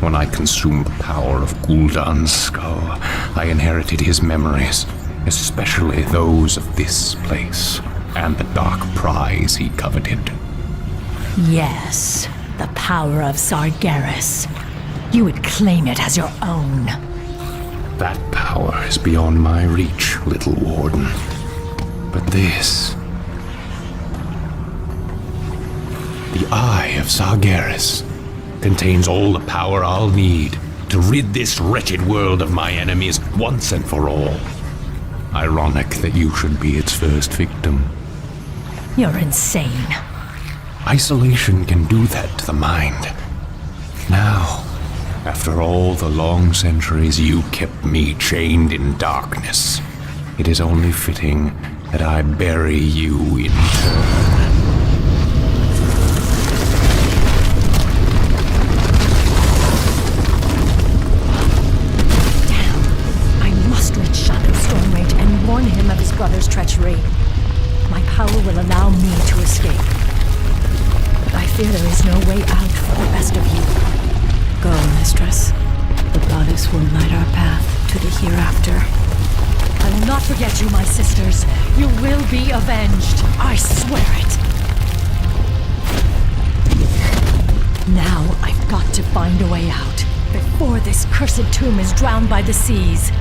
When I consumed the power of Gul'dan's skull, I inherited his memories, especially those of this place, and the dark prize he coveted. Yes, the power of Sargeras. You would claim it as your own. That power is beyond my reach, little warden. But this... the Eye of Sargeras contains all the power I'll need to rid this wretched world of my enemies once and for all. Ironic that you should be its first victim. You're insane. Isolation can do that to the mind. Now, after all the long centuries you kept me chained in darkness, it is only fitting that I bury you in turn. Warn him of his brother's treachery. My power will allow me to escape. But I fear there is no way out for the rest of you. Go, mistress. The goddess will light our path to the hereafter. I will not forget you, my sisters. You will be avenged. I swear it. Now I've got to find a way out before this cursed tomb is drowned by the seas.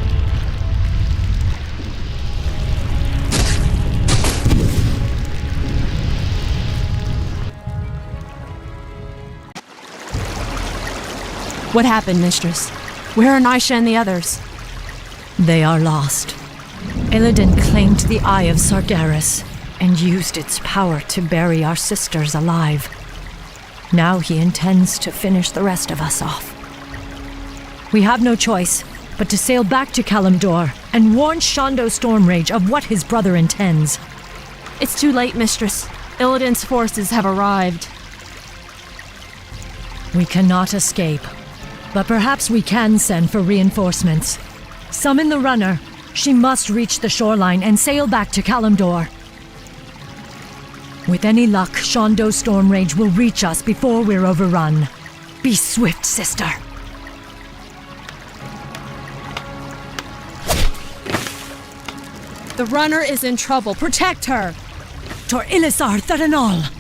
What happened, mistress? Where are Nisha and the others? They are lost. Illidan claimed the Eye of Sargeras and used its power to bury our sisters alive. Now he intends to finish the rest of us off. We have no choice but to sail back to Kalimdor and warn Shondo Stormrage of what his brother intends. It's too late, mistress. Illidan's forces have arrived. We cannot escape. But perhaps we can send for reinforcements. Summon the runner. She must reach the shoreline and sail back to Kalimdor. With any luck, Shondo Stormrage will reach us before we're overrun. Be swift, sister. The runner is in trouble. Protect her! Tor Ilisar Tharanol!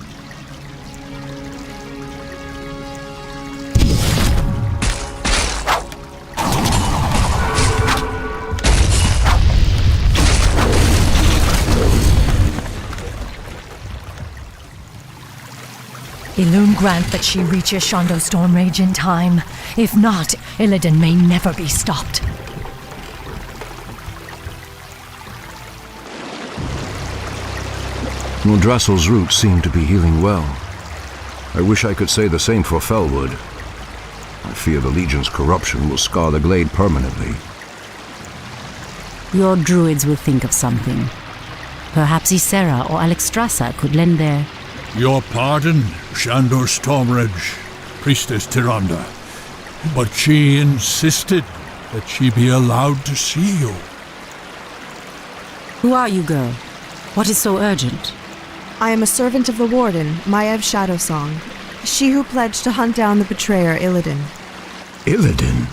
Illume grant that she reaches Shondo Stormrage in time. If not, Illidan may never be stopped. Mudrassil's roots seem to be healing well. I wish I could say the same for Felwood. I fear the Legion's corruption will scar the glade permanently. Your druids will think of something. Perhaps Ysera or Alexstrasza could lend their... Your pardon, Shandor Stormrage, Priestess Tyrande, but she insisted that she be allowed to see you. Who are you, girl? What is so urgent? I am a servant of the Warden, Maya of Shadowsong, she who pledged to hunt down the betrayer Illidan. Illidan?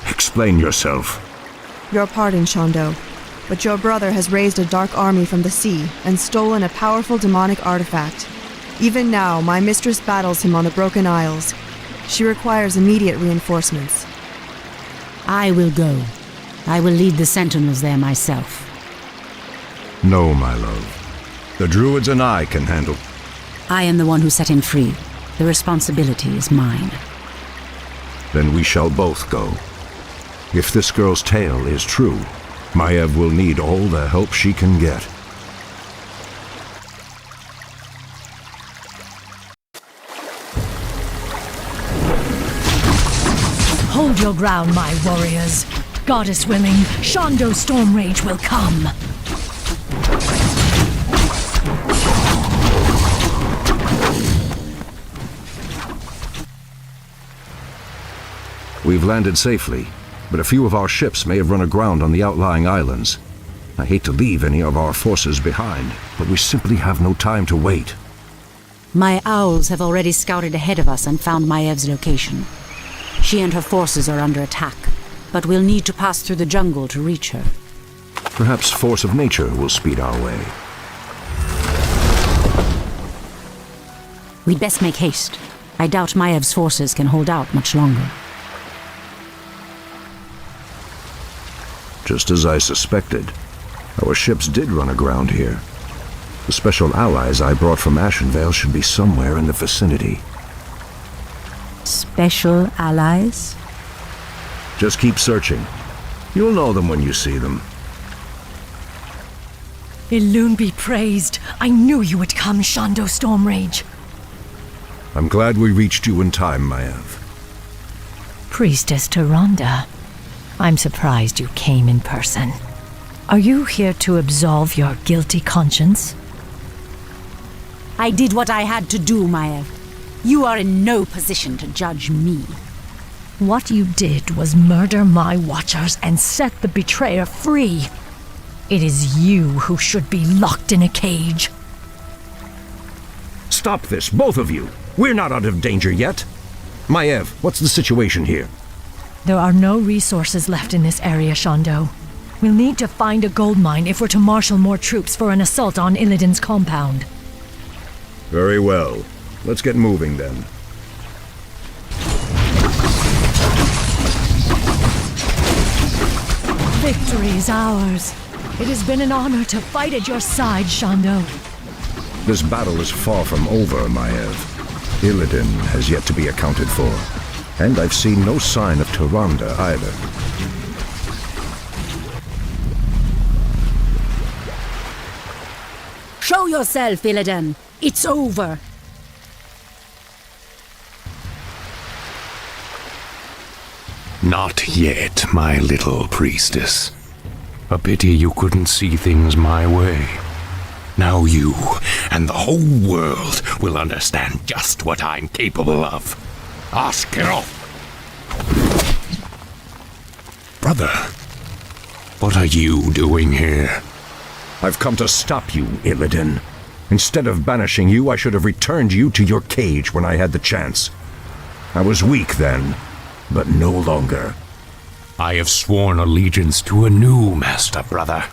Explain yourself. Your pardon, Shondo, but your brother has raised a dark army from the sea and stolen a powerful demonic artifact. Even now, my mistress battles him on the Broken Isles. She requires immediate reinforcements. I will go. I will lead the sentinels there myself. No, my love. The druids and I can handle... I am the one who set him free. The responsibility is mine. Then we shall both go. If this girl's tale is true, Maiev will need all the help she can get. Hold your ground, my warriors. Goddess willing, Shondo Stormrage will come. We've landed safely, but a few of our ships may have run aground on the outlying islands. I hate to leave any of our forces behind, but we simply have no time to wait. My owls have already scouted ahead of us and found Maev's location. She and her forces are under attack, but we'll need to pass through the jungle to reach her. Perhaps force of nature will speed our way. We'd best make haste. I doubt Maev's forces can hold out much longer. Just as I suspected, our ships did run aground here. The special allies I brought from Ashenvale should be somewhere in the vicinity. Special allies? Just keep searching. You'll know them when you see them. Elune be praised. I knew you would come, Shondo Stormrage. I'm glad we reached you in time, Maev. Priestess Tyrande, I'm surprised you came in person. Are you here to absolve your guilty conscience? I did what I had to do, Maev. You are in no position to judge me. What you did was murder my watchers and set the betrayer free. It is you who should be locked in a cage. Stop this, both of you! We're not out of danger yet! Maev, what's the situation here? There are no resources left in this area, Shondo. We'll need to find a gold mine if we're to marshal more troops for an assault on Illidan's compound. Very well. Let's get moving then. Victory is ours. It has been an honor to fight at your side, Shondo. This battle is far from over, Maev. Illidan has yet to be accounted for. And I've seen no sign of Tyrande either. Show yourself, Illidan! It's over! Not yet, my little priestess. A pity you couldn't see things my way. Now you and the whole world will understand just what I'm capable of. Askero! Brother, what are you doing here? I've come to stop you, Illidan. Instead of banishing you, I should have returned you to your cage when I had the chance. I was weak then, but no longer. I have sworn allegiance to a new master, brother.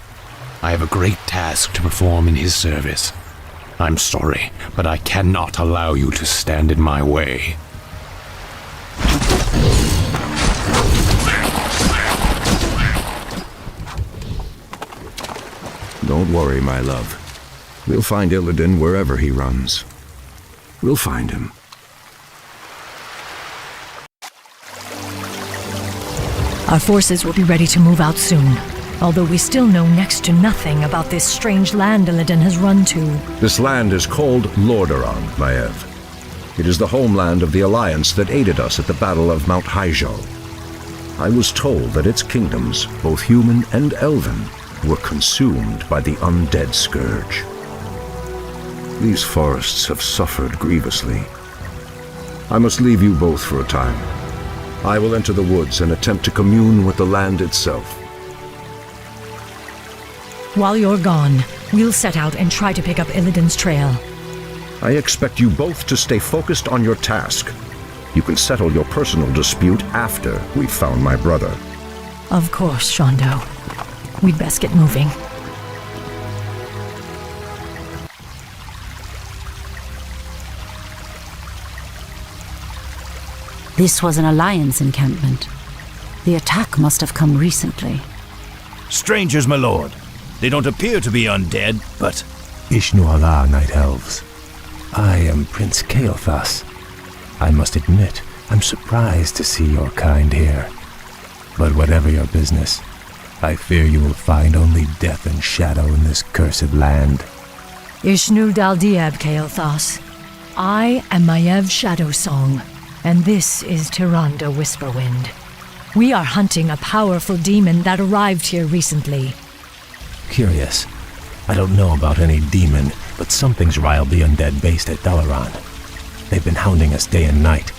I have a great task to perform in his service. I'm sorry, but I cannot allow you to stand in my way. Don't worry, my love. We'll find Illidan wherever he runs. We'll find him. Our forces will be ready to move out soon, although we still know next to nothing about this strange land Illidan has run to. This land is called Lordaeron, Maev. It is the homeland of the Alliance that aided us at the Battle of Mount Hyjal. I was told that its kingdoms, both human and elven, were consumed by the undead scourge. These forests have suffered grievously. I must leave you both for a time. I will enter the woods and attempt to commune with the land itself. While you're gone, we'll set out and try to pick up Illidan's trail. I expect you both to stay focused on your task. You can settle your personal dispute after we've found my brother. Of course, Shondo. We'd best get moving. This was an Alliance encampment. The attack must have come recently. Strangers, my lord. They don't appear to be undead, but... Ishnu Allah, Night Elves. I am Prince Kael'thas. I must admit, I'm surprised to see your kind here. But whatever your business, I fear you will find only death and shadow in this cursed land. Ishnu Daldieb, Kael'thas. I am Maiev Shadowsong, and this is Tyrande Whisperwind. We are hunting a powerful demon that arrived here recently. Curious. I don't know about any demon, but something's riled the undead based at Dalaran. They've been hounding us day and night.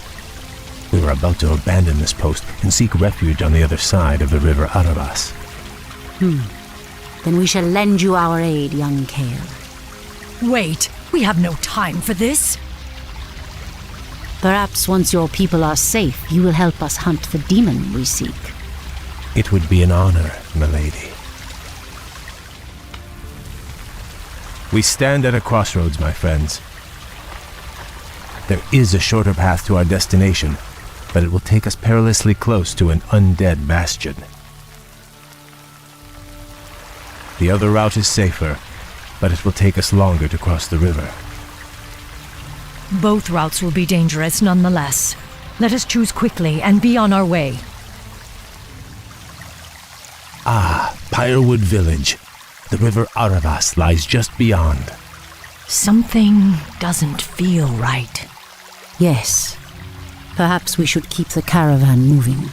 We were about to abandon this post and seek refuge on the other side of the river Aravas. Then we shall lend you our aid, young Kale. Wait, we have no time for this. Perhaps once your people are safe, you will help us hunt the demon we seek. It would be an honor, milady. We stand at a crossroads, my friends. There is a shorter path to our destination, but it will take us perilously close to an undead bastion. The other route is safer, but it will take us longer to cross the river. Both routes will be dangerous nonetheless. Let us choose quickly and be on our way. Ah, Pyrewood Village. The river Aravas lies just beyond. Something doesn't feel right. Yes. Perhaps we should keep the caravan moving.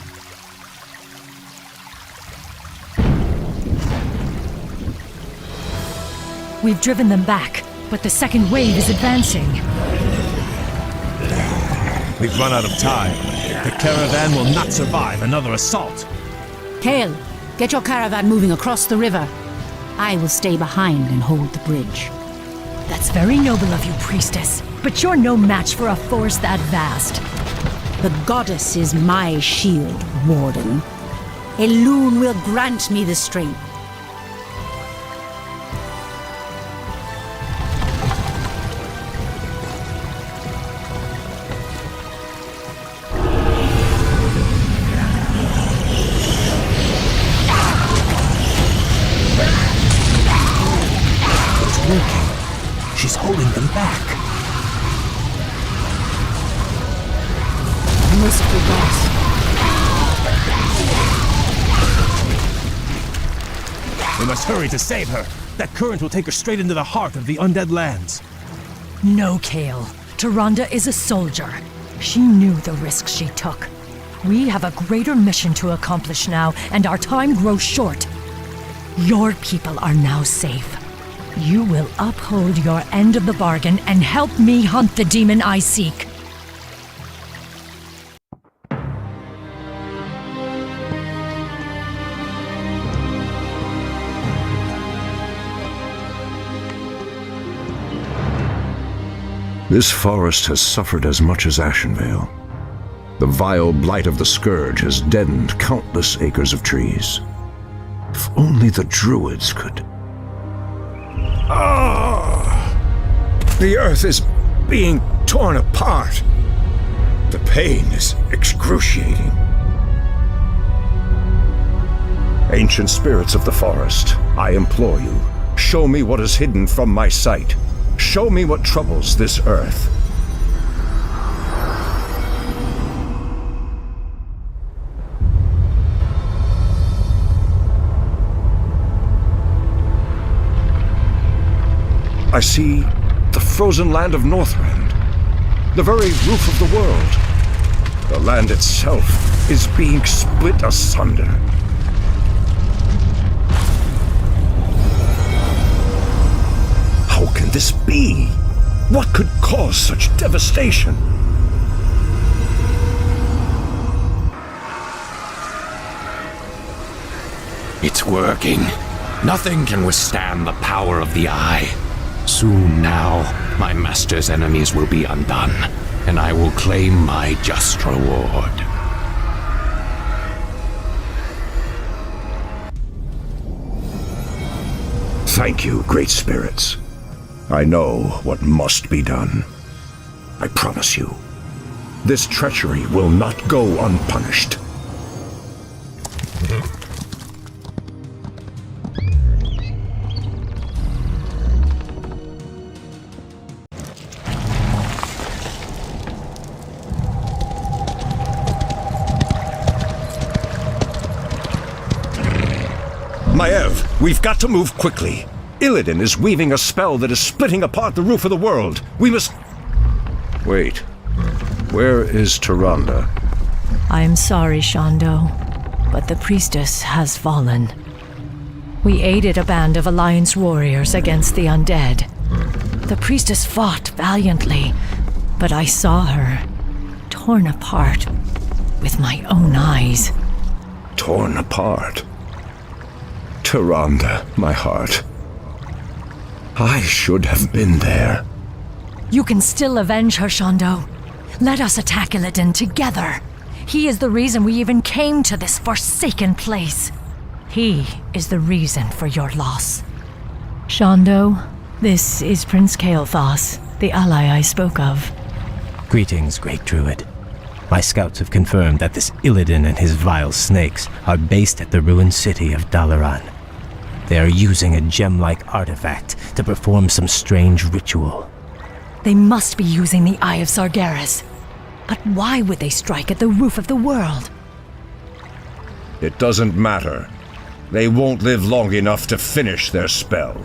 We've driven them back, but the second wave is advancing. We've run out of time. The caravan will not survive another assault. Kale, get your caravan moving across the river. I will stay behind and hold the bridge. That's very noble of you, priestess, but you're no match for a force that vast. The goddess is my shield, Warden. Elune will grant me the strength. She's holding them back. Must be lost. We must hurry to save her. That current will take her straight into the heart of the undead lands. No, Kale. Tyrande is a soldier. She knew the risks she took. We have a greater mission to accomplish now, and our time grows short. Your people are now safe. You will uphold your end of the bargain and help me hunt the demon I seek. This forest has suffered as much as Ashenvale. The vile blight of the Scourge has deadened countless acres of trees. If only the druids could... The earth is being torn apart. The pain is excruciating. Ancient spirits of the forest, I implore you, show me what is hidden from my sight. Show me what troubles this earth. I see the frozen land of Northrend, the very roof of the world. The land itself is being split asunder. How can this be? What could cause such devastation? It's working. Nothing can withstand the power of the Eye. Soon now, my master's enemies will be undone, and I will claim my just reward. Thank you, great spirits. I know what must be done. I promise you, this treachery will not go unpunished. Maev, we've got to move quickly. Illidan is weaving a spell that is splitting apart the roof of the world. We must... Wait. Where is Tyrande? I am sorry, Shondo, but the priestess has fallen. We aided a band of Alliance warriors against the undead. The priestess fought valiantly, but I saw her torn apart with my own eyes. Torn apart? Tyrande, my heart. I should have been there. You can still avenge her, Shondo. Let us attack Illidan together. He is the reason we even came to this forsaken place. He is the reason for your loss. Shondo, this is Prince Kael'thas, the ally I spoke of. Greetings, Great Druid. My scouts have confirmed that this Illidan and his vile snakes are based at the ruined city of Dalaran. They are using a gem-like artifact to perform some strange ritual. They must be using the Eye of Sargeras. But why would they strike at the roof of the world? It doesn't matter. They won't live long enough to finish their spell.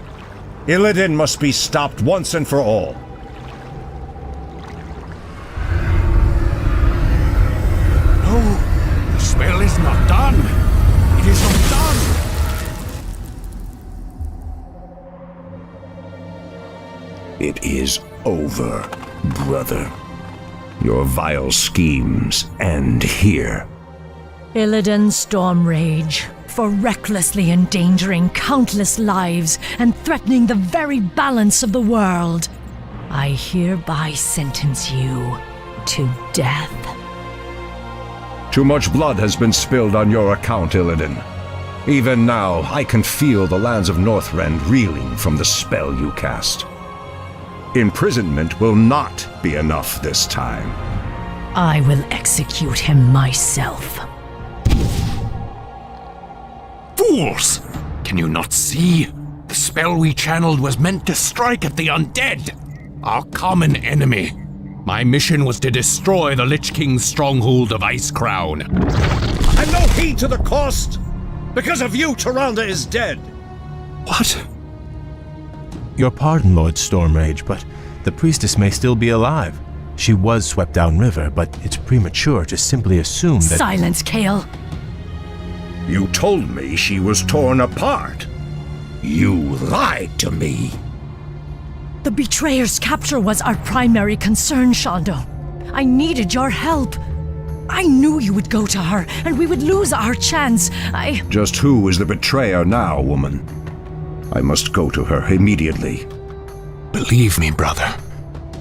Illidan must be stopped once and for all. No, the spell is not done. It is not done. It is over, brother. Your vile schemes end here. Illidan Stormrage, for recklessly endangering countless lives and threatening the very balance of the world. I hereby sentence you to death. Too much blood has been spilled on your account, Illidan. Even now, I can feel the lands of Northrend reeling from the spell you cast. Imprisonment will not be enough this time. I will execute him myself. Fools! Can you not see? The spell we channeled was meant to strike at the undead, our common enemy. My mission was to destroy the Lich King's stronghold of Icecrown. And no heed to the cost! Because of you, Tyrande is dead! What? Your pardon, Lord Stormrage, but the priestess may still be alive. She was swept downriver, but it's premature to simply assume that— Silence, Kael! You told me she was torn apart. You lied to me. The betrayer's capture was our primary concern, Shondo. I needed your help. I knew you would go to her, and we would lose our chance. Just who is the betrayer now, woman? I must go to her immediately. Believe me, brother.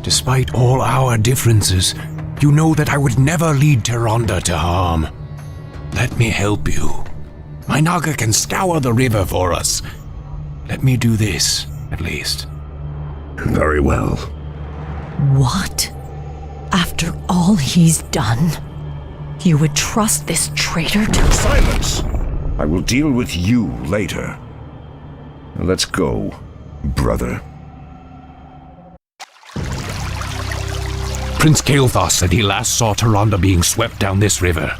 Despite all our differences, you know that I would never lead Tyrande to harm. Let me help you. My Naga can scour the river for us. Let me do this, at least. Very well. What? After all he's done, you would trust this traitor to— Silence! I will deal with you later. Let's go, brother. Prince Kael'thas said he last saw Tyrande being swept down this river.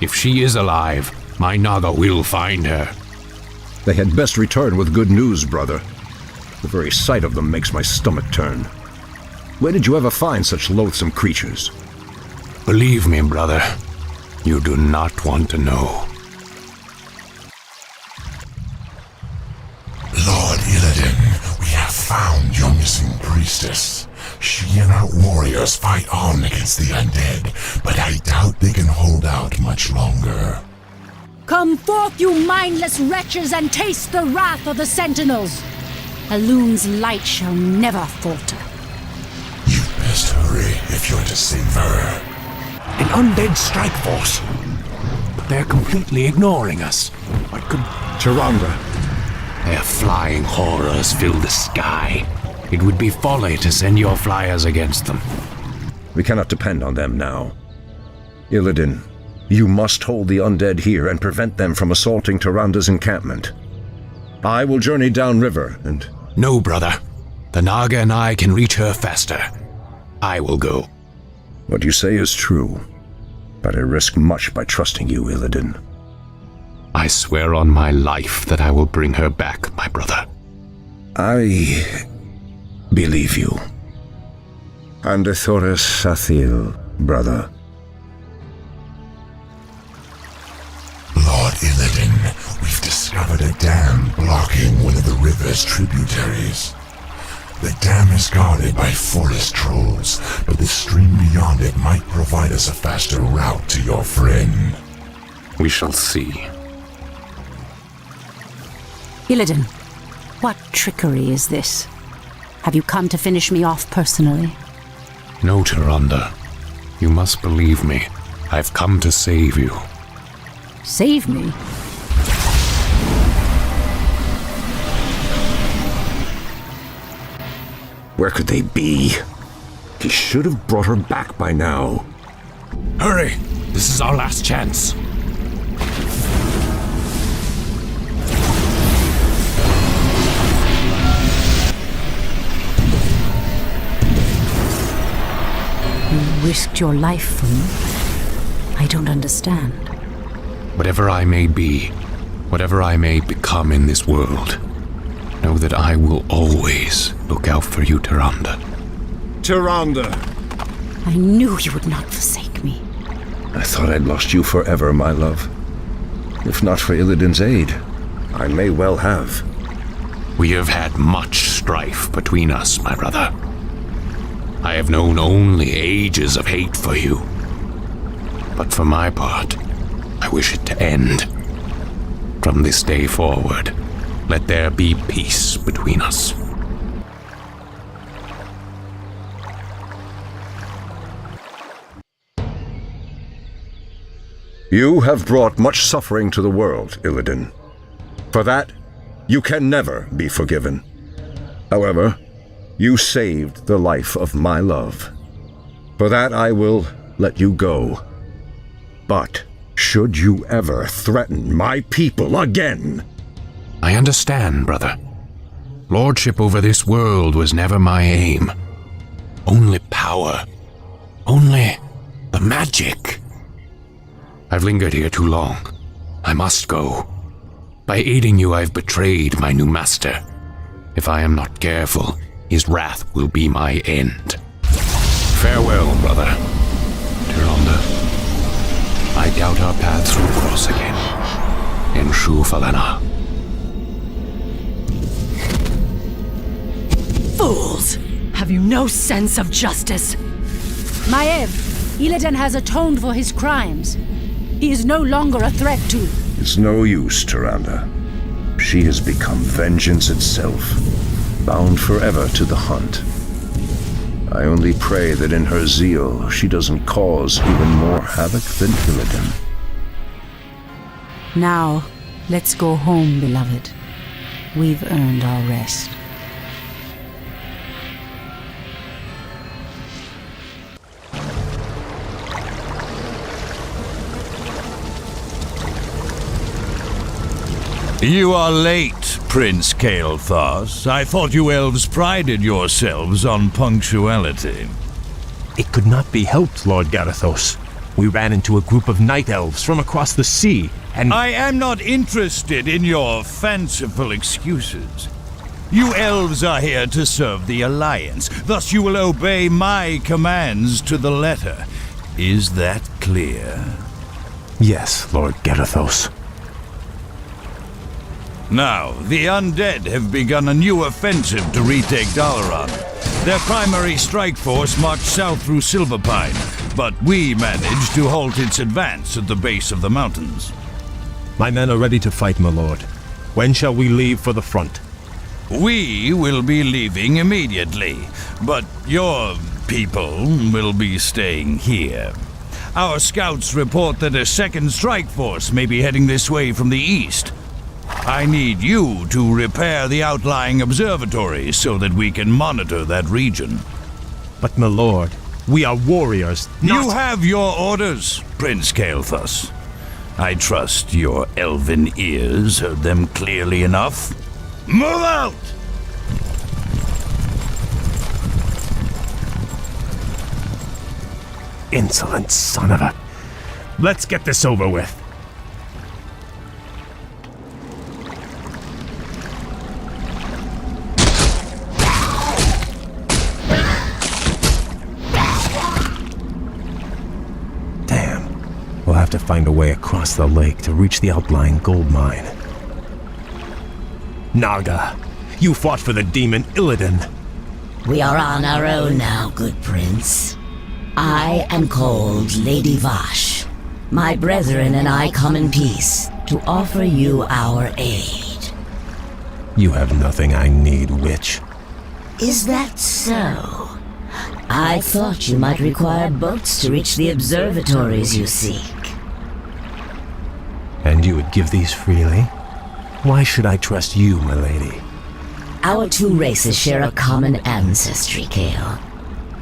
If she is alive, my Naga will find her. They had best return with good news, brother. The very sight of them makes my stomach turn. Where did you ever find such loathsome creatures? Believe me, brother, you do not want to know. Lord Illidan, we have found your missing priestess. She and her warriors fight on against the undead, but I doubt they can hold out much longer. Come forth, you mindless wretches, and taste the wrath of the Sentinels! Alun's light shall never falter. You best hurry if you're to save her. An undead strike force. But they're completely ignoring us. What could— Tyrande. Their flying horrors fill the sky. It would be folly to send your flyers against them. We cannot depend on them now. Illidan, you must hold the undead here and prevent them from assaulting Tyrande's encampment. I will journey downriver and— No, brother. The Naga and I can reach her faster. I will go. What you say is true, but I risk much by trusting you, Illidan. I swear on my life that I will bring her back, my brother. I believe you. And Thoris Sathil, brother. We've discovered a dam blocking one of the river's tributaries. The dam is guarded by forest trolls, but the stream beyond it might provide us a faster route to your friend. We shall see. Illidan, what trickery is this? Have you come to finish me off personally? No, Tyrande. You must believe me. I've come to save you. Save me? Where could they be? He should have brought her back by now. Hurry! This is our last chance. You risked your life for me? I don't understand. Whatever I may be, whatever I may become in this world, know that I will always look out for you, Tyrande. Tyrande! I knew you would not forsake me. I thought I'd lost you forever, my love. If not for Illidan's aid, I may well have. We have had much strife between us, my brother. I have known only ages of hate for you. But for my part, I wish it to end. From this day forward, let there be peace between us. You have brought much suffering to the world, Illidan. For that, you can never be forgiven. However, you saved the life of my love. For that, I will let you go. But should you ever threaten my people again... I understand, brother. Lordship over this world was never my aim. Only power. Only the magic. I've lingered here too long. I must go. By aiding you, I've betrayed my new master. If I am not careful, his wrath will be my end. Farewell, brother. Tyrande, I doubt our paths will cross again. In Shu Falena. Fools! Have you no sense of justice? Maev, Illidan has atoned for his crimes. He is no longer a threat to... It's no use, Tyrande. She has become vengeance itself, bound forever to the hunt. I only pray that in her zeal she doesn't cause even more havoc than Illidan. Now, let's go home, beloved. We've earned our rest. You are late, Prince Kael'thas. I thought you elves prided yourselves on punctuality. It could not be helped, Lord Garithos. We ran into a group of night elves from across the sea, and... I am not interested in your fanciful excuses. You elves are here to serve the Alliance, thus you will obey my commands to the letter. Is that clear? Yes, Lord Garithos. Now, the undead have begun a new offensive to retake Dalaran. Their primary strike force marched south through Silverpine, but we managed to halt its advance at the base of the mountains. My men are ready to fight, my lord. When shall we leave for the front? We will be leaving immediately, but your people will be staying here. Our scouts report that a second strike force may be heading this way from the east. I need you to repair the outlying observatory so that we can monitor that region. But, my lord, we are warriors, not... You have your orders, Prince Kael'thas. I trust your elven ears heard them clearly enough. Move out! Insolent son of a... Let's get this over with. We'll have to find a way across the lake to reach the outlying gold mine. Naga. You fought for the demon Illidan. We are on our own now, good prince. I am called Lady Vash. My brethren and I come in peace to offer you our aid. You have nothing I need, witch. Is that so? I thought you might require boats to reach the observatories you seek. And you would give these freely? Why should I trust you, my lady? Our two races share a common ancestry, Kale.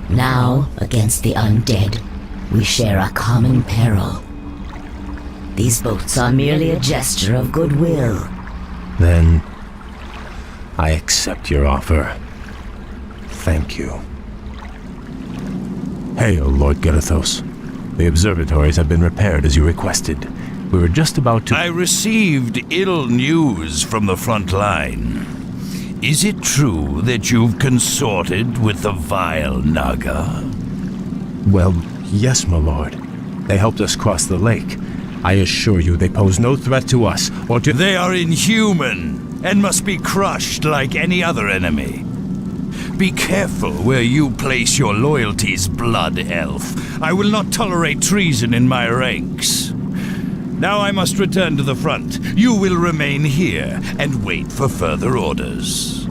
Now, against the undead, we share a common peril. These boats are merely a gesture of goodwill. Then, I accept your offer. Thank you. Hail, Lord Garithos. The observatories have been repaired as you requested. We were just about to— I received ill news from the front line. Is it true that you've consorted with the vile Naga? Well, yes, my lord. They helped us cross the lake. I assure you they pose no threat to us or to— They are inhuman and must be crushed like any other enemy. Be careful where you place your loyalties, blood elf. I will not tolerate treason in my ranks. Now I must return to the front. You will remain here and wait for further orders.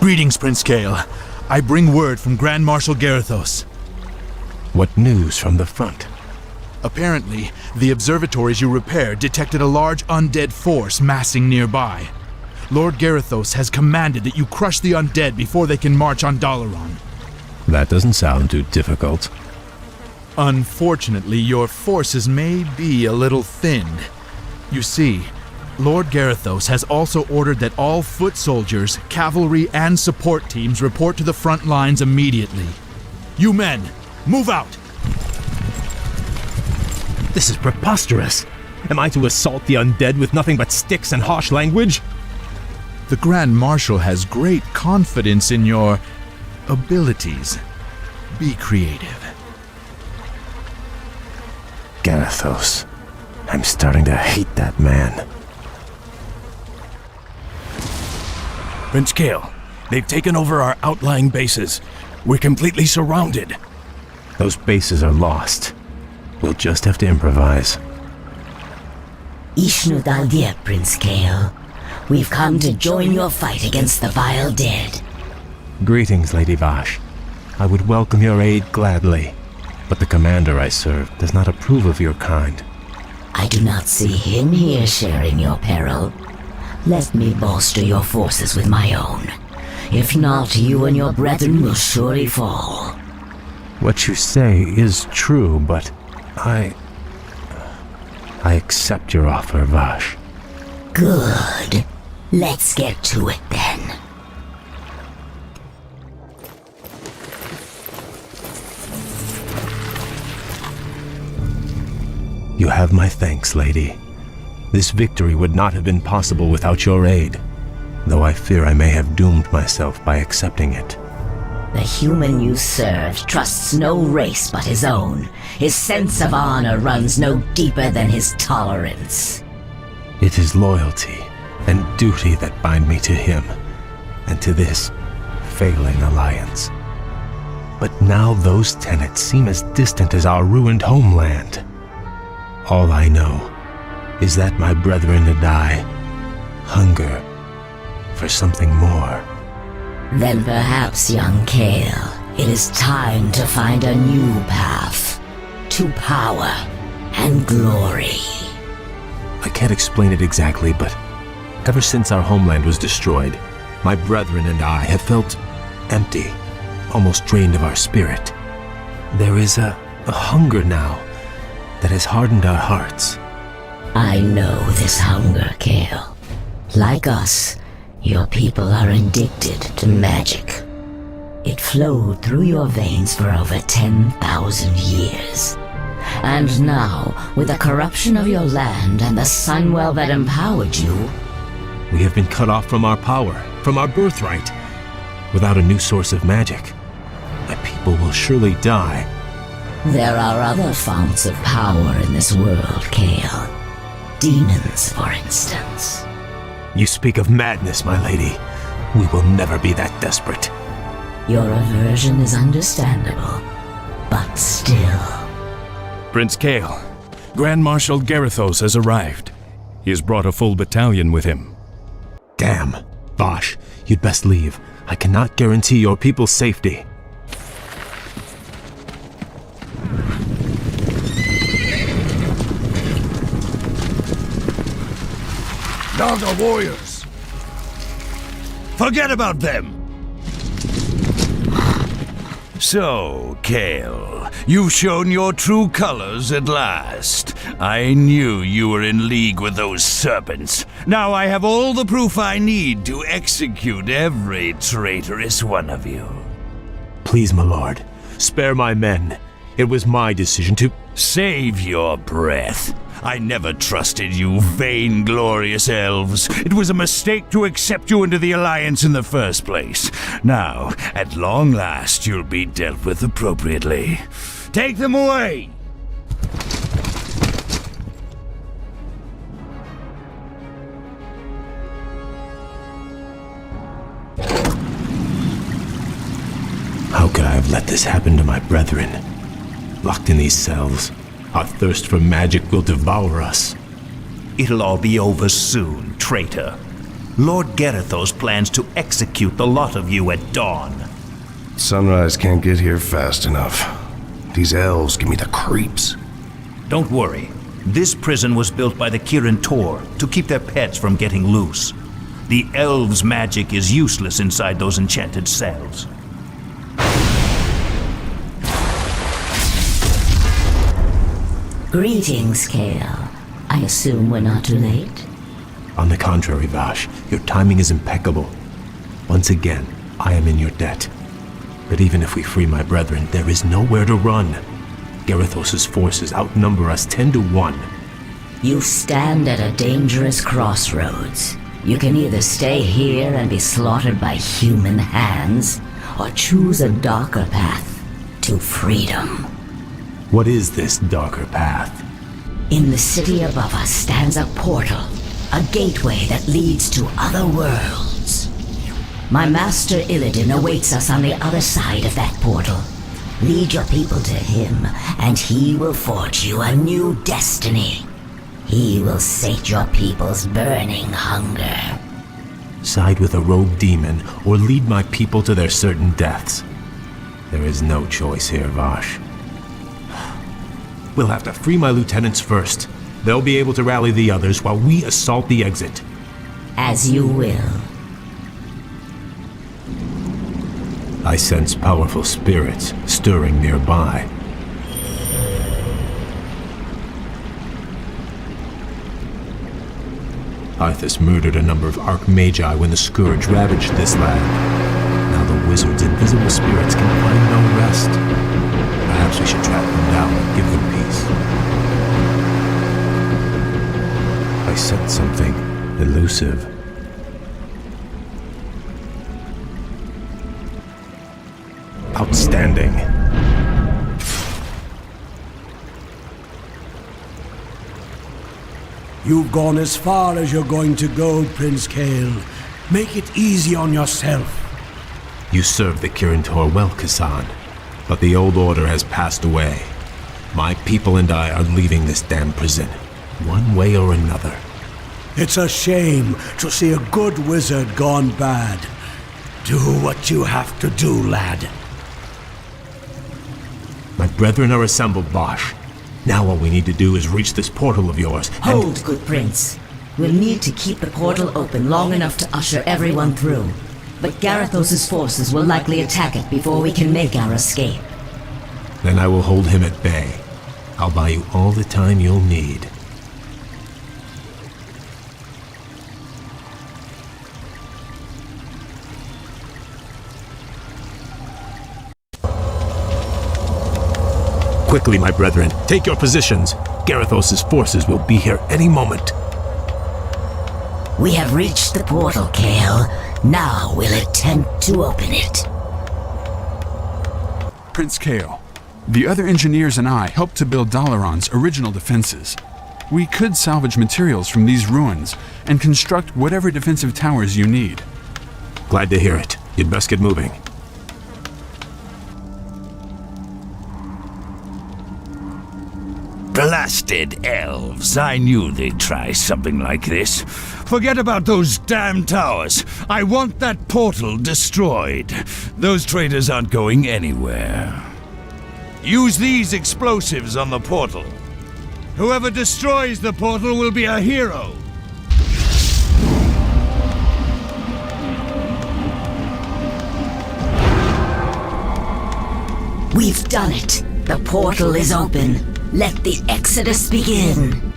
Greetings, Prince Kale. I bring word from Grand Marshal Garithos. What news from the front? Apparently, the observatories you repaired detected a large undead force massing nearby. Lord Garithos has commanded that you crush the undead before they can march on Dalaran. That doesn't sound too difficult. Unfortunately, your forces may be a little thinned. You see, Lord Garithos has also ordered that all foot soldiers, cavalry, and support teams report to the front lines immediately. You men, move out! This is preposterous. Am I to assault the undead with nothing but sticks and harsh language? The Grand Marshal has great confidence in your abilities. Be creative. Garithos. I'm starting to hate that man. Prince Kale, they've taken over our outlying bases. We're completely surrounded. Those bases are lost. We'll just have to improvise. Ishnu Daldir, Prince Kale. We've come to join your fight against the vile dead. Greetings, Lady Vash. I would welcome your aid gladly, but the commander I serve does not approve of your kind. I do not see him here sharing your peril. Let me bolster your forces with my own. If not, you and your brethren will surely fall. What you say is true, but I accept your offer, Vash. Good. Let's get to it then. You have my thanks, lady. This victory would not have been possible without your aid, though I fear I may have doomed myself by accepting it. The human you serve trusts no race but his own. His sense of honor runs no deeper than his tolerance. It is loyalty and duty that bind me to him, and to this failing alliance. But now those tenets seem as distant as our ruined homeland. All I know is that my brethren and I hunger for something more. Then perhaps, young Kale, it is time to find a new path to power and glory. I can't explain it exactly, but ever since our homeland was destroyed, my brethren and I have felt empty, almost drained of our spirit. There is a hunger now that has hardened our hearts. I know this hunger, Kale. Like us, your people are addicted to magic. It flowed through your veins for over 10,000 years. And now, with the corruption of your land and the Sunwell that empowered you, We have been cut off from our power, from our birthright. Without a new source of magic, my people will surely die. There are other founts of power in this world, Kale. Demons, for instance. You speak of madness, my lady. We will never be that desperate. Your aversion is understandable, but still. Prince Kale, Grand Marshal Garithos has arrived. He has brought a full battalion with him. Damn. Vosh, you'd best leave. I cannot guarantee your people's safety. Naga warriors! Forget about them! So, Kale, you've shown your true colors at last. I knew you were in league with those serpents. Now I have all the proof I need to execute every traitorous one of you. Please, my lord, spare my men. It was my decision to... Save your breath. I never trusted you, vainglorious elves. It was a mistake to accept you into the Alliance in the first place. Now, at long last, you'll be dealt with appropriately. Take them away! How could I have let this happen to my brethren? Locked in these cells, our thirst for magic will devour us. It'll all be over soon, traitor. Lord Garithos plans to execute the lot of you at dawn. Sunrise can't get here fast enough. These elves give me the creeps. Don't worry. This prison was built by the Kirin Tor to keep their pets from getting loose. The elves' magic is useless inside those enchanted cells. Greetings, Kale. I assume we're not too late? On the contrary, Vash, your timing is impeccable. Once again, I am in your debt. But even if we free my brethren, there is nowhere to run. Garithos' forces outnumber us 10 to 1. You stand at a dangerous crossroads. You can either stay here and be slaughtered by human hands, or choose a darker path to freedom. What is this darker path? In the city above us stands a portal, a gateway that leads to other worlds. My master Illidan awaits us on the other side of that portal. Lead your people to him, and he will forge you a new destiny. He will sate your people's burning hunger. Side with a rogue demon, or lead my people to their certain deaths. There is no choice here, Vash. We'll have to free my lieutenants first. They'll be able to rally the others while we assault the exit. As you will. I sense powerful spirits stirring nearby. Arthas murdered a number of Archmagi when the Scourge ravaged this land. Now the wizard's invisible spirits can find no rest. Perhaps we should track them down and give them peace. I sense something elusive. Outstanding. You've gone as far as you're going to go, Prince Kale. Make it easy on yourself. You served the Kirin Tor well, Kasan. But the old order has passed away. My people and I are leaving this damned prison, one way or another. It's a shame to see a good wizard gone bad. Do what you have to do, lad. My brethren are assembled, Bosch. Now all we need to do is reach this portal of yours. Hold, good prince. We'll need to keep the portal open long enough to usher everyone through. But Garithos' forces will likely attack it before we can make our escape. Then I will hold him at bay. I'll buy you all the time you'll need. Quickly, my brethren, take your positions. Garithos' forces will be here any moment. We have reached the portal, Kale. Now we'll attempt to open it. Prince Kale, the other engineers and I helped to build Dalaran's original defenses. We could salvage materials from these ruins and construct whatever defensive towers you need. Glad to hear it. You'd best get moving. Blasted elves. I knew they'd try something like this. Forget about those damn towers. I want that portal destroyed. Those traitors aren't going anywhere. Use these explosives on the portal. Whoever destroys the portal will be a hero. We've done it. The portal is open. Let the exodus begin.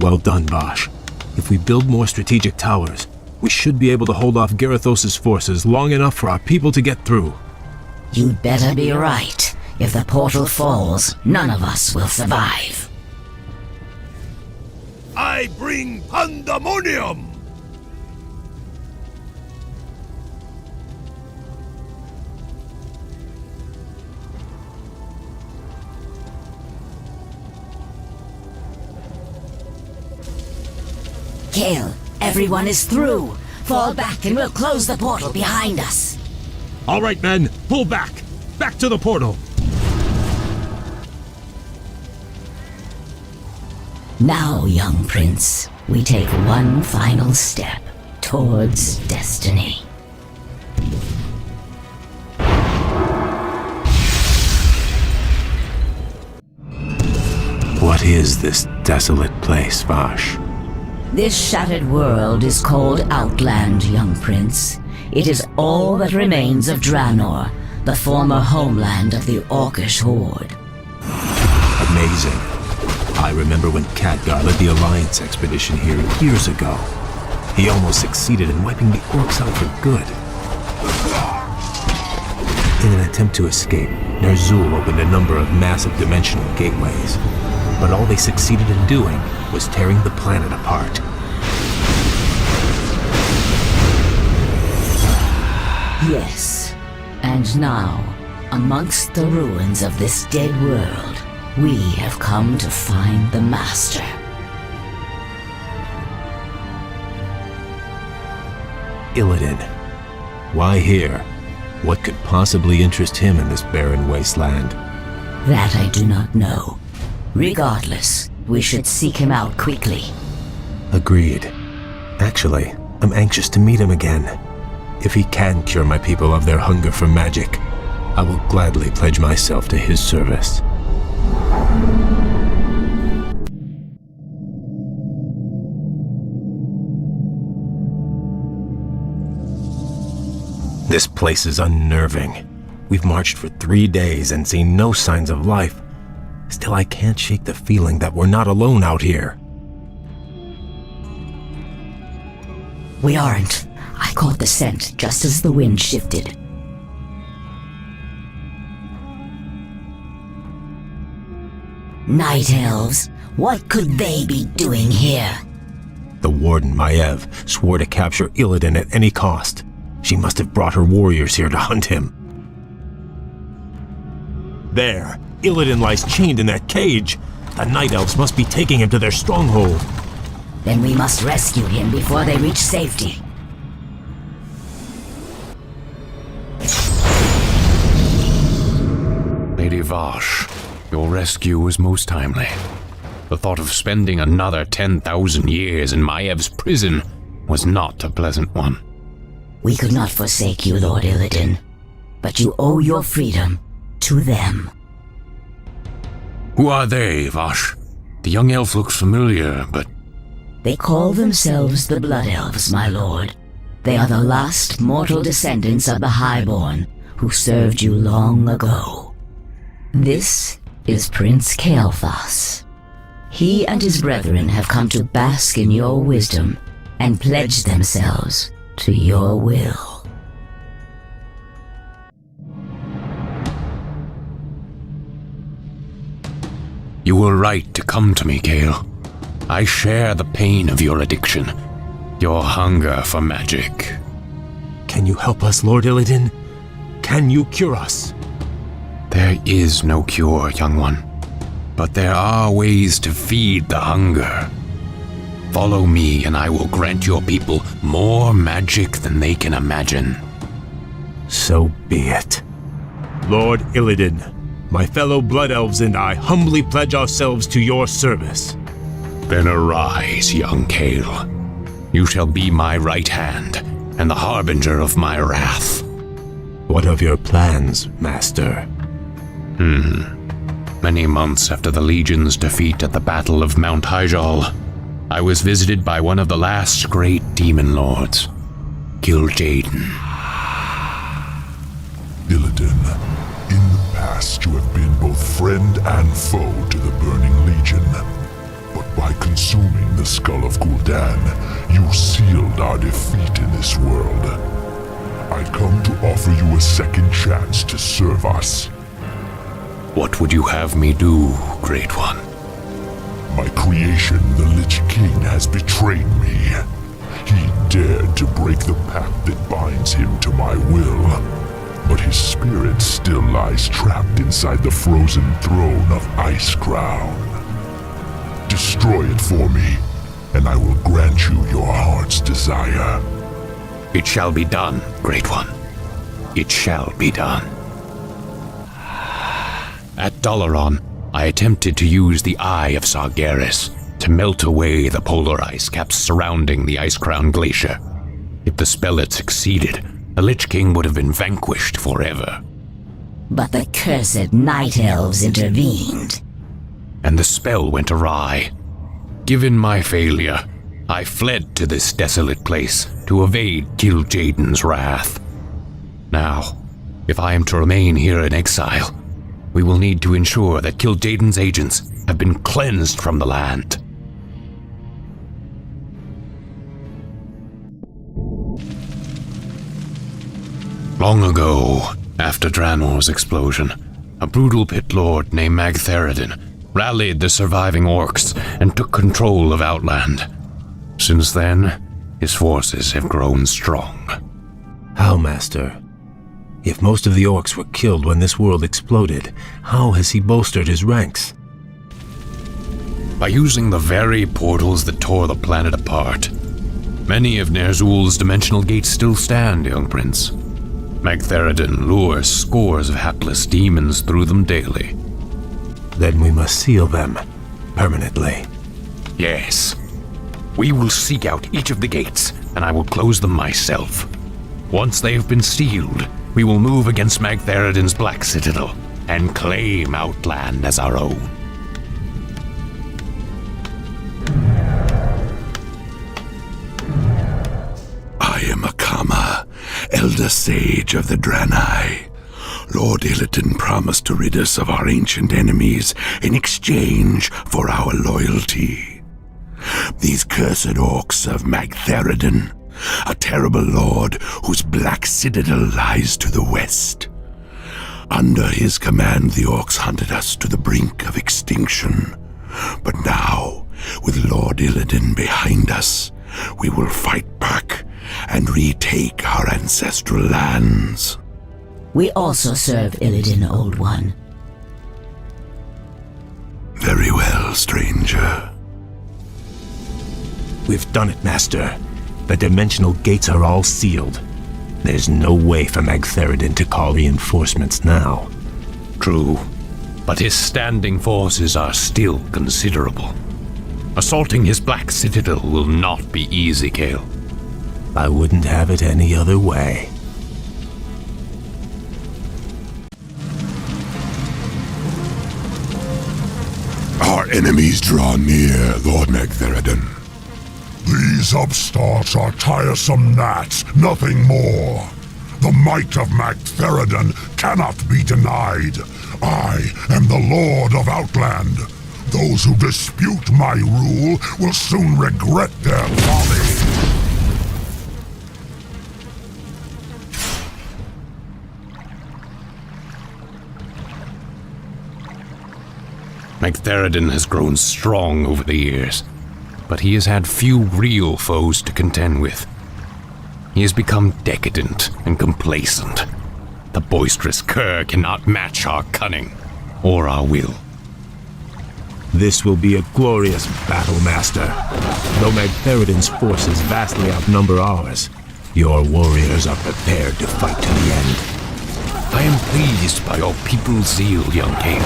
Well done, Vash. If we build more strategic towers, we should be able to hold off Garithos' forces long enough for our people to get through. You'd better be right. If the portal falls, none of us will survive. I bring pandemonium! Kale, everyone is through. Fall back and we'll close the portal behind us. All right, men, pull back. Back to the portal. Now, young prince, we take one final step towards destiny. What is this desolate place, Vash? This shattered world is called Outland, young prince. It is all that remains of Draenor, the former homeland of the Orcish horde. Amazing. I remember when Khadgar led the Alliance expedition here years ago. He almost succeeded in wiping the orcs out for good. In an attempt to escape, Ner'zhul opened a number of massive dimensional gateways. But all they succeeded in doing was tearing the planet apart. Yes, and now, amongst the ruins of this dead world, we have come to find the Master. Illidan. Why here? What could possibly interest him in this barren wasteland? That I do not know. Regardless, we should seek him out quickly. Agreed. Actually, I'm anxious to meet him again. If he can cure my people of their hunger for magic, I will gladly pledge myself to his service. This place is unnerving. We've marched for 3 days and seen no signs of life. Still, I can't shake the feeling that we're not alone out here. We aren't. I caught the scent just as the wind shifted. Night elves, what could they be doing here? The warden, Maiev, swore to capture Illidan at any cost. She must have brought her warriors here to hunt him. There, Illidan lies chained in that cage. The Night Elves must be taking him to their stronghold. Then we must rescue him before they reach safety. Lady Vash, your rescue was most timely. The thought of spending another 10,000 years in Maiev's prison was not a pleasant one. We could not forsake you, Lord Illidan, but you owe your freedom to them. Who are they, Vash? The young elf looks familiar, but... They call themselves the Blood Elves, my lord. They are the last mortal descendants of the Highborn, who served you long ago. This is Prince Kael'thas. He and his brethren have come to bask in your wisdom and pledge themselves to your will. You were right to come to me, Kael. I share the pain of your addiction, your hunger for magic. Can you help us, Lord Illidan? Can you cure us? There is no cure, young one, but there are ways to feed the hunger. Follow me and I will grant your people more magic than they can imagine. So be it. Lord Illidan, my fellow Blood Elves and I humbly pledge ourselves to your service. Then arise, young Kale. You shall be my right hand and the harbinger of my wrath. What of your plans, Master? Many months after the Legion's defeat at the Battle of Mount Hyjal, I was visited by one of the last great demon lords, Kil'jaeden. Illidan, in the past you have been both friend and foe to the Burning Legion. But by consuming the skull of Gul'dan, you sealed our defeat in this world. I come to offer you a second chance to serve us. What would you have me do, Great One? My creation, the Lich King, has betrayed me. He dared to break the pact that binds him to my will. But his spirit still lies trapped inside the frozen throne of Icecrown. Destroy it for me, and I will grant you your heart's desire. It shall be done, Great One. It shall be done. At Dalaran, I attempted to use the Eye of Sargeras to melt away the polar ice caps surrounding the Icecrown Glacier. If the spell had succeeded, the Lich King would have been vanquished forever. But the cursed Night Elves intervened. And the spell went awry. Given my failure, I fled to this desolate place to evade Kil'jaeden's wrath. Now, if I am to remain here in exile, we will need to ensure that Kil'jaeden's agents have been cleansed from the land. Long ago, after Draenor's explosion, a brutal pit lord named Magtheridin rallied the surviving orcs and took control of Outland. Since then, his forces have grown strong. How, Master? If most of the orcs were killed when this world exploded, how has he bolstered his ranks? By using the very portals that tore the planet apart. Many of Ner'zhul's dimensional gates still stand, young prince. Magtheridin lures scores of hapless demons through them daily. Then we must seal them, permanently. Yes. We will seek out each of the gates, and I will close them myself. Once they have been sealed, we will move against Magtheridin's Black Citadel and claim Outland as our own. I am Akama, Elder Sage of the Draenei. Lord Illidan promised to rid us of our ancient enemies in exchange for our loyalty. These cursed orcs of Magtheridin, a terrible lord whose Black Citadel lies to the west. Under his command, the orcs hunted us to the brink of extinction. But now, with Lord Illidan behind us, we will fight back and retake our ancestral lands. We also serve Illidan, Old One. Very well, stranger. We've done it, Master. The dimensional gates are all sealed. There's no way for Magtheridin to call reinforcements now. True, but his standing forces are still considerable. Assaulting his Black Citadel will not be easy, Kale. I wouldn't have it any other way. Our enemies draw near, Lord Magtheridin. These upstarts are tiresome gnats, nothing more. The might of Magtheridin cannot be denied. I am the Lord of Outland. Those who dispute my rule will soon regret their folly. Magtheridin has grown strong over the years, but he has had few real foes to contend with. He has become decadent and complacent. The boisterous cur cannot match our cunning or our will. This will be a glorious battle, Master. Though Magtheridon's forces vastly outnumber ours, your warriors are prepared to fight to the end. I am pleased by your people's zeal, young king.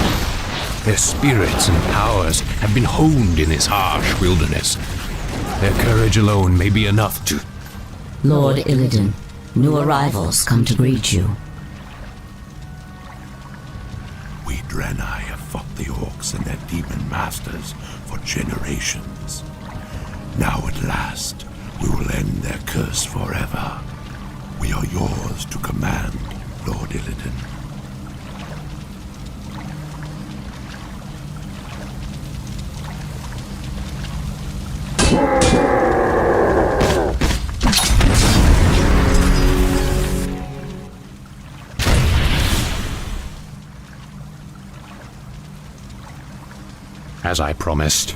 Their spirits and powers have been honed in this harsh wilderness. Their courage alone may be enough to... Lord Illidan, new arrivals come to greet you. We Draenei have fought the orcs and their demon masters for generations. Now at last, we will end their curse forever. We are yours to command, Lord Illidan. As I promised,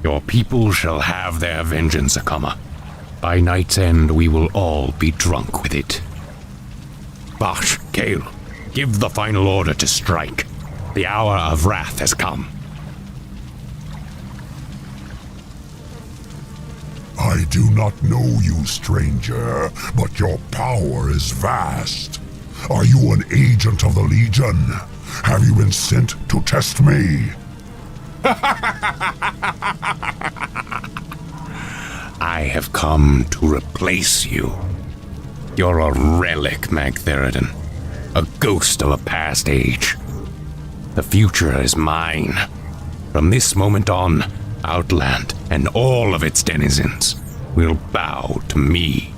your people shall have their vengeance, Akama. By night's end, we will all be drunk with it. Bash, Kale, give the final order to strike. The hour of wrath has come. I do not know you, stranger, but your power is vast. Are you an agent of the Legion? Have you been sent to test me? I have come to replace you. You're a relic, Magtheridon. A ghost of a past age. The future is mine. From this moment on, Outland and all of its denizens will bow to me.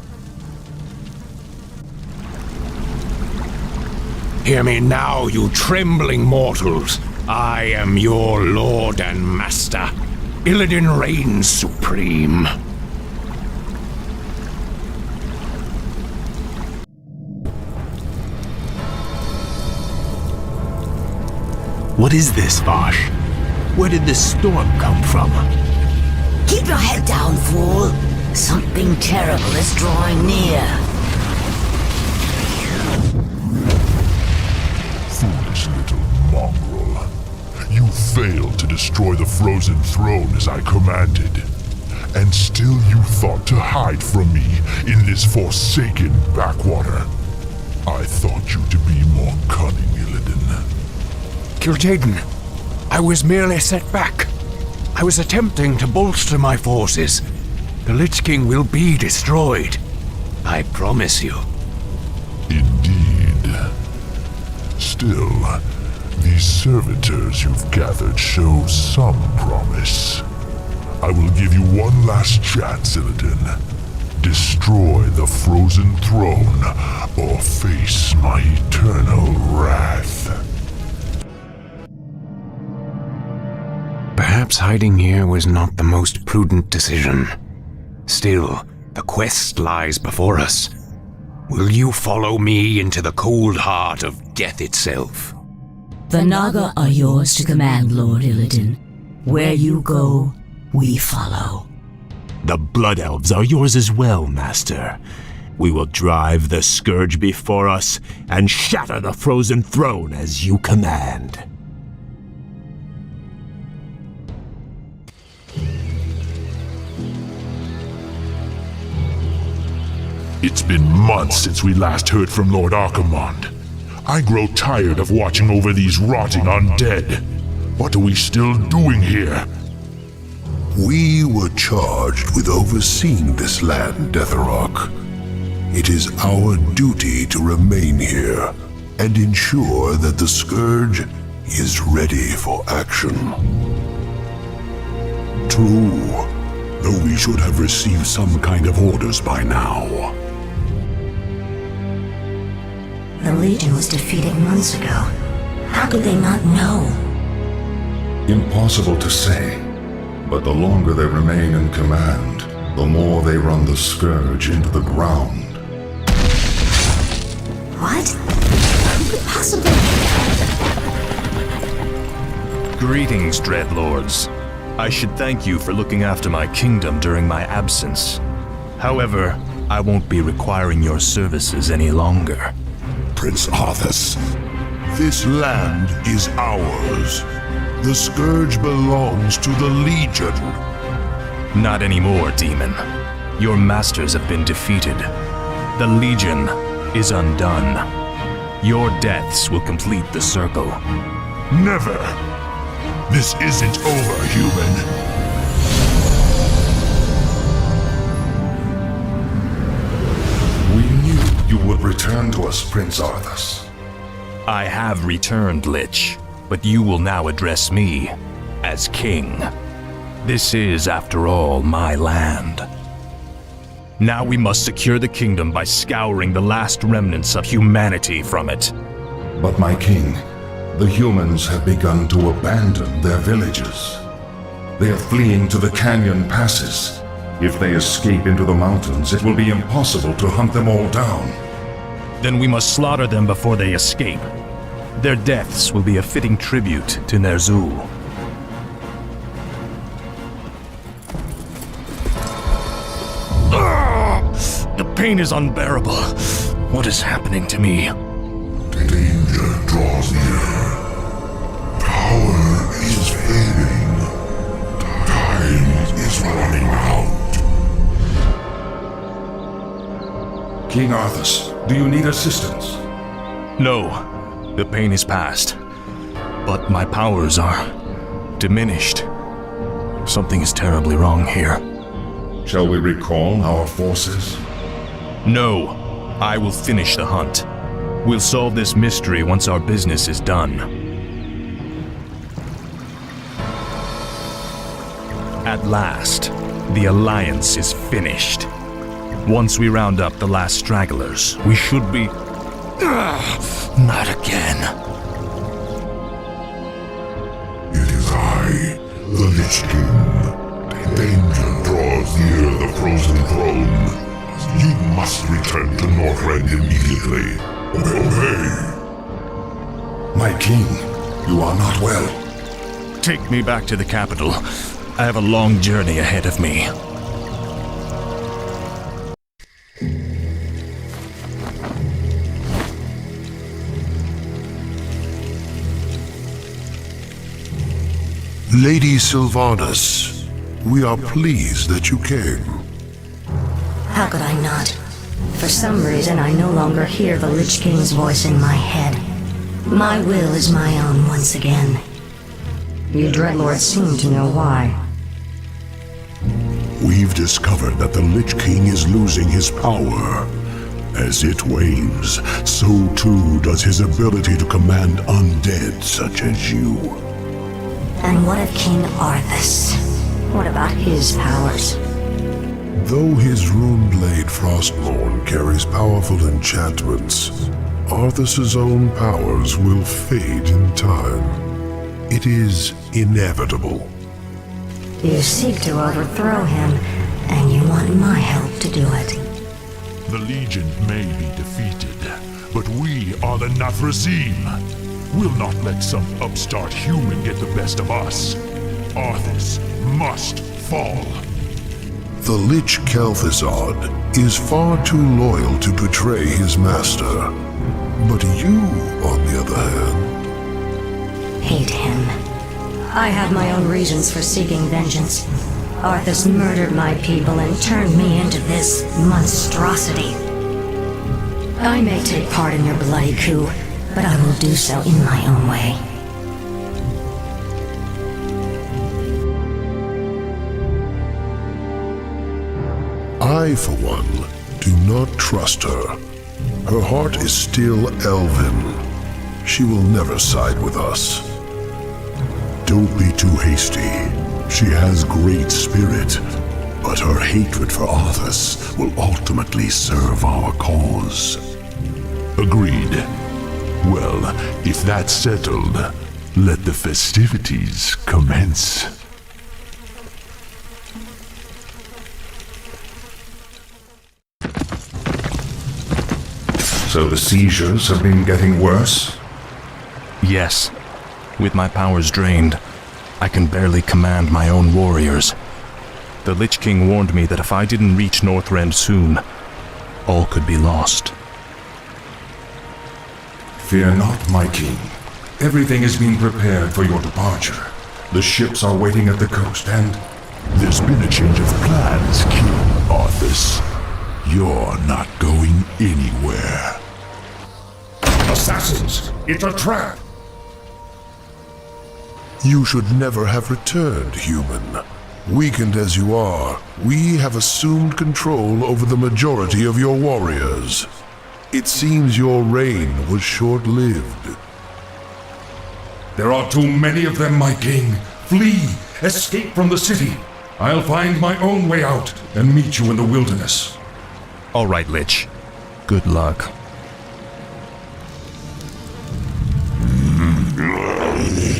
Hear me now, you trembling mortals. I am your lord and master. Illidan reigns supreme. What is this, Vosh? Where did this storm come from? Keep your head down, fool. Something terrible is drawing near. Foolish little mongrel. You failed to destroy the frozen throne as I commanded. And still you thought to hide from me in this forsaken backwater. I thought you to be more cunning, Illidan. Kil'jaeden, I was merely set back. I was attempting to bolster my forces. The Lich King will be destroyed. I promise you. Indeed. Still, these servitors you've gathered show some promise. I will give you one last chance, Illidan. Destroy the frozen throne, or face my eternal wrath. Perhaps hiding here was not the most prudent decision. Still, the quest lies before us. Will you follow me into the cold heart of death itself? The Naga are yours to command, Lord Illidan. Where you go, we follow. The Blood Elves are yours as well, Master. We will drive the Scourge before us and shatter the frozen throne as you command. It's been months since we last heard from Lord Archimonde. I grow tired of watching over these rotting undead. What are we still doing here? We were charged with overseeing this land, Deatherrock. It is our duty to remain here and ensure that the Scourge is ready for action. True, though we should have received some kind of orders by now. The Legion was defeated months ago. How could they not know? Impossible to say, but the longer they remain in command, the more they run the Scourge into the ground. What? Who could possibly... Greetings, Dreadlords. I should thank you for looking after my kingdom during my absence. However, I won't be requiring your services any longer. Prince Arthas, this land is ours. The Scourge belongs to the Legion. Not anymore, demon. Your masters have been defeated. The Legion is undone. Your deaths will complete the circle. Never! This isn't over, human. We knew you would return to us, Prince Arthas. I have returned, Lich, but you will now address me as king. This is, after all, my land. Now we must secure the kingdom by scouring the last remnants of humanity from it. But my king, the humans have begun to abandon their villages. They are fleeing to the canyon passes. If they escape into the mountains, it will be impossible to hunt them all down. Then we must slaughter them before they escape. Their deaths will be a fitting tribute to Ner'zhul. The pain is unbearable. What is happening to me? Danger draws near. Power is fading. Time is running out. King Arthas, do you need assistance? No, the pain is past. But my powers are diminished. Something is terribly wrong here. Shall we recall our forces? No, I will finish the hunt. We'll solve this mystery once our business is done. At last, the Alliance is finished. Once we round up the last stragglers, we should be... Not again. It is I, the Lich King. Danger draws near the frozen throne. You must return to Northrend immediately. Obey. My king, you are not well. Take me back to the capital. I have a long journey ahead of me. Lady Sylvanas, we are pleased that you came. How could I not? For some reason, I no longer hear the Lich King's voice in my head. My will is my own once again. You Dreadlords seem to know why. We've discovered that the Lich King is losing his power. As it wanes, so too does his ability to command undead such as you. And what of King Arthas? What about his powers? Though his Runeblade Frostmourne carries powerful enchantments, Arthas's own powers will fade in time. It is inevitable. You seek to overthrow him, and you want my help to do it. The Legion may be defeated, but we are the Nathrezim. We'll not let some upstart human get the best of us. Arthas must fall. The Lich Kel'Thuzad is far too loyal to betray his master. But you, on the other hand... Hate him. I have my own reasons for seeking vengeance. Arthas murdered my people and turned me into this monstrosity. I may take part in your bloody coup, but I will do so in my own way. I, for one, do not trust her. Her heart is still elven. She will never side with us. Don't be too hasty. She has great spirit, but her hatred for Arthas will ultimately serve our cause. Agreed. Well, if that's settled, let the festivities commence. So the seizures have been getting worse? Yes. With my powers drained, I can barely command my own warriors. The Lich King warned me that if I didn't reach Northrend soon, all could be lost. Fear not, my king. Everything is being prepared for your departure. The ships are waiting at the coast and... There's been a change of plans, King Arthas. You're not going anywhere. Assassins! It's a trap! You should never have returned, human. Weakened as you are, we have assumed control over the majority of your warriors. It seems your reign was short-lived. There are too many of them, my king. Flee! Escape from the city! I'll find my own way out and meet you in the wilderness. All right, Lich. Good luck.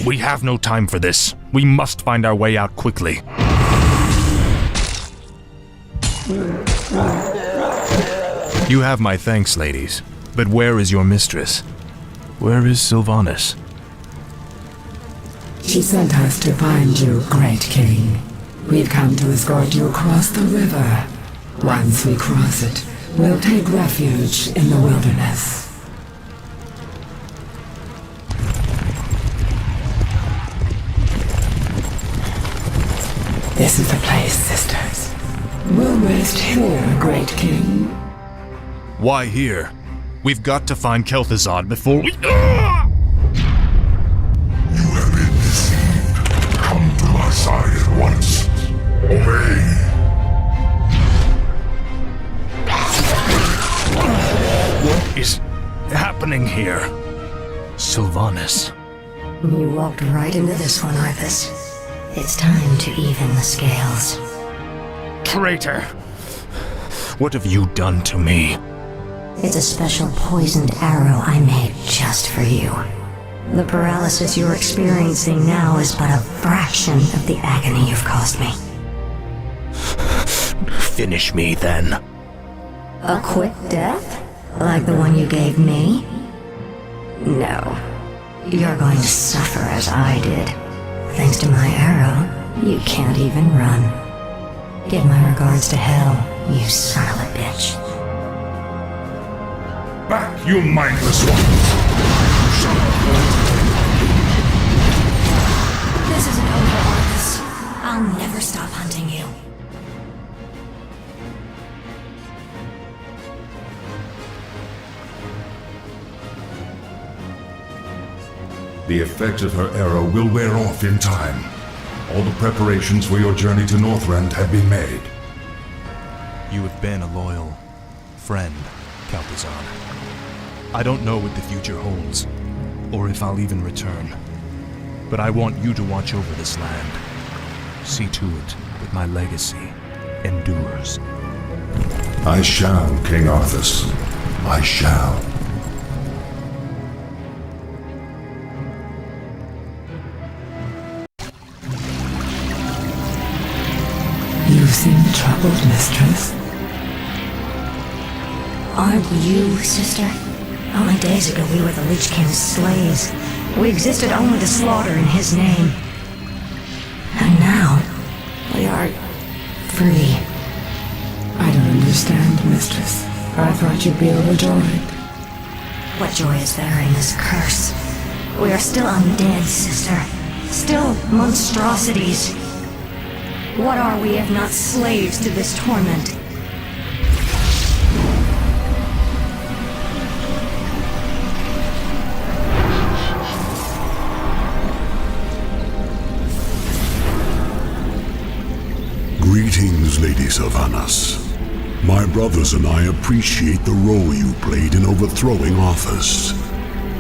We have no time for this. We must find our way out quickly. You have my thanks, ladies. But where is your mistress? Where is Sylvanas? She sent us to find you, Great King. We've come to escort you across the river. Once we cross it, we'll take refuge in the wilderness. This is the place, sisters. We'll rest here, Great King. Why here? We've got to find Kel'Thuzad before we... You have been deceived. Come to my side at once. Obey. What is happening here? Sylvanas. You walked right into this one, Arthas. It's time to even the scales. Traitor! What have you done to me? It's a special poisoned arrow I made just for you. The paralysis you're experiencing now is but a fraction of the agony you've caused me. Finish me, then. A quick death? Like the one you gave me? No. You're going to suffer as I did. Thanks to my arrow, you can't even run. Give my regards to Hell, you son of a bitch. Back, you mindless one! This isn't over, Arthas. I'll never stop hunting you. The effect of her arrow will wear off in time. All the preparations for your journey to Northrend have been made. You have been a loyal friend, Kel'Thuzad. I don't know what the future holds, or if I'll even return. But I want you to watch over this land. See to it that my legacy endures. I shall, King Arthas. I shall. You seem troubled, mistress. Aren't you, sister? Only days ago we were the Lich King's slaves. We existed only to slaughter in his name. And now, we are free. I don't understand, mistress. I thought you'd be overjoyed. What joy is there in this curse? We are still undead, sister. Still monstrosities. What are we if not slaves to this torment? Greetings, Lady Sylvanas. My brothers and I appreciate the role you played in overthrowing Arthas.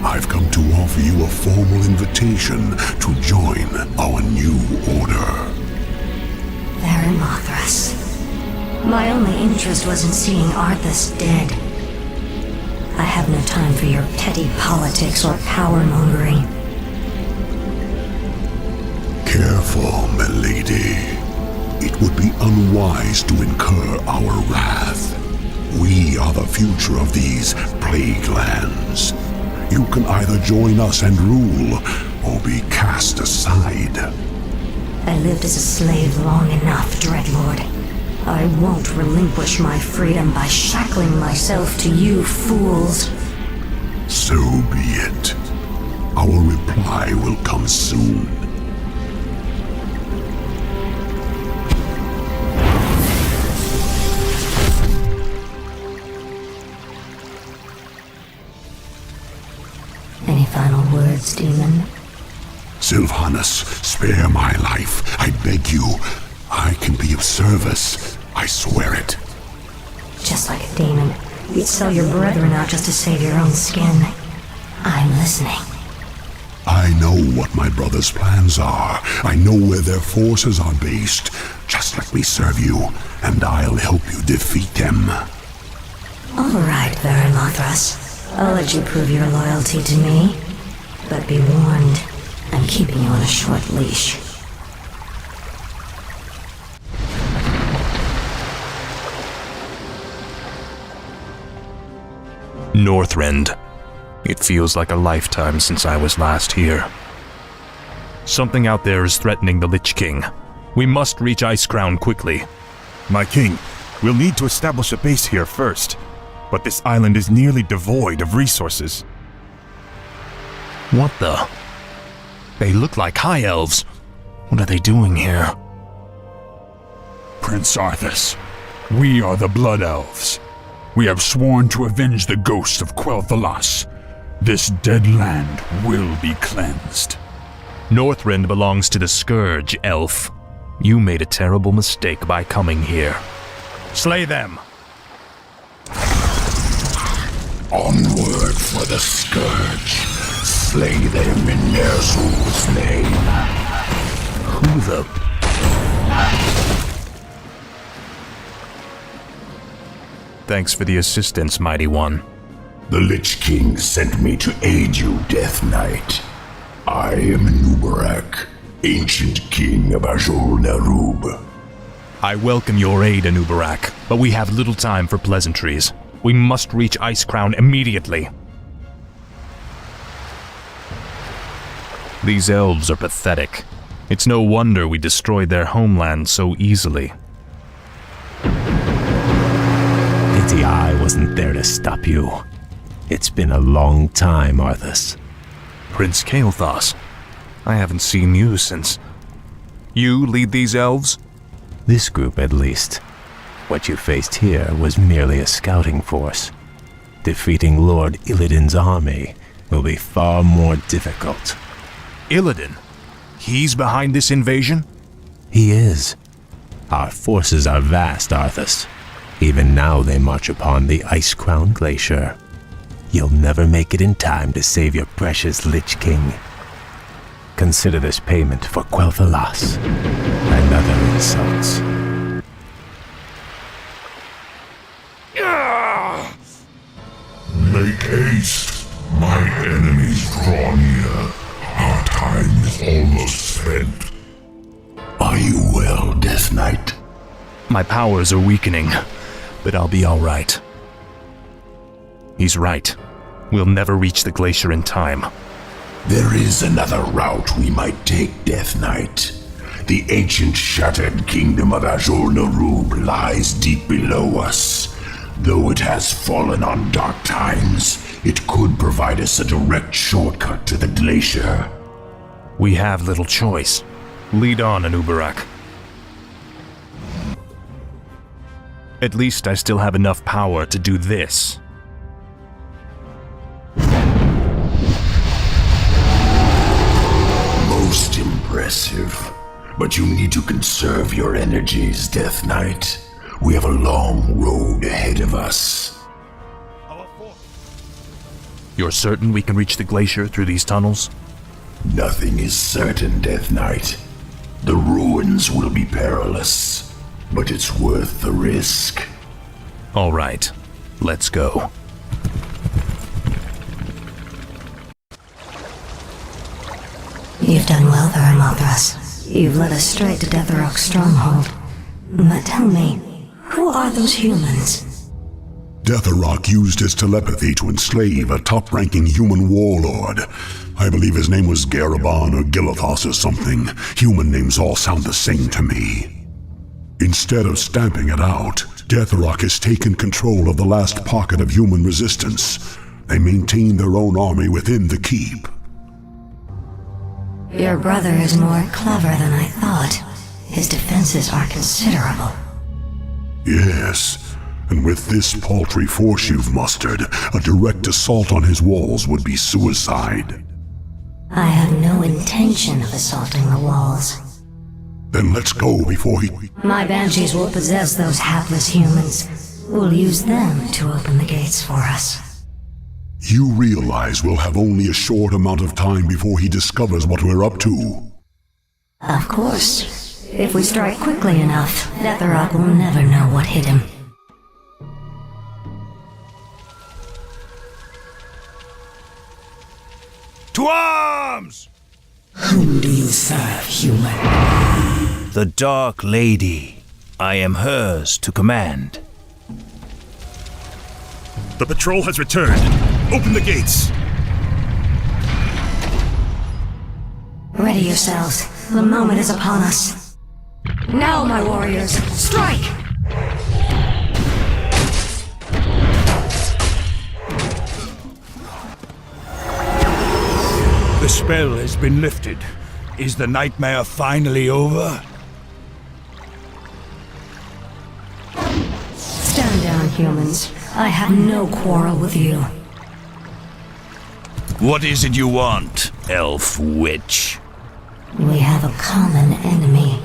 I've come to offer you a formal invitation to join our new order. Baron Mothras. My only interest was in seeing Arthas dead. I have no time for your petty politics or power-mongering. Careful, milady. It would be unwise to incur our wrath. We are the future of these plague lands. You can either join us and rule, or be cast aside. I lived as a slave long enough, Dreadlord. I won't relinquish my freedom by shackling myself to you fools. So be it. Our reply will come soon. Any final words, demon? Sylvanas, spare my life. I beg you. I can be of service. I swear it. Just like a demon, you'd sell your brethren out just to save your own skin. I'm listening. I know what my brother's plans are. I know where their forces are based. Just let me serve you, and I'll help you defeat them. All right, Baron Lothras. I'll let you prove your loyalty to me. But be warned, I'm keeping you on a short leash. Northrend. It feels like a lifetime since I was last here. Something out there is threatening the Lich King. We must reach Icecrown quickly. My king, we'll need to establish a base here first. But this island is nearly devoid of resources. What the? They look like High Elves. What are they doing here? Prince Arthas, we are the Blood Elves. We have sworn to avenge the ghost of Quel'Thalas. This dead land will be cleansed. Northrend belongs to the Scourge, elf. You made a terrible mistake by coming here. Slay them! Onward for the Scourge. Slay them in Ner'zhul's name. Who the... Thanks for the assistance, Mighty One. The Lich King sent me to aid you, Death Knight. I am Anubarak, ancient king of Azul-Nerub. I welcome your aid, Anubarak, but we have little time for pleasantries. We must reach Icecrown immediately. These elves are pathetic. It's no wonder we destroyed their homeland so easily. Pity I wasn't there to stop you. It's been a long time, Arthas. Prince Kael'thas, I haven't seen you since... You lead these elves? This group, at least. What you faced here was merely a scouting force. Defeating Lord Illidan's army will be far more difficult. Illidan? He's behind this invasion? He is. Our forces are vast, Arthas. Even now they march upon the Icecrown Glacier. You'll never make it in time to save your precious Lich King. Consider this payment for Quel'Thalas and other insults. Make haste. My enemies draw near. Our time is almost spent. Are you well, Death Knight? My powers are weakening, but I'll be all right. He's right. We'll never reach the glacier in time. There is another route we might take, Death Knight. The ancient shattered kingdom of Azul-Nerub lies deep below us. Though it has fallen on dark times, it could provide us a direct shortcut to the glacier. We have little choice. Lead on, Anubarak. At least I still have enough power to do this. Most impressive. But you need to conserve your energies, Death Knight. We have a long road ahead of us. You're certain we can reach the glacier through these tunnels? Nothing is certain, Death Knight. The ruins will be perilous, but it's worth the risk. All right, let's go. You've done well, Baron Lothras. You've led us straight to Deathrok's stronghold. But tell me, who are those humans? Deatherrock used his telepathy to enslave a top-ranking human warlord. I believe his name was Garabon or Gilithos or something. Human names all sound the same to me. Instead of stamping it out, Deatherrock has taken control of the last pocket of human resistance. They maintain their own army within the keep. Your brother is more clever than I thought. His defenses are considerable. Yes, and with this paltry force you've mustered, a direct assault on his walls would be suicide. I have no intention of assaulting the walls. Then let's go before he... My banshees will possess those hapless humans. We'll use them to open the gates for us. You realize we'll have only a short amount of time before he discovers what we're up to. Of course. If we strike quickly enough, Deatherrock will never know what hit him. To arms! Whom do you serve, human? The Dark Lady. I am hers to command. The patrol has returned. Open the gates. Ready yourselves. The moment is upon us. Now, my warriors, strike! The spell has been lifted. Is the nightmare finally over? Stand down, humans. I have no quarrel with you. What is it you want, elf witch? We have a common enemy.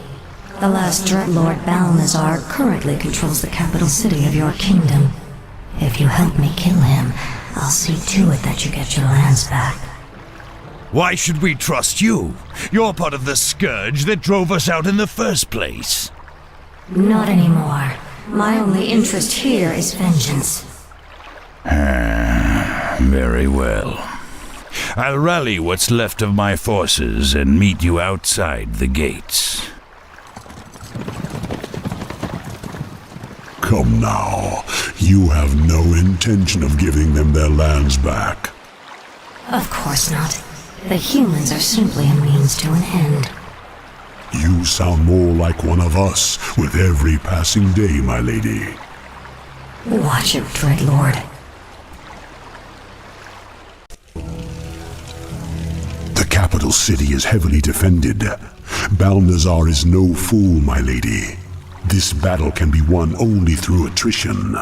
The last Dreadlord Balnazar currently controls the capital city of your kingdom. If you help me kill him, I'll see to it that you get your lands back. Why should we trust you? You're part of the scourge that drove us out in the first place. Not anymore. My only interest here is vengeance. Very well. I'll rally what's left of my forces and meet you outside the gates. Come now. You have no intention of giving them their lands back. Of course not. The humans are simply a means to an end. You sound more like one of us with every passing day, my lady. Watch it, Dreadlord. The capital city is heavily defended. Balnazar is no fool, my lady. This battle can be won only through attrition.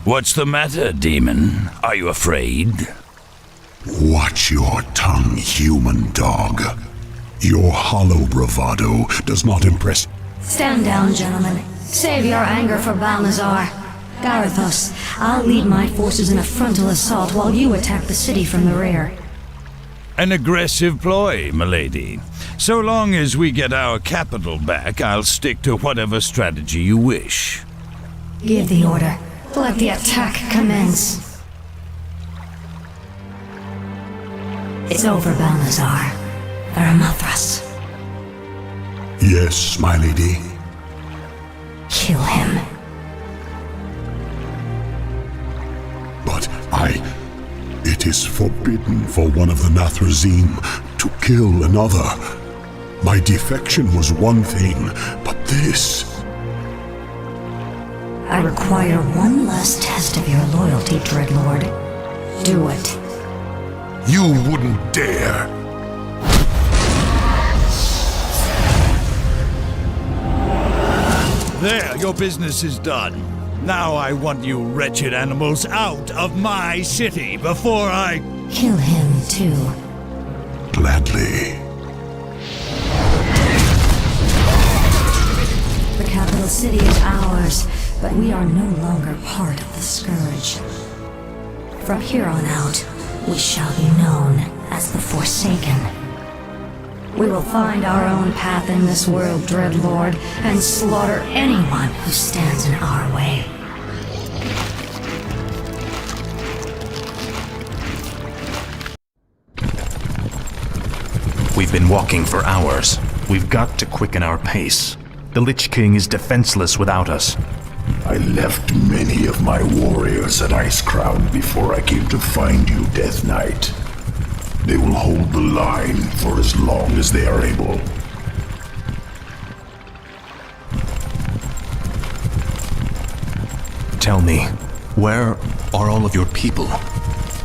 What's the matter, demon? Are you afraid? Watch your tongue, human dog. Your hollow bravado does not impress. Stand down, gentlemen. Save your anger for Balnazar. Garithos, I'll lead my forces in a frontal assault while you attack the city from the rear. An aggressive ploy, milady. So long as we get our capital back, I'll stick to whatever strategy you wish. Give the order. Let the attack commence. It's over, Balnazar. Varamothras. Yes, my lady. Kill him. But it is forbidden for one of the Nathrazim to kill another. My defection was one thing, but this... I require one last test of your loyalty, Dreadlord. Do it. You wouldn't dare. There, your business is done. Now I want you wretched animals out of my city before I... Kill him, too. Gladly. The capital city is ours, but we are no longer part of the Scourge. From here on out, we shall be known as the Forsaken. We will find our own path in this world, Dreadlord, and slaughter anyone who stands in our way. We've been walking for hours. We've got to quicken our pace. The Lich King is defenseless without us. I left many of my warriors at Icecrown before I came to find you, Death Knight. They will hold the line for as long as they are able. Tell me, where are all of your people?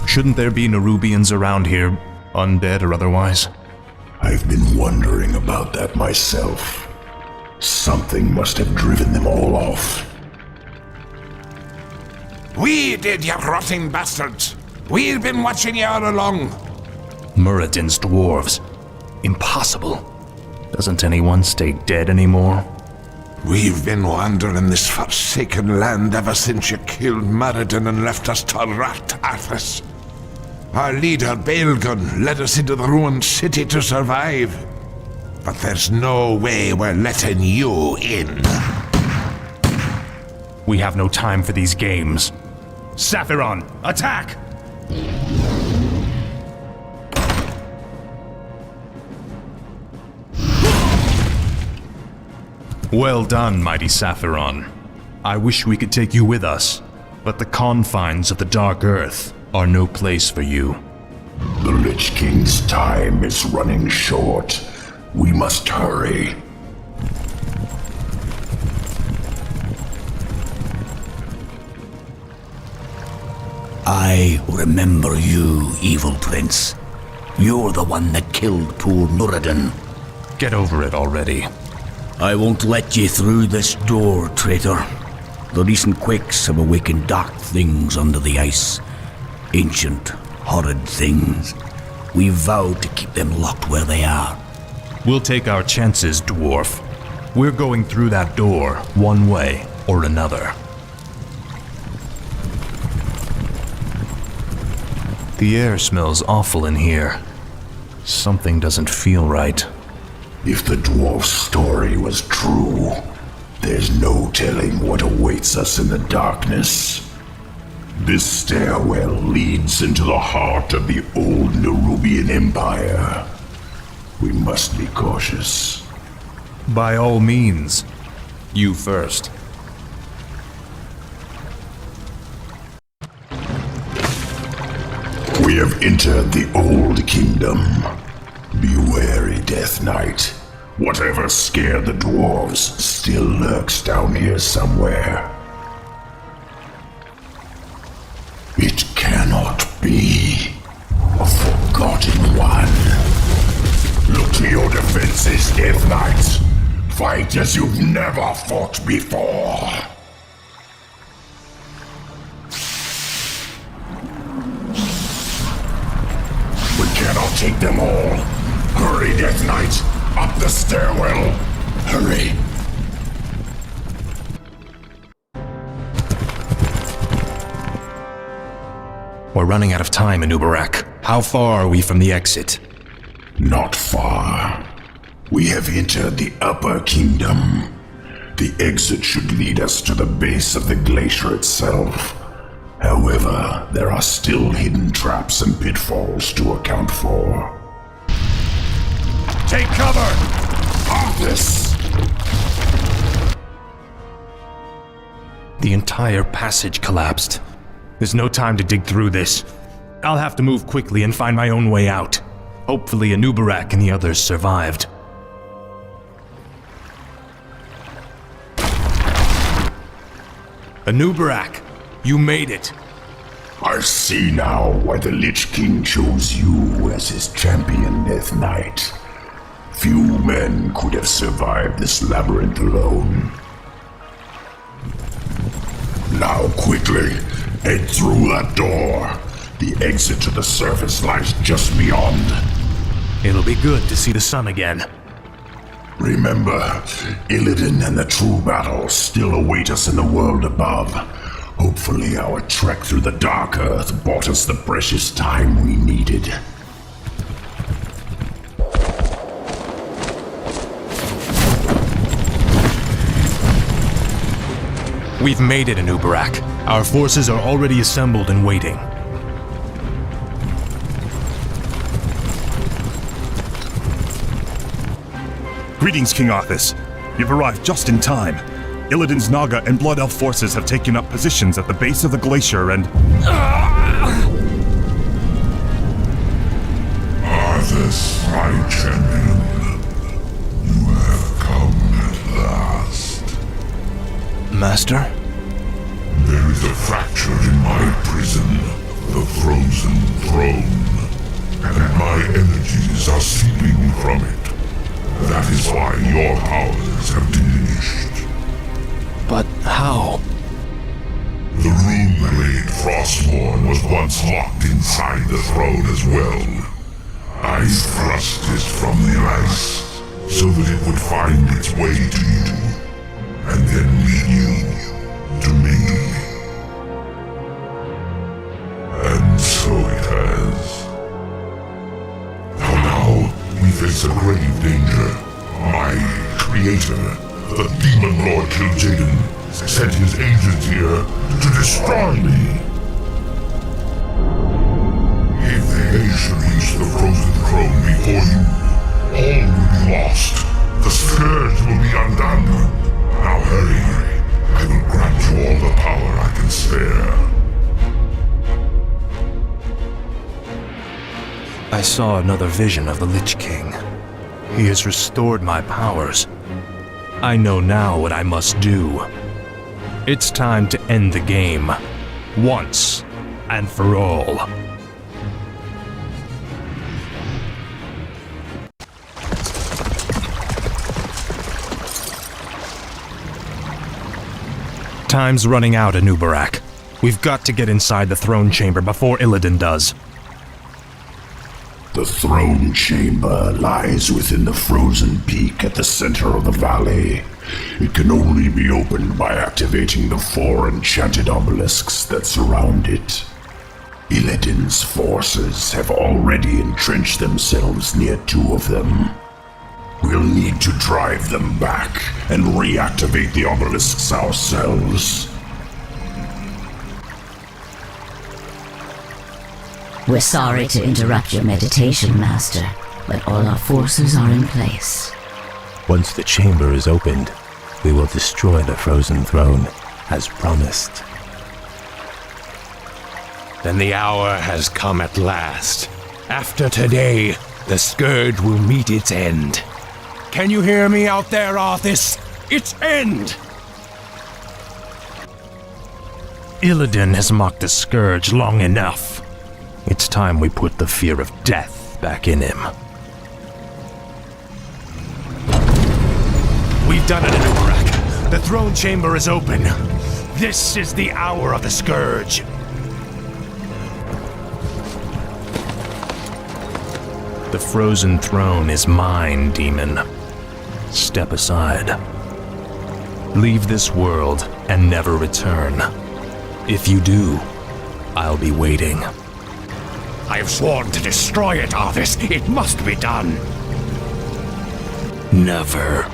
Shouldn't there be Nerubians around here, undead or otherwise? I've been wondering about that myself. Something must have driven them all off. We did, you rotting bastards! We've been watching you all along! Muradin's dwarves. Impossible. Doesn't anyone stay dead anymore? We've been wandering this forsaken land ever since you killed Muradin and left us to rot, Arthas. Our leader, Baelgun, led us into the ruined city to survive. But there's no way we're letting you in. We have no time for these games. Saphiron, attack! Well done, mighty Saphiron. I wish we could take you with us, but the confines of the Dark Earth are no place for you. The Lich King's time is running short. We must hurry. I remember you, evil prince. You're the one that killed poor Muradin. Get over it already. I won't let you through this door, traitor. The recent quakes have awakened dark things under the ice. Ancient, horrid things. We vowed to keep them locked where they are. We'll take our chances, dwarf. We're going through that door, one way or another. The air smells awful in here. Something doesn't feel right. If the dwarf's story was true, there's no telling what awaits us in the darkness. This stairwell leads into the heart of the old Nerubian Empire. We must be cautious. By all means. You first. We have entered the old kingdom. Be wary, Death Knight. Whatever scared the dwarves still lurks down here somewhere. It cannot be a forgotten one. Look to your defenses, Death Knight. Fight as you've never fought before. We cannot take them all. Hurry, Death Knight! Up the stairwell! Hurry! We're running out of time, Anubarak. How far are we from the exit? Not far. We have entered the upper kingdom. The exit should lead us to the base of the glacier itself. However, there are still hidden traps and pitfalls to account for. Take cover! Arthas! The entire passage collapsed. There's no time to dig through this. I'll have to move quickly and find my own way out. Hopefully Anubarak and the others survived. Anubarak, you made it. I see now why the Lich King chose you as his champion, Death Knight. Few men could have survived this labyrinth alone. Now quickly, head through that door. The exit to the surface lies just beyond. It'll be good to see the sun again. Remember, Illidan and the true battle still await us in the world above. Hopefully our trek through the Dark Earth bought us the precious time we needed. We've made it, Anubarak. Our forces are already assembled and waiting. Greetings, King Arthas. You've arrived just in time. Illidan's Naga and Blood Elf forces have taken up positions at the base of the glacier and... Arthas, my champion, you have come at last. Master? There is a fracture in my prison, the Frozen Throne, and my energies are seeping from it. That is why your powers have diminished. But how? The rune-blade Frostmourne was once locked inside the throne as well. I thrust it from the ice, so that it would find its way to you, and then lead you to me. And so it has. Now we face a grave danger. My creator, the Demon Lord Kil'jaeden, sent his agents here to destroy me. If they should reach the Frozen Throne before you, all will be lost. The Scourge will be undone. Now hurry. I will grant you all the power I can spare. I saw another vision of the Lich King. He has restored my powers. I know now what I must do. It's time to end the game, once and for all. Time's running out, Anubarak. We've got to get inside the throne chamber before Illidan does. The throne chamber lies within the frozen peak at the center of the valley. It can only be opened by activating the 4 enchanted obelisks that surround it. Illidan's forces have already entrenched themselves near 2 of them. We'll need to drive them back and reactivate the obelisks ourselves. We're sorry to interrupt your meditation, Master, but all our forces are in place. Once the chamber is opened, we will destroy the Frozen Throne, as promised. Then the hour has come at last. After today, the Scourge will meet its end. Can you hear me out there, Arthas? Its end! Illidan has mocked the Scourge long enough. It's time we put the fear of death back in him. We've done it, Anubarak. The throne chamber is open. This is the hour of the Scourge. The Frozen Throne is mine, demon. Step aside. Leave this world and never return. If you do, I'll be waiting. I have sworn to destroy it, Arthas. It must be done. Never.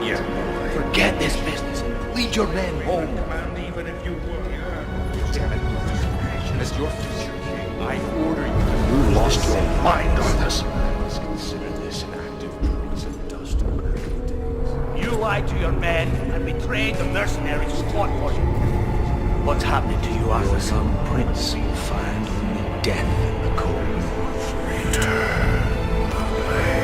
here. Forget this business. Lead your men home. Even if you were. Damn it. As your future king, I order you. You lost your mind on this. Let's consider this an act of praise and dust on early days. You lied to your men and betrayed the mercenaries who fought for you. What's happening to you, Arthur? Some prince will find only death in the cold north. Return the way.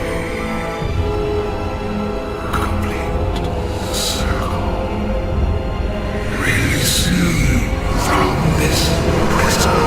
Complete circle. Release me from this prison.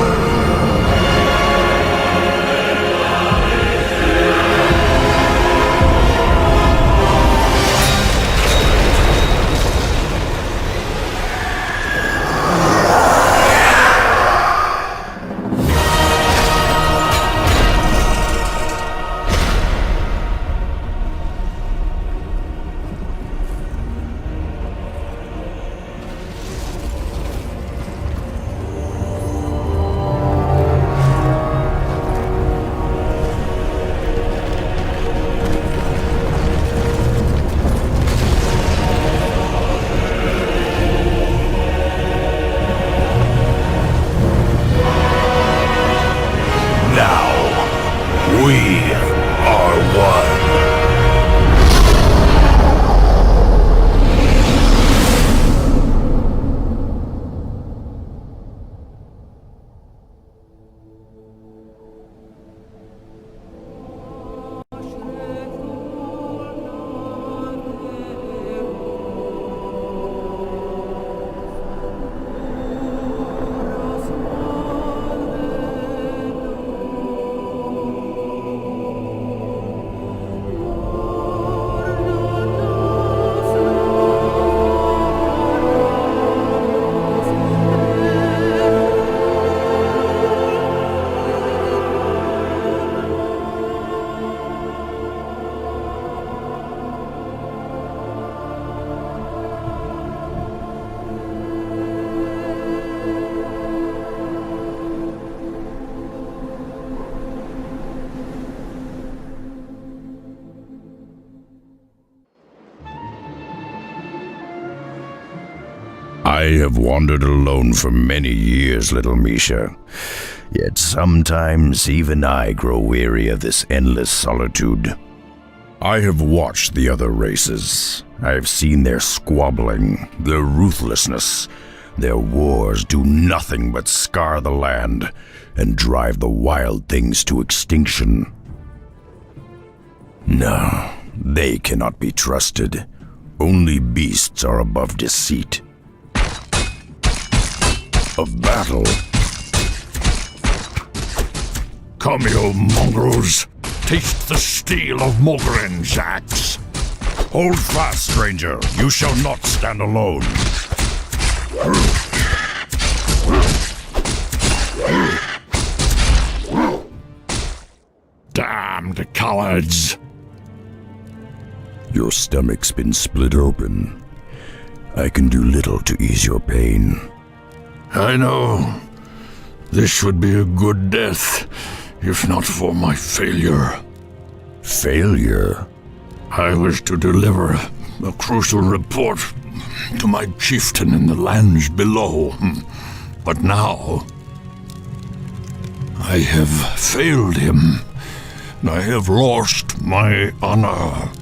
I have wandered alone for many years, little Misha. Yet sometimes even I grow weary of this endless solitude. I have watched the other races. I have seen their squabbling, their ruthlessness. Their wars do nothing but scar the land and drive the wild things to extinction. No, they cannot be trusted. Only beasts are above deceit. A battle. Come, you mongrels. Taste the steel of Mogren's axe. Hold fast, stranger. You shall not stand alone. Damned cowards. Your stomach's been split open. I can do little to ease your pain. I know. This would be a good death, if not for my failure. Failure? I was to deliver a crucial report to my chieftain in the lands below. But now, I have failed him. I have lost my honor.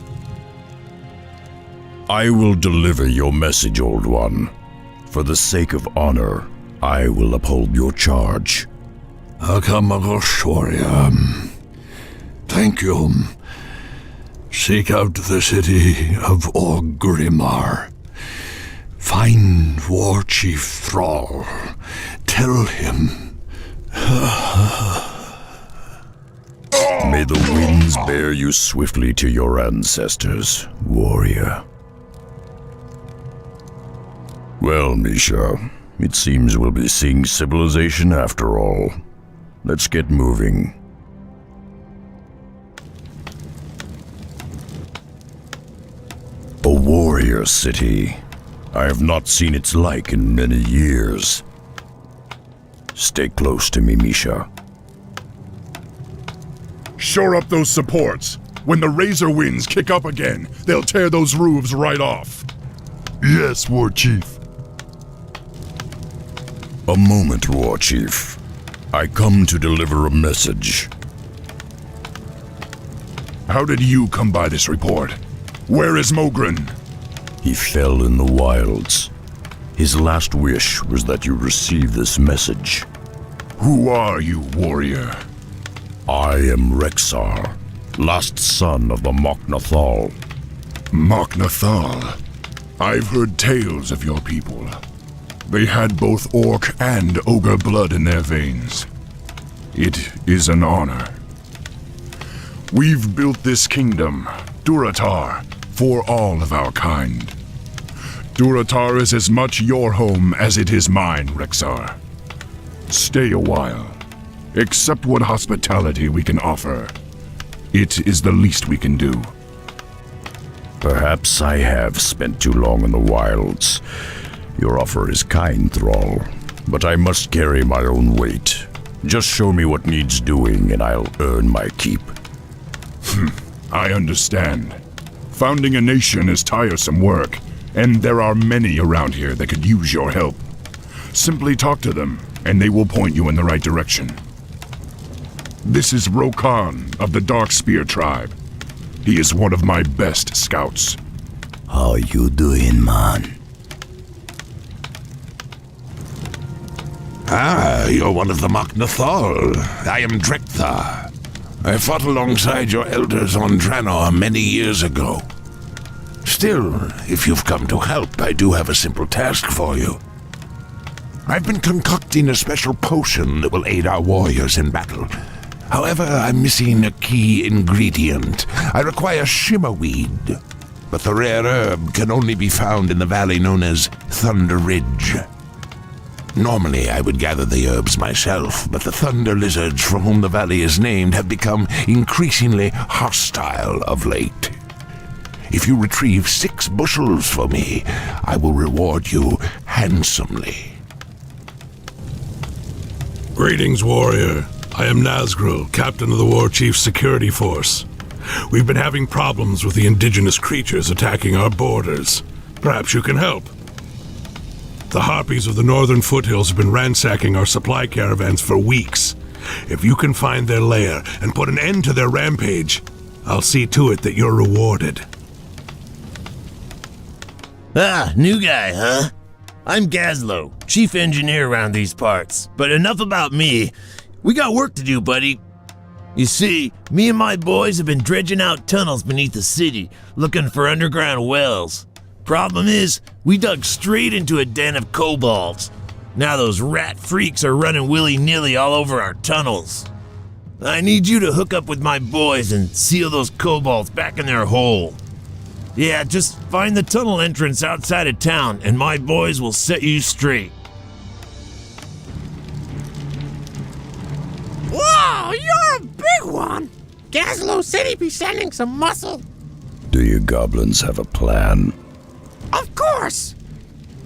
I will deliver your message, Old One. For the sake of honor, I will uphold your charge. Akamagosh, warrior. Thank you. Seek out the city of Orgrimmar. Find War Chief Thrall. Tell him. May the winds bear you swiftly to your ancestors, warrior. Well, Misha, it seems we'll be seeing civilization after all. Let's get moving. A warrior city. I have not seen its like in many years. Stay close to me, Misha. Shore up those supports. When the razor winds kick up again, they'll tear those roofs right off. Yes, War Chief. A moment, War Chief. I come to deliver a message. How did you come by this report? Where is Mogren? He fell in the wilds. His last wish was that you receive this message. Who are you, warrior? I am Rexar, last son of the Mok'Nathal. Mok'Nathal. I've heard tales of your people. They had both orc and ogre blood in their veins. It is an honor. We've built this kingdom, Durotar, for all of our kind. Durotar is as much your home as it is mine, Rexar. Stay a while. Accept what hospitality we can offer. It is the least we can do. Perhaps I have spent too long in the wilds. Your offer is kind, Thrall, but I must carry my own weight. Just show me what needs doing and I'll earn my keep. I understand. Founding a nation is tiresome work, and there are many around here that could use your help. Simply talk to them, and they will point you in the right direction. This is Rokan of the Darkspear tribe. He is one of my best scouts. How you doing, man? Ah, you're one of the Mok'Nathal. I am Drekthar. I fought alongside your elders on Draenor many years ago. Still, if you've come to help, I do have a simple task for you. I've been concocting a special potion that will aid our warriors in battle. However, I'm missing a key ingredient. I require shimmerweed, but the rare herb can only be found in the valley known as Thunder Ridge. Normally, I would gather the herbs myself, but the thunder lizards from whom the valley is named have become increasingly hostile of late. If you retrieve 6 bushels for me, I will reward you handsomely. Greetings, warrior. I am Nazgul, captain of the War Chief's security force. We've been having problems with the indigenous creatures attacking our borders. Perhaps you can help. The Harpies of the northern foothills have been ransacking our supply caravans for weeks. If you can find their lair and put an end to their rampage, I'll see to it that you're rewarded. Ah, new guy, huh? I'm Gazlo, chief engineer around these parts. But enough about me. We got work to do, buddy. You see, me and my boys have been dredging out tunnels beneath the city, looking for underground wells. Problem is, we dug straight into a den of kobolds. Now those rat freaks are running willy-nilly all over our tunnels. I need you to hook up with my boys and seal those kobolds back in their hole. Yeah, just find the tunnel entrance outside of town and my boys will set you straight. Whoa, you're a big one! Gazlo said he'd be sending some muscle. Do you goblins have a plan? Of course!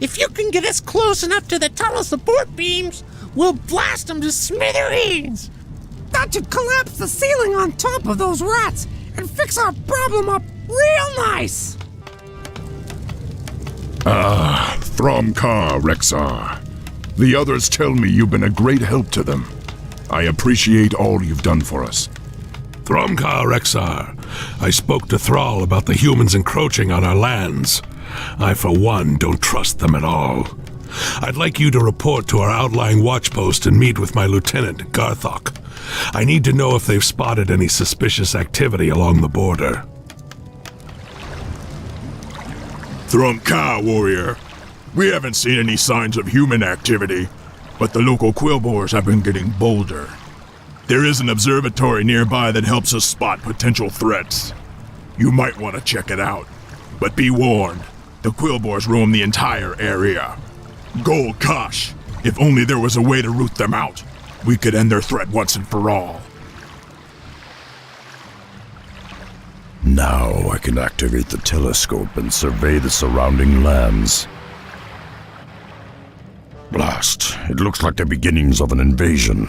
If you can get us close enough to the tunnel support beams, we'll blast them to smithereens! That should collapse the ceiling on top of those rats and fix our problem up real nice! Ah, Thromkar, Rexar. The others tell me you've been a great help to them. I appreciate all you've done for us. Thromkar, Rexar. I spoke to Thrall about the humans encroaching on our lands. I, for one, don't trust them at all. I'd like you to report to our outlying watchpost and meet with my lieutenant, Garthok. I need to know if they've spotted any suspicious activity along the border. Thromkar, warrior. We haven't seen any signs of human activity, but the local quillboars have been getting bolder. There is an observatory nearby that helps us spot potential threats. You might want to check it out, but be warned, the quillboars roam the entire area. Gold Kosh, if only there was a way to root them out, we could end their threat once and for all. Now I can activate the telescope and survey the surrounding lands. Blast, it looks like the beginnings of an invasion.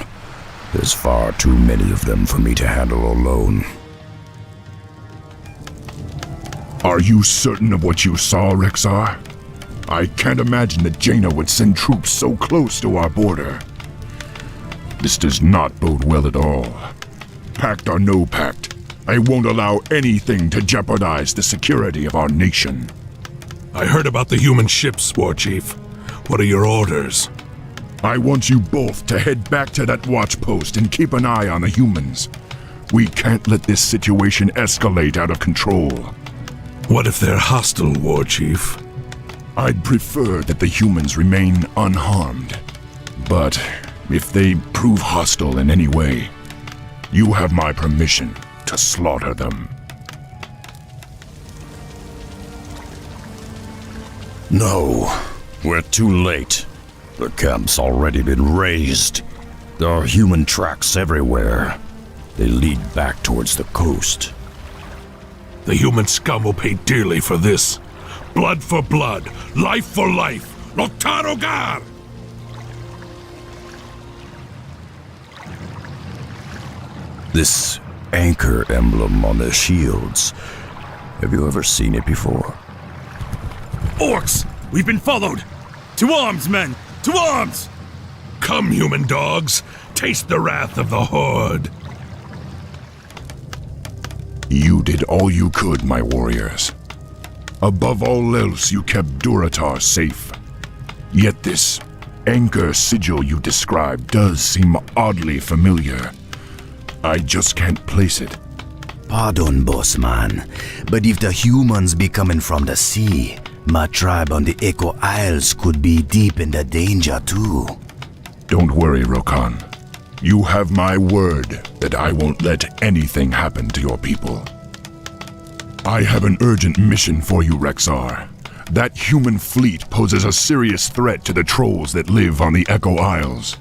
There's far too many of them for me to handle alone. Are you certain of what you saw, Rexar? I can't imagine that Jaina would send troops so close to our border. This does not bode well at all. Pact or no pact, I won't allow anything to jeopardize the security of our nation. I heard about the human ships, War Chief. What are your orders? I want you both to head back to that watch post and keep an eye on the humans. We can't let this situation escalate out of control. What if they're hostile, War Chief? I'd prefer that the humans remain unharmed. But if they prove hostile in any way, you have my permission to slaughter them. No, we're too late. The camp's already been razed. There are human tracks everywhere. They lead back towards the coast. The human scum will pay dearly for this. Blood for blood, life for life. Loktarogar! This anchor emblem on their shields. Have you ever seen it before? Orcs! We've been followed! To arms, men! To arms! Come, human dogs! Taste the wrath of the Horde! You did all you could, my warriors. Above all else, you kept Durotar safe. Yet this anchor sigil you described does seem oddly familiar. I just can't place it. Pardon, bossman, but if the humans be coming from the sea, my tribe on the Echo Isles could be deep in the danger too. Don't worry, Rokan. You have my word that I won't let anything happen to your people. I have an urgent mission for you, Rexar. That human fleet poses a serious threat to the trolls that live on the Echo Isles.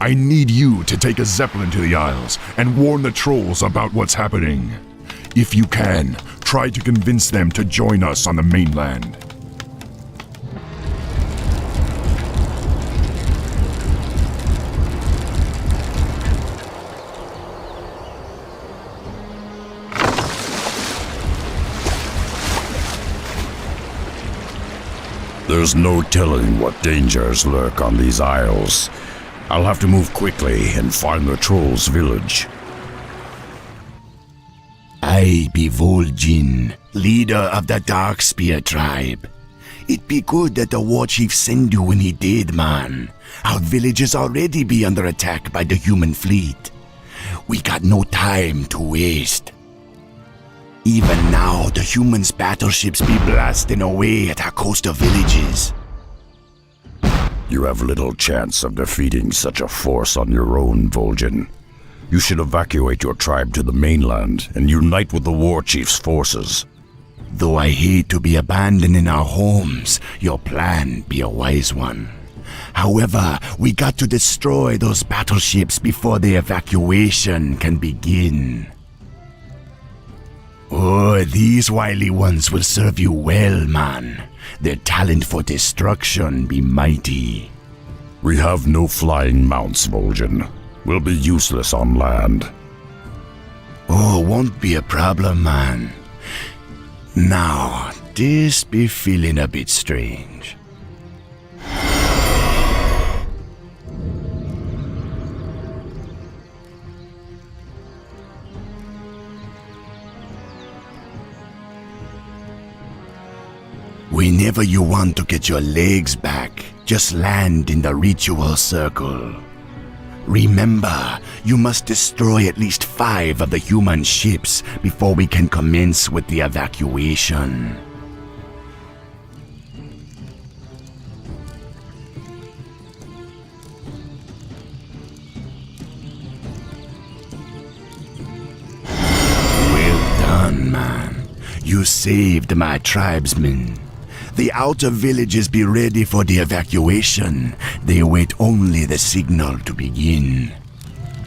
I need you to take a zeppelin to the Isles and warn the trolls about what's happening. If you can, try to convince them to join us on the mainland. There's no telling what dangers lurk on these isles. I'll have to move quickly and find the trolls' village. I be Vol'jin, leader of the Darkspear tribe. It be good that the war chief send you when he did, man. Our villages already be under attack by the human fleet. We got no time to waste. Even now, the humans' battleships be blasting away at our coastal villages. You have little chance of defeating such a force on your own, Vol'jin. You should evacuate your tribe to the mainland and unite with the war chief's forces. Though I hate to be abandoning our homes, your plan be a wise one. However, we got to destroy those battleships before the evacuation can begin. Oh, these wily ones will serve you well, man. Their talent for destruction be mighty. We have no flying mounts, Vol'jin. We'll be useless on land. Oh, won't be a problem, man. Now, this be feeling a bit strange. Whenever you want to get your legs back, just land in the ritual circle. Remember, you must destroy at least 5 of the human ships before we can commence with the evacuation. Well done, man. You saved my tribesmen. The outer villages be ready for the evacuation. They await only the signal to begin.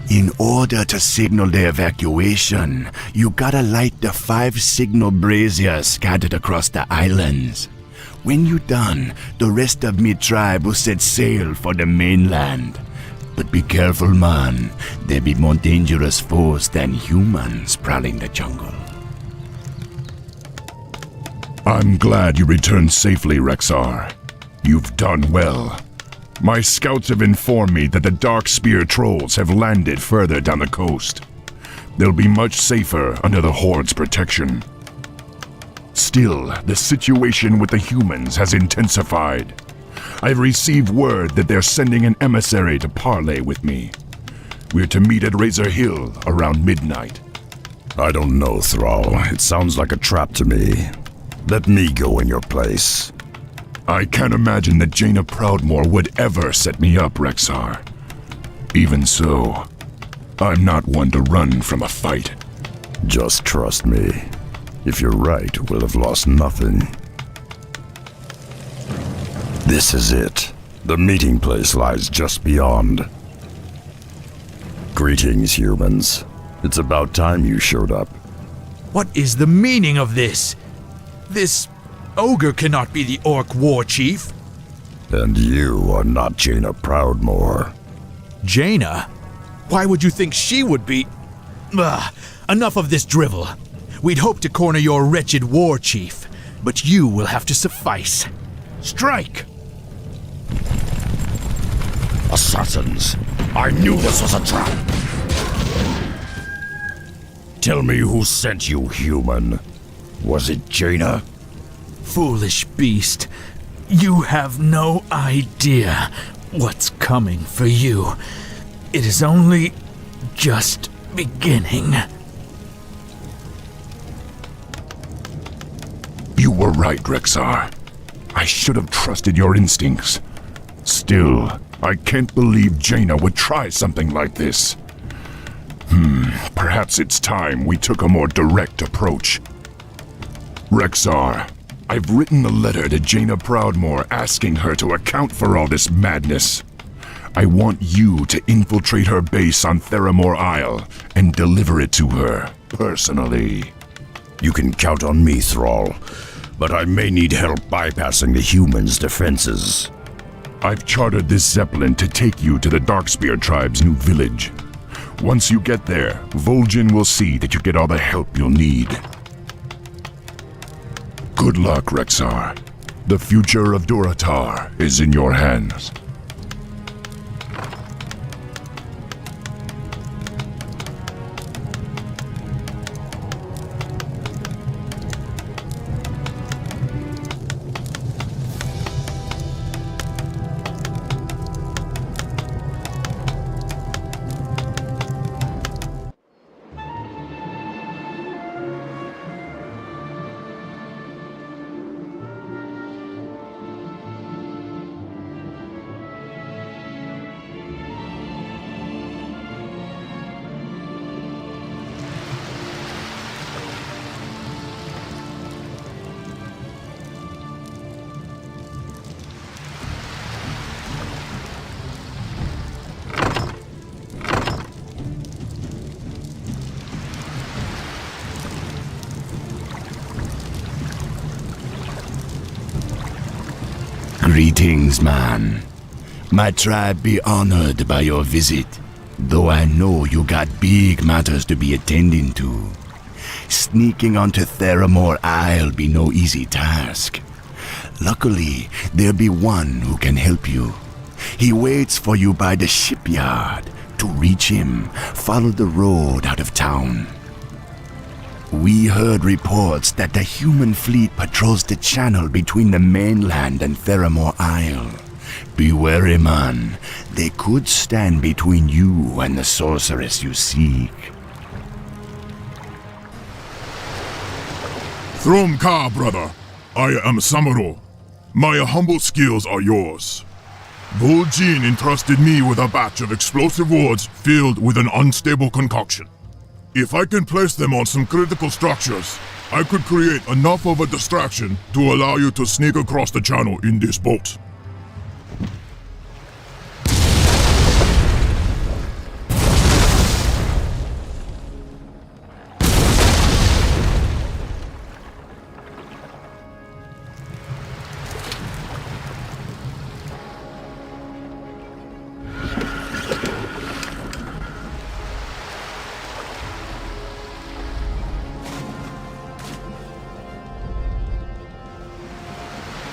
In order to signal the evacuation, you gotta light the 5 signal braziers scattered across the islands. When you're done, the rest of me tribe will set sail for the mainland. But be careful, man. There be more dangerous foes than humans prowling the jungle. I'm glad you returned safely, Rexar. You've done well. My scouts have informed me that the Darkspear trolls have landed further down the coast. They'll be much safer under the Horde's protection. Still, the situation with the humans has intensified. I've received word that they're sending an emissary to parley with me. We're to meet at Razor Hill around midnight. I don't know, Thrall. It sounds like a trap to me. Let me go in your place. I can't imagine that Jaina Proudmoore would ever set me up, Rexar. Even so, I'm not one to run from a fight. Just trust me. If you're right, we'll have lost nothing. This is it. The meeting place lies just beyond. Greetings, humans. It's about time you showed up. What is the meaning of this? This ogre cannot be the Orc war chief. And you are not Jaina Proudmoore. Jaina? Why would you think she would be? Enough of this drivel. We'd hoped to corner your wretched war chief, but you will have to suffice. Strike! Assassins! I knew this was a trap! Tell me who sent you, human. Was it Jaina? Foolish beast. You have no idea what's coming for you. It is only just beginning. You were right, Rexar. I should have trusted your instincts. Still, I can't believe Jaina would try something like this. Perhaps it's time we took a more direct approach. Rexar, I've written a letter to Jaina Proudmoore asking her to account for all this madness. I want you to infiltrate her base on Theramore Isle and deliver it to her, personally. You can count on me, Thrall, but I may need help bypassing the humans' defenses. I've chartered this Zeppelin to take you to the Darkspear tribe's new village. Once you get there, Vol'jin will see that you get all the help you'll need. Good luck, Rexar. The future of Durotar is in your hands. Greetings, man. My tribe be honored by your visit, though I know you got big matters to be attending to. Sneaking onto Theramore Isle be no easy task. Luckily, there be one who can help you. He waits for you by the shipyard. To reach him, follow the road out of town. We heard reports that the human fleet patrols the channel between the mainland and Theramore Isle. Be wary, man. They could stand between you and the sorceress you seek. Thromka, brother. I am Samuro. My humble skills are yours. Vol'jin entrusted me with a batch of explosive wards filled with an unstable concoction. If I can place them on some critical structures, I could create enough of a distraction to allow you to sneak across the channel in this boat.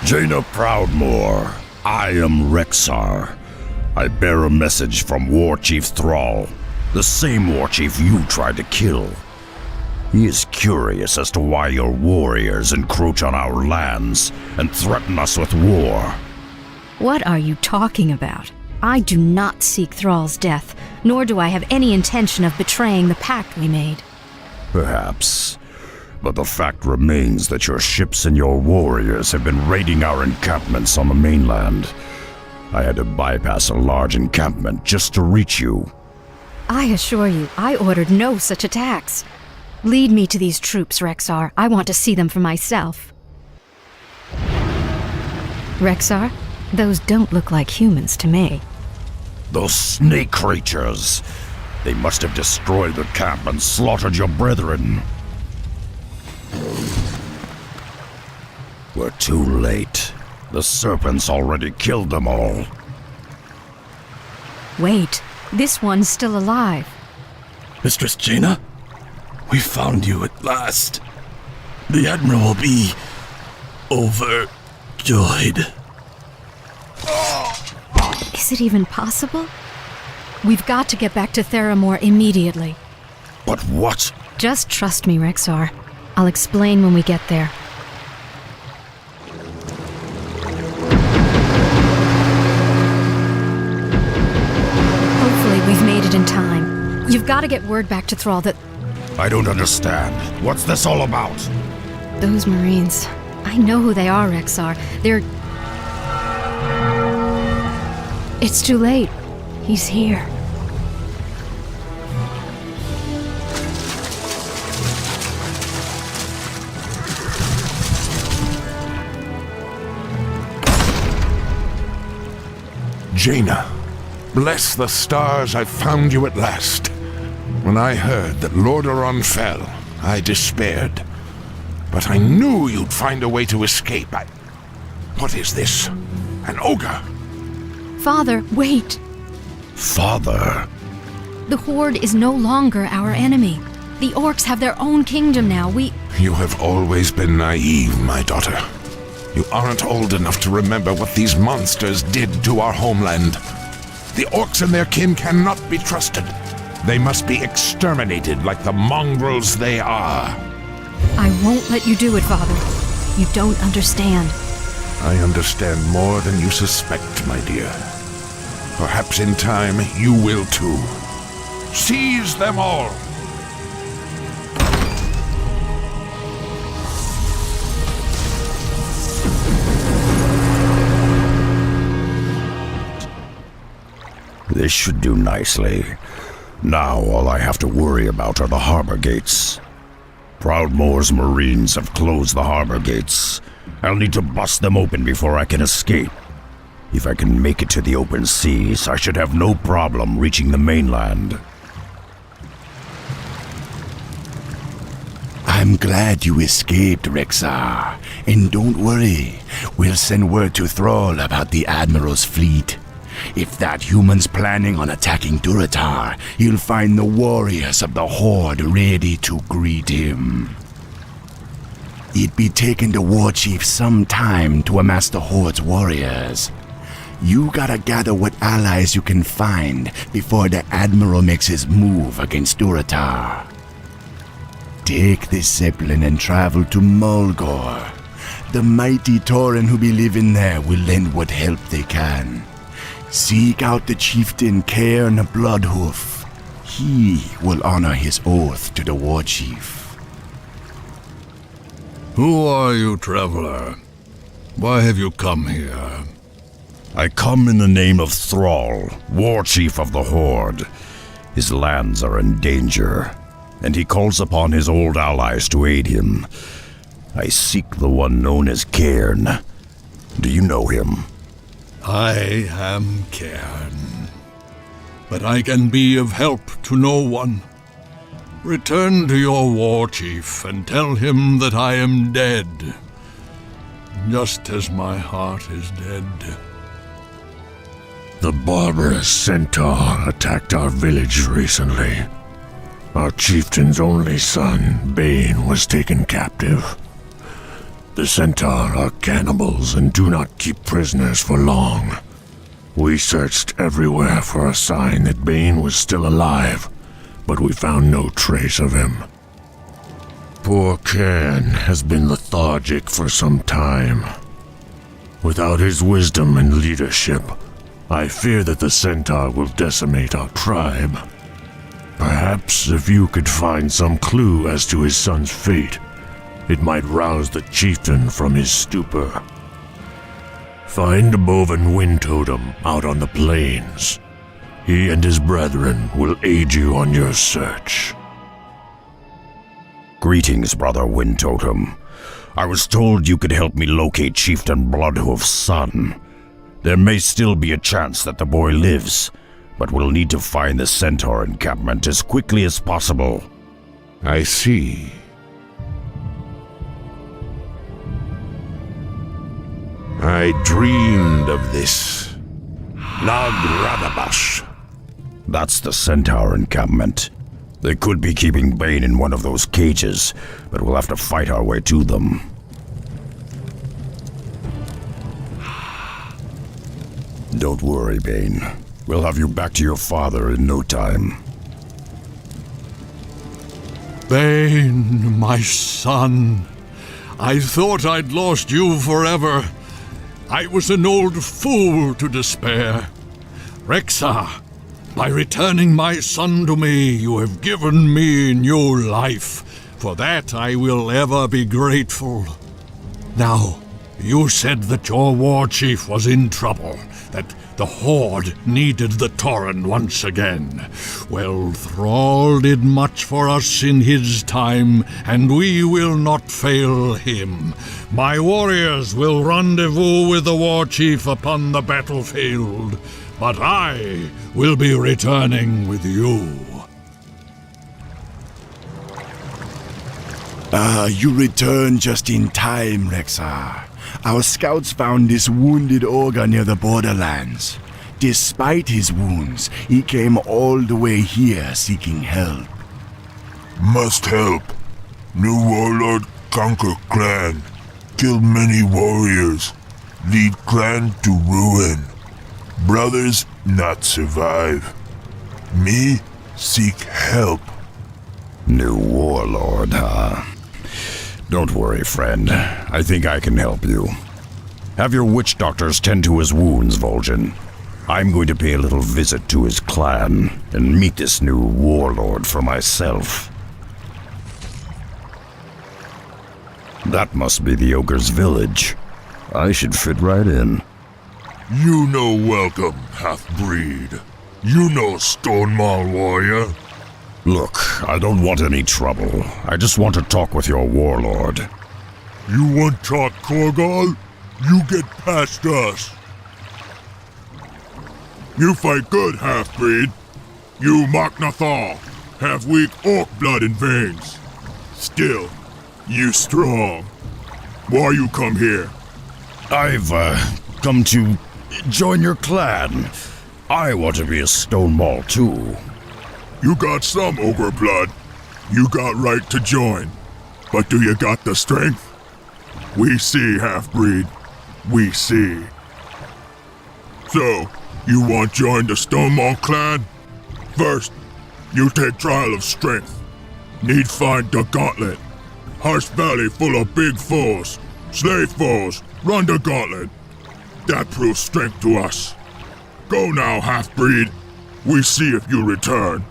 Jaina Proudmoore, I am Rexar. I bear a message from War Chief Thrall, the same War Chief you tried to kill. He is curious as to why your warriors encroach on our lands and threaten us with war. What are you talking about? I do not seek Thrall's death, nor do I have any intention of betraying the pact we made. Perhaps. But the fact remains that your ships and your warriors have been raiding our encampments on the mainland. I had to bypass a large encampment just to reach you. I assure you, I ordered no such attacks. Lead me to these troops, Rexar. I want to see them for myself. Rexar, those don't look like humans to me. Those snake creatures. They must have destroyed the camp and slaughtered your brethren. We're too late. The serpents already killed them all. Wait, this one's still alive. Mistress Jaina? We found you at last. The Admiral will be overjoyed. Is it even possible? We've got to get back to Theramore immediately. But what? Just trust me, Rexar. I'll explain when we get there. Hopefully we've made it in time. You've got to get word back to Thrall that... I don't understand. What's this all about? Those Marines. I know who they are, Rexar. They're... It's too late. He's here. Jaina, bless the stars I found you at last. When I heard that Lordaeron fell, I despaired. But I knew you'd find a way to escape. What is this? An ogre? Father, wait! Father? The Horde is no longer our enemy. The orcs have their own kingdom now. You have always been naive, my daughter. You aren't old enough to remember what these monsters did to our homeland. The orcs and their kin cannot be trusted. They must be exterminated like the mongrels they are. I won't let you do it, Father. You don't understand. I understand more than you suspect, my dear. Perhaps in time you will too. Seize them all! This should do nicely. Now all I have to worry about are the harbor gates. Proudmoore's Marines have closed the harbor gates. I'll need to bust them open before I can escape. If I can make it to the open seas, I should have no problem reaching the mainland. I'm glad you escaped, Rexar. And don't worry, we'll send word to Thrall about the Admiral's fleet. If that human's planning on attacking Durotar, he'll find the warriors of the Horde ready to greet him. It'd be taking the war chief some time to amass the Horde's warriors. You gotta gather what allies you can find before the Admiral makes his move against Durotar. Take this Zeppelin and travel to Mulgore. The mighty Tauren who be living there will lend what help they can. Seek out the chieftain Cairn Bloodhoof. He will honor his oath to the war chief. Who are you, traveler? Why have you come here? I come in the name of Thrall, war chief of the Horde. His lands are in danger, and he calls upon his old allies to aid him. I seek the one known as Cairn. Do you know him? I am Cairn, but I can be of help to no one. Return to your war chief and tell him that I am dead, just as my heart is dead. The barbarous centaur attacked our village recently. Our chieftain's only son, Bane, was taken captive. The Centaur are cannibals and do not keep prisoners for long. We searched everywhere for a sign that Bane was still alive, but we found no trace of him. Poor Cairn has been lethargic for some time. Without his wisdom and leadership, I fear that the Centaur will decimate our tribe. Perhaps if you could find some clue as to his son's fate, it might rouse the chieftain from his stupor. Find a Boven wind totem out on the plains. He and his brethren will aid you on your search. Greetings, Brother Wind Totem. I was told you could help me locate Chieftain Bloodhoof's son. There may still be a chance that the boy lives, but we'll need to find the Centaur encampment as quickly as possible. I see. I dreamed of this. Nagradabash. That's the Centaur encampment. They could be keeping Bane in one of those cages, but we'll have to fight our way to them. Don't worry, Bane. We'll have you back to your father in no time. Bane, my son. I thought I'd lost you forever. I was an old fool to despair. Rexxar, by returning my son to me, you have given me new life. For that I will ever be grateful. Now, you said that your war chief was in trouble, that the Horde needed the Tauren once again. Well, Thrall did much for us in his time, and we will not fail him. My warriors will rendezvous with the war chief upon the battlefield, but I will be returning with you. You returned just in time, Rexxar. Our scouts found this wounded ogre near the borderlands. Despite his wounds, he came all the way here seeking help. Must help. New warlord conquer clan. Kill many warriors. Lead clan to ruin. Brothers not survive. Me seek help. New warlord, huh? Don't worry, friend. I think I can help you. Have your witch doctors tend to his wounds, Vol'jin. I'm going to pay a little visit to his clan and meet this new warlord for myself. That must be the ogre's village. I should fit right in. You know welcome, half-breed. You know Stone Maul warrior. Look, I don't want any trouble. I just want to talk with your warlord. You want talk, Korgal? You get past us. You fight good, half-breed. You Machnathal have weak orc blood in veins. Still, you strong. Why you come here? I've, come to join your clan. I want to be a Stone Maul, too. You got some ogre blood. You got right to join. But do you got the strength? We see, half-breed. We see. So, you want join the Stone Maul clan? First, you take trial of strength. Need find the gauntlet. Harsh Valley full of big foes. Slave foes. Run the gauntlet. That proves strength to us. Go now, half-breed. We see if you return.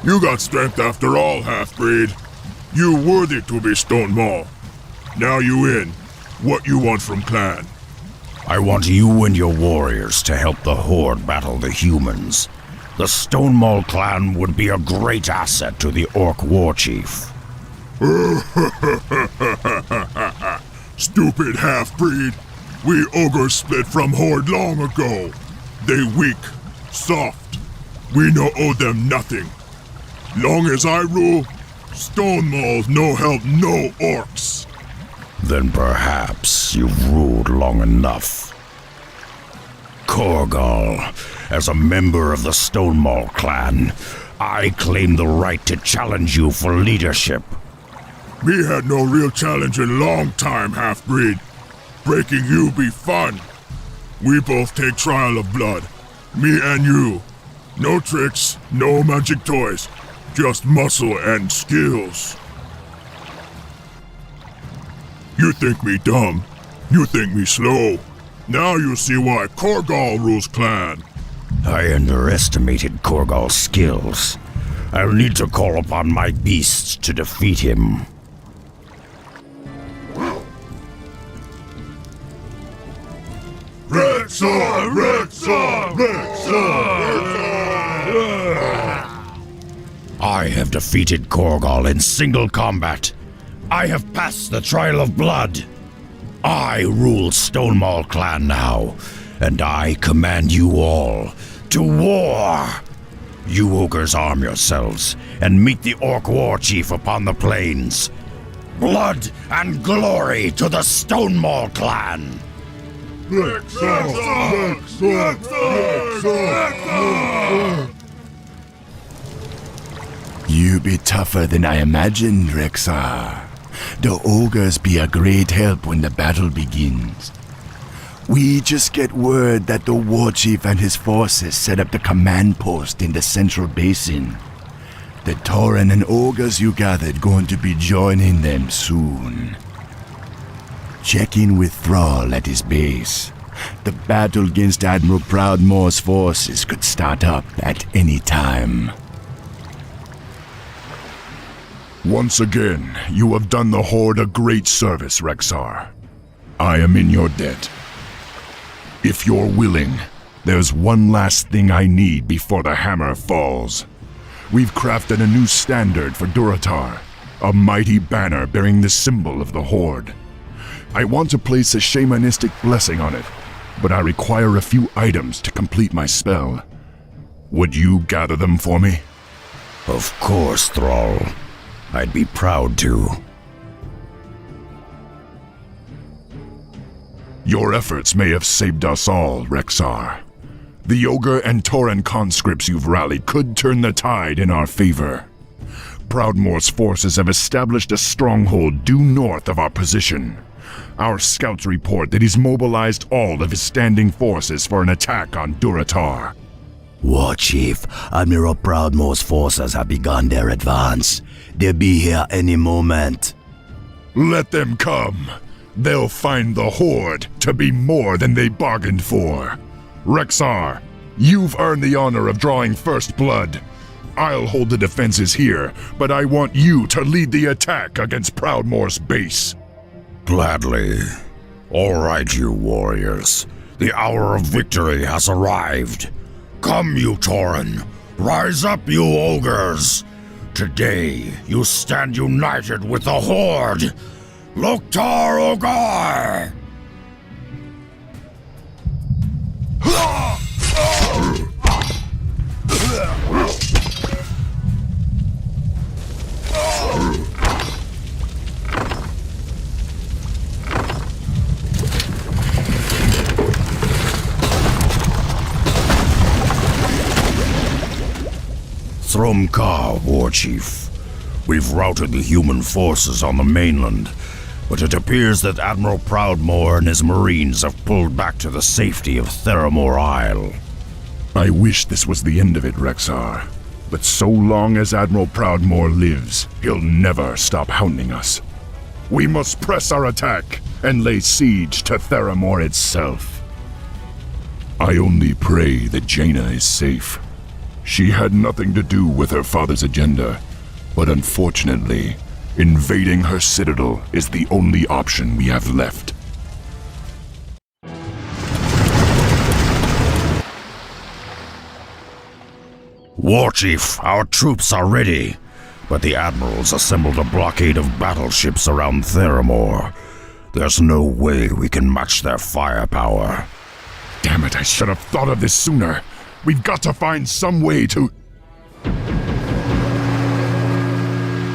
You got strength after all, half-breed. You worthy to be Stone Maul. Now you in. What you want from clan? I want you and your warriors to help the Horde battle the humans. The Stone Maul clan would be a great asset to the Orc war chief. Stupid half-breed. We ogres split from Horde long ago. They weak, soft. We no owe them nothing. Long as I rule, Stone Maul's no help no orcs. Then perhaps you've ruled long enough. Korgal, as a member of the Stone Maul clan, I claim the right to challenge you for leadership. Me had no real challenge in long time, half-breed. Breaking you be fun. We both take trial of blood. Me and you. No tricks, no magic toys. Just muscle and skills. You think me dumb. You think me slow. Now you see why Korgal rules clan. I underestimated Korgal's skills. I'll need to call upon my beasts to defeat him. Rexar! Rexar! Rexar! I have defeated Korgal in single combat. I have passed the trial of blood. I rule Stonemaul clan now, and I command you all to war. You ogres arm yourselves and meet the Orc war chief upon the plains. Blood and glory to the Stonemaul clan! You be tougher than I imagined, Rexar. The ogres be a great help when the battle begins. We just get word that the war chief and his forces set up the command post in the central basin. The Tauren and ogres you gathered going to be joining them soon. Check in with Thrall at his base. The battle against Admiral Proudmoore's forces could start up at any time. Once again, you have done the Horde a great service, Rexar. I am in your debt. If you're willing, there's one last thing I need before the hammer falls. We've crafted a new standard for Durotar, a mighty banner bearing the symbol of the Horde. I want to place a shamanistic blessing on it, but I require a few items to complete my spell. Would you gather them for me? Of course, Thrall. I'd be proud to. Your efforts may have saved us all, Rexar. The Ogre and Tauren conscripts you've rallied could turn the tide in our favor. Proudmoore's forces have established a stronghold due north of our position. Our scouts report that he's mobilized all of his standing forces for an attack on Durotar. War Chief, Admiral Proudmoore's forces have begun their advance. They'll be here any moment. Let them come. They'll find the Horde to be more than they bargained for. Rexar, you've earned the honor of drawing first blood. I'll hold the defenses here, but I want you to lead the attack against Proudmoore's base. Gladly. All right, you warriors. The hour of victory has arrived. Come, you Tauren. Rise up, you ogres. Today, you stand united with the Horde. Loktar Ogar! Thrumka, War Chief. We've routed the human forces on the mainland, but it appears that Admiral Proudmoore and his marines have pulled back to the safety of Theramore Isle. I wish this was the end of it, Rexar. But so long as Admiral Proudmoore lives, he'll never stop hounding us. We must press our attack and lay siege to Theramore itself. I only pray that Jaina is safe. She had nothing to do with her father's agenda, but unfortunately, invading her citadel is the only option we have left. War Chief, our troops are ready, but the Admiral's assembled a blockade of battleships around Theramore. There's no way we can match their firepower. Damn it, I should have thought of this sooner. We've got to find some way to...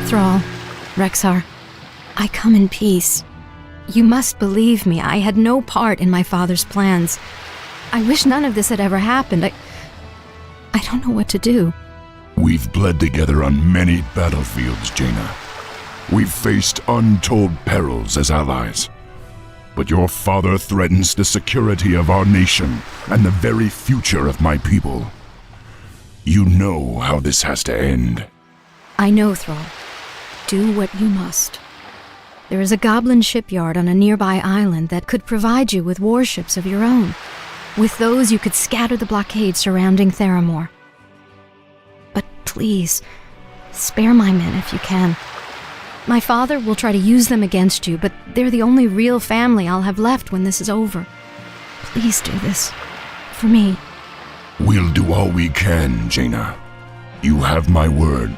Thrall, Rexar, I come in peace. You must believe me, I had no part in my father's plans. I wish none of this had ever happened. I don't know what to do. We've bled together on many battlefields, Jaina. We've faced untold perils as allies. But your father threatens the security of our nation and the very future of my people. You know how this has to end. I know, Thrall. Do what you must. There is a goblin shipyard on a nearby island that could provide you with warships of your own. With those, you could scatter the blockade surrounding Theramore. But please, spare my men if you can. My father will try to use them against you, but they're the only real family I'll have left when this is over. Please do this. For me. We'll do all we can, Jaina. You have my word.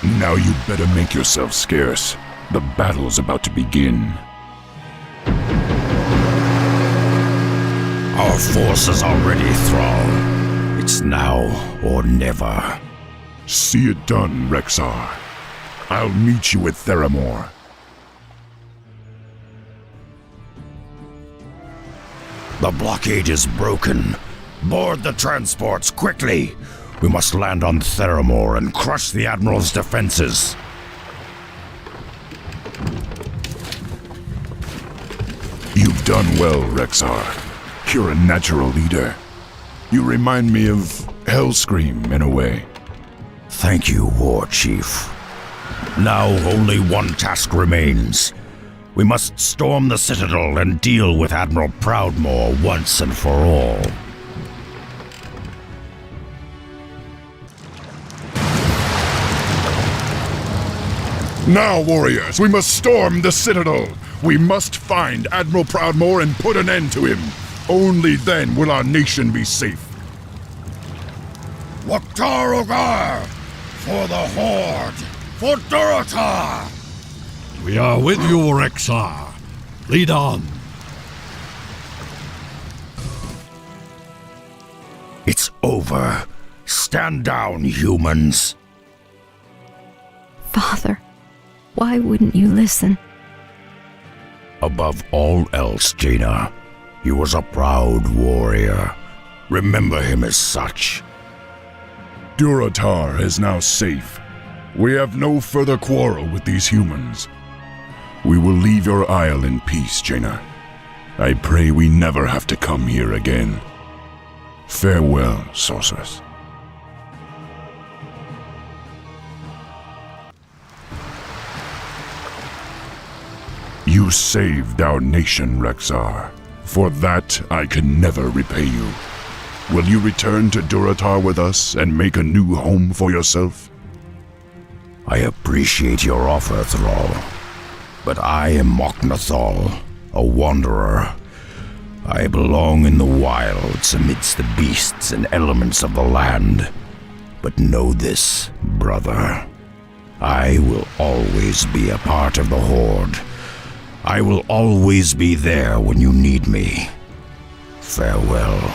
Now you better make yourself scarce. The battle's about to begin. Our forces are ready, Thrall. It's now or never. See it done, Rexar. I'll meet you at Theramore. The blockade is broken. Board the transports quickly. We must land on Theramore and crush the Admiral's defenses. You've done well, Rexar. You're a natural leader. You remind me of Hellscream in a way. Thank you, War Chief. Now only one task remains. We must storm the Citadel and deal with Admiral Proudmoore once and for all. Now, warriors, we must storm the Citadel. We must find Admiral Proudmoore and put an end to him. Only then will our nation be safe. Waktar Ogar! For the Horde! For Durotar! We are with you, Rexar. Lead on. It's over. Stand down, humans. Father, why wouldn't you listen? Above all else, Jaina, he was a proud warrior. Remember him as such. Durotar is now safe. We have no further quarrel with these humans. We will leave your isle in peace, Jaina. I pray we never have to come here again. Farewell, sorceress. You saved our nation, Rexar. For that, I can never repay you. Will you return to Durotar with us and make a new home for yourself? I appreciate your offer, Thrall. But I am Moknathal, a wanderer. I belong in the wilds amidst the beasts and elements of the land. But know this, brother. I will always be a part of the Horde. I will always be there when you need me. Farewell.